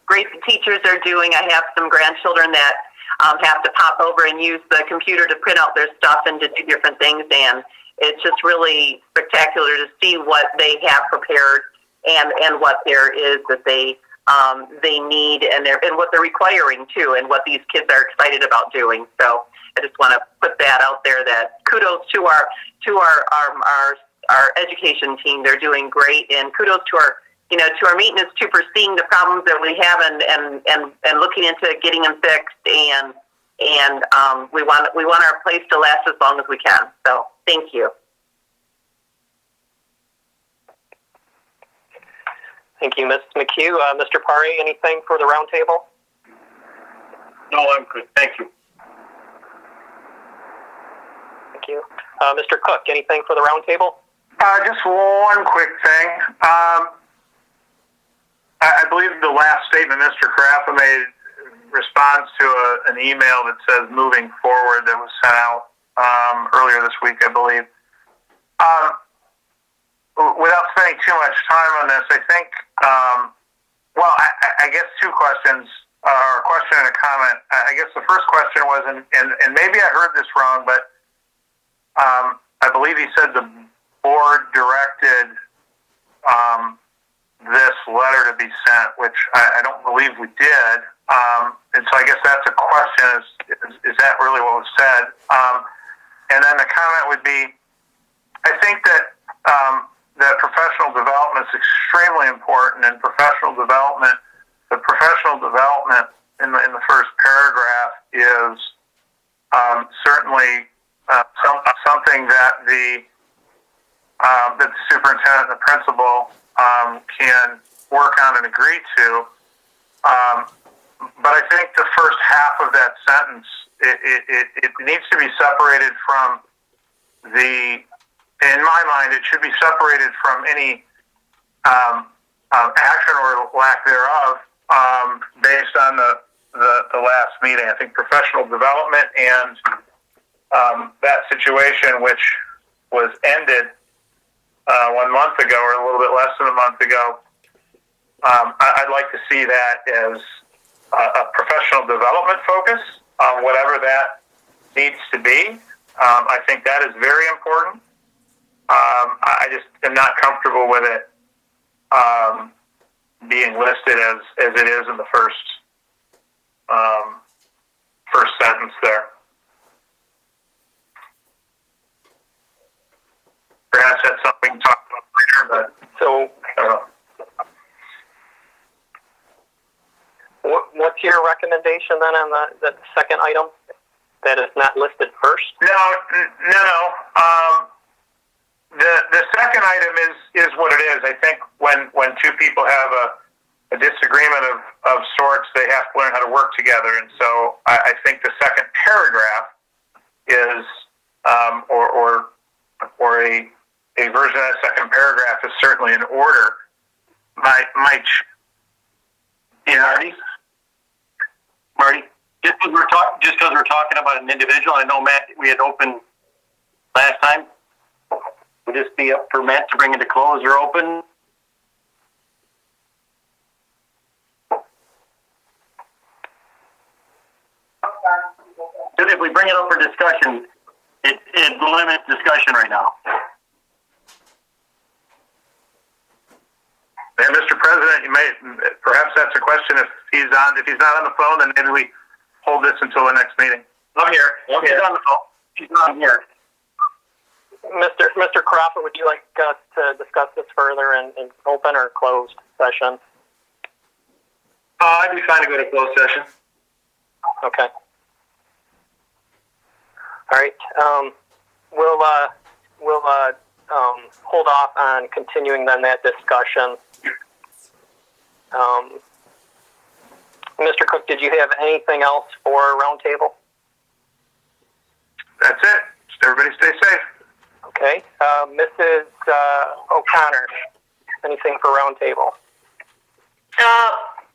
L: great the teachers are doing. I have some grandchildren that have to pop over and use the computer to print out their stuff and to do different things, and it's just really spectacular to see what they have prepared and what there is that they need and what they're requiring too, and what these kids are excited about doing. So I just want to put that out there. That kudos to our education team. They're doing great, and kudos to our maintenance too for seeing the problems that we have and looking into getting them fixed. And we want our place to last as long as we can. So thank you.
A: Thank you, Ms. McHugh. Mr. Pare, anything for the roundtable?
K: No, I'm good. Thank you.
A: Thank you. Mr. Cook, anything for the roundtable?
D: Just one quick thing. I believe the last statement Mr. Carafa made responds to an email that says moving forward that was sent out earlier this week, I believe. Without spending too much time on this, I think, I guess two questions, or a question and a comment. I guess the first question was, and maybe I heard this wrong, but I believe he said the board directed this letter to be sent, which I don't believe we did. And so I guess that's a question, is that really what was said? And then the comment would be, I think that that professional development is extremely important, and the professional development in the first paragraph is certainly something that the superintendent and the principal can work on and agree to. But I think the first half of that sentence, it needs to be separated from in my mind, it should be separated from any action or lack thereof based on the last meeting. I think professional development and that situation, which was ended 1 month ago or a little bit less than a month ago, I'd like to see that as a professional development focus on whatever that needs to be. I think that is very important. I just am not comfortable with it being listed as it is in the first sentence there. Perhaps that's something we can talk about later, but
A: So, what's your recommendation then on the second item that is not listed first?
D: No. The second item is what it is. I think when two people have a disagreement of sorts, they have to learn how to work together. And so I think the second paragraph is, or a version of that second paragraph is certainly in order.
J: Marty, just because we're talking about an individual, I know Matt, we had opened last time. Would this be up for Matt to bring it to close or open? If we bring it up for discussion, it limits discussion right now.
D: And Mr. President, perhaps that's a question if he's not on the phone, then maybe we hold this until the next meeting.
J: I'm here. He's on the phone. He's not here.
A: Mr. Crawford, would you like us to discuss this further in open or closed session?
J: I'd be fine to go to closed session.
A: Okay. All right. We'll hold off on continuing then that discussion. Mr. Cook, did you have anything else for Roundtable?
D: That's it. Just everybody stay safe.
A: Okay. Mrs. O'Connor, anything for Roundtable?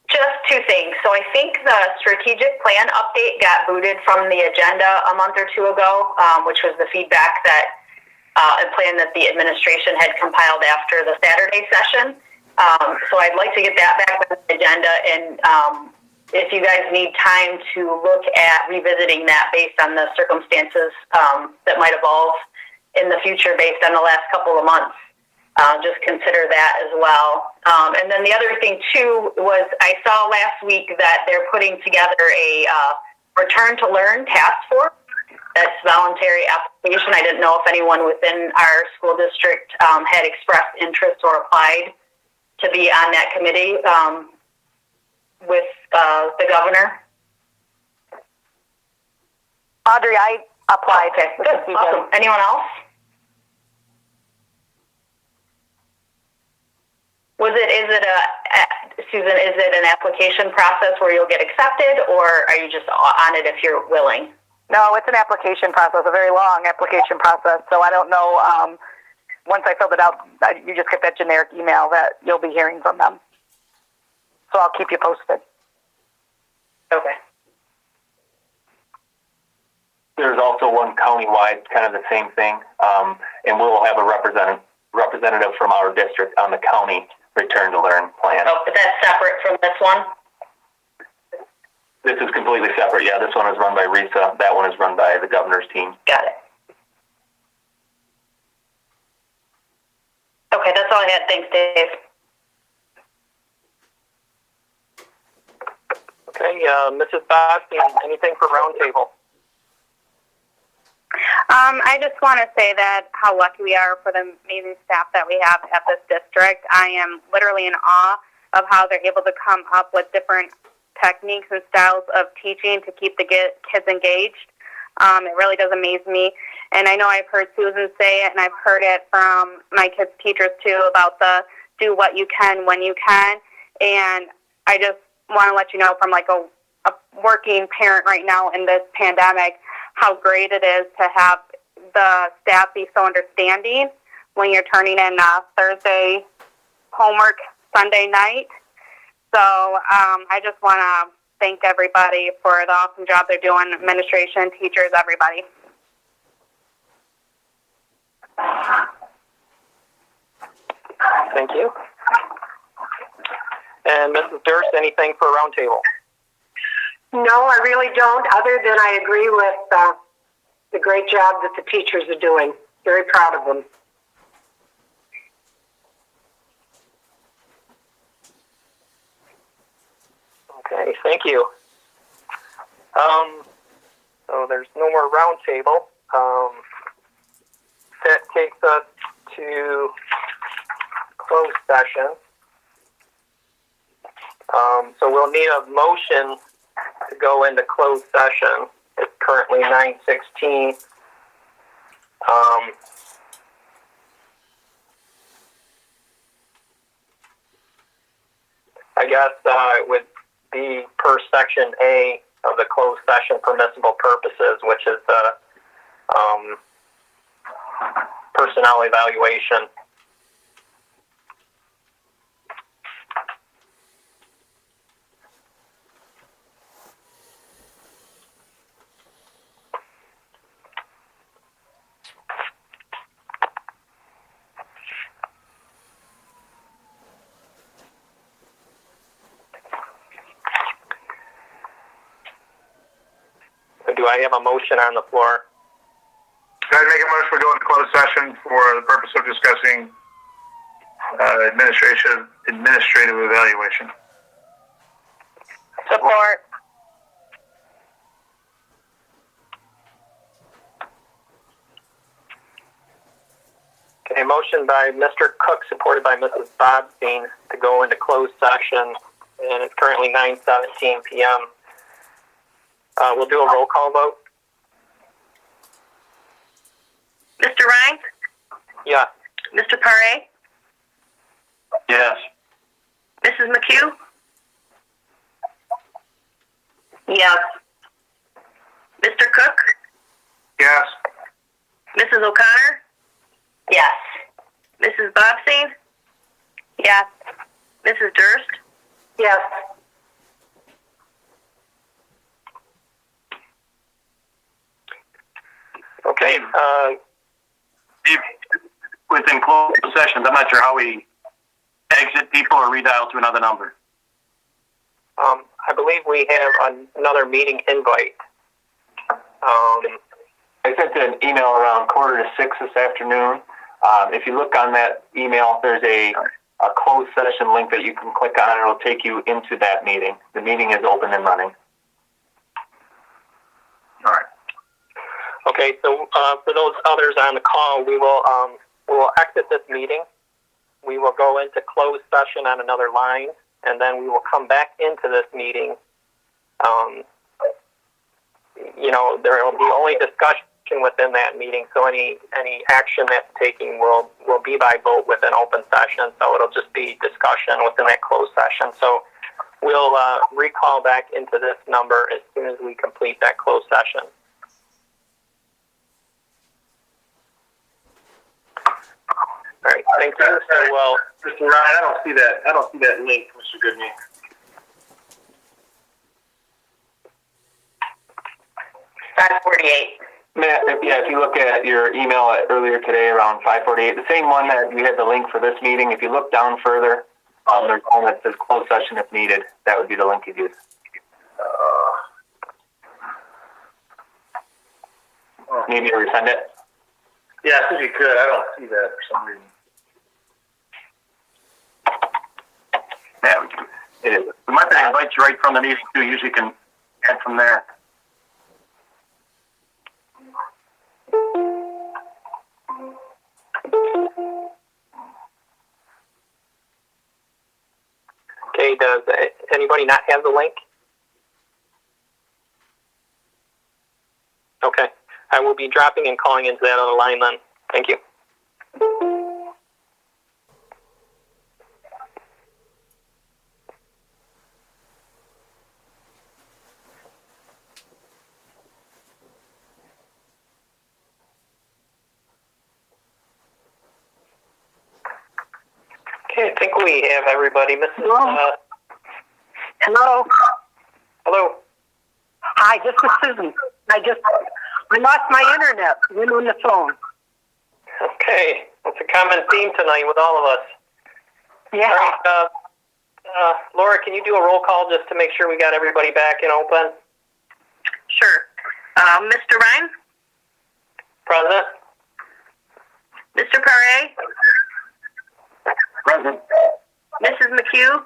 C: Just two things. So I think the strategic plan update got booted from the agenda a month or two ago, which was the feedback that a plan that the administration had compiled after the Saturday session. So I'd like to get that back on the agenda, and if you guys need time to look at revisiting that based on the circumstances that might evolve in the future based on the last couple of months, just consider that as well. And then the other thing, too, was I saw last week that they're putting together a Return to Learn task force. That's voluntary application. I didn't know if anyone within our school district had expressed interest or applied to be on that committee with the governor.
I: Audrey, I applied.
C: Okay, good, awesome. Anyone else? Susan, is it an application process where you'll get accepted, or are you just on it if you're willing?
I: No, it's an application process, a very long application process. So I don't know. Once I filled it out, you just get that generic email that you'll be hearing from them. So I'll keep you posted.
C: Okay.
G: There's also one countywide, kind of the same thing, and we'll have a representative from our district on the county Return to Learn plan.
C: Oh, but that's separate from this one?
G: This is completely separate. Yeah, this one is run by RISA. That one is run by the governor's team.
C: Got it. Okay, that's all I had. Thanks, Dave.
A: Okay, Mrs. Boston, anything for Roundtable?
M: I just want to say that how lucky we are for the amazing staff that we have at this district. I am literally in awe of how they're able to come up with different techniques and styles of teaching to keep the kids engaged. It really does amaze me. And I know I've heard Susan say it, and I've heard it from my kids' teachers too, about the do what you can when you can. And I just want to let you know, from like a working parent right now in this pandemic, how great it is to have the staff be so understanding when you're turning in Thursday homework Sunday night. So I just want to thank everybody for the awesome job they're doing, administration, teachers, everybody.
A: Thank you. And Mrs. Durst, anything for roundtable?
B: No, I really don't, other than I agree with the great job that the teachers are doing. Very proud of them.
A: Okay, thank you. So there's no more roundtable. That takes us to closed session. So we'll need a motion to go into closed session. It's currently 9:16. I guess it would be per section A of the closed session permissible purposes, which is the personnel evaluation. Do I have a motion on the floor?
D: Can I make a motion to go into closed session for the purpose of discussing administrative evaluation?
M: Support.
A: Okay, motion by Mr. Cook, supported by Mrs. Bobstein, to go into closed session, and it's currently 9:17 p.m. We'll do a roll call vote.
L: Mr. Ryan?
A: Yeah.
L: Mr. Paré?
J: Yes.
L: Mrs. McHugh? Yes. Mr. Cook?
D: Yes.
L: Mrs. O'Connor?
C: Yes.
L: Mrs. Bobstein?
M: Yes.
L: Mrs. Durst?
B: Yes.
A: Okay.
J: Within closed sessions, I'm not sure how we exit people or redial to another number.
A: I believe we have another meeting invite.
G: I sent an email around 5:45 this afternoon. If you look on that email, there's a closed session link that you can click on, and it'll take you into that meeting. The meeting is open and running.
J: All right.
A: Okay, so for those others on the call, we will exit this meeting. We will go into closed session on another line, and then we will come back into this meeting. There will be only discussion within that meeting, so any action that's taking will be by vote within open session, so it'll just be discussion within that closed session. So we'll recall back into this number as soon as we complete that closed session. All right, thank you. So, well,
K: Mr. Ryan, I don't see that link, Mr. Goodney.
G: Matt, if you look at your email earlier today around 5:48, the same one that we had the link for this meeting, if you look down further, there's one that says closed session if needed. That would be the link you'd use. Need me to resend it?
K: Yeah, I think you could. I don't see that for some reason.
J: Yeah, it is. We might have invite you right from the meeting too. Usually can add from there.
A: okay, does anybody not have the link? Okay. I will be dropping and calling into that other line then. Thank you. Okay, I think we have everybody. Mrs.
B: Hello.
A: Hello.
B: Hi, this is Susan. I lost my internet. Went on the phone.
A: Okay, that's a common theme tonight with all of us.
B: Yeah.
A: All right, Laura, can you do a roll call just to make sure we got everybody back and open?
L: Sure. Mr. Ryan?
A: Present.
L: Mr. Paré?
F: Present.
L: Mrs. McHugh?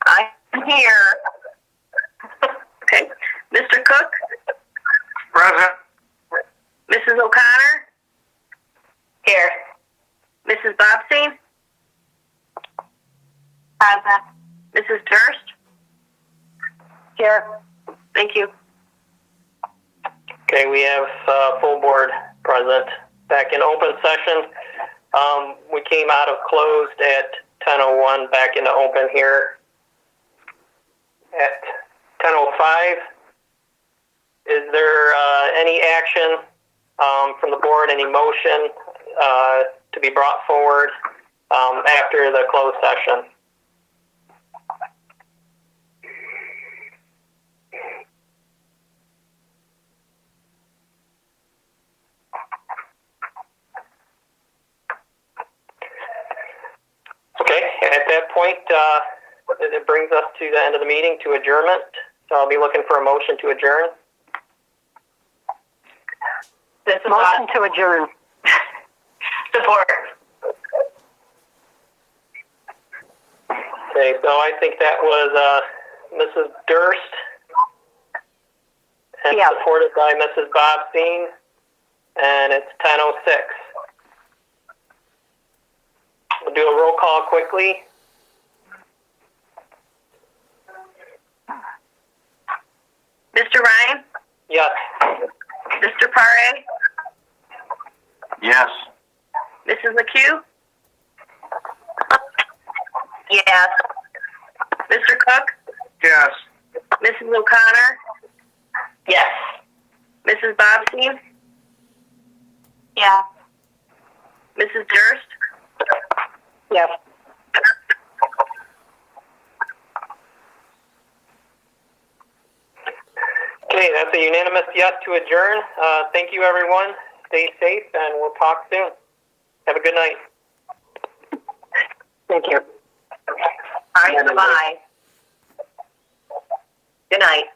L: I'm here. Okay. Mr. Cook?
D: Present.
L: Mrs. O'Connor? Here. Mrs. Bobstein? Present. Mrs. Durst?
B: Here.
L: Thank you.
A: Okay, we have full board present. Back in open session. We came out of closed at 10:01, back into open here at 10:05. Is there any action from the board, any motion to be brought forward after the closed session? Okay, at that point, it brings us to the end of the meeting, to adjournment. So I'll be looking for a motion to adjourn.
L: This is
B: Motion to adjourn.
L: Support.
A: Okay, so I think that was Mrs. Durst, and
B: Yeah.
A: supported by Mrs. Bobstein, and it's 10:06. We'll do a roll call quickly.
L: Mr. Ryan?
A: Yes.
L: Mr. Paré?
F: Yes.
L: Mrs. McHugh? Yes. Mr. Cook?
D: Yes.
L: Mrs. O'Connor? Yes. Mrs. Bobstein? Yeah. Mrs. Durst?
B: Yes.
A: Okay, that's a unanimous yes to adjourn. Thank you, everyone. Stay safe, and we'll talk soon. Have a good night.
B: Thank you.
L: All right, bye-bye. Good night.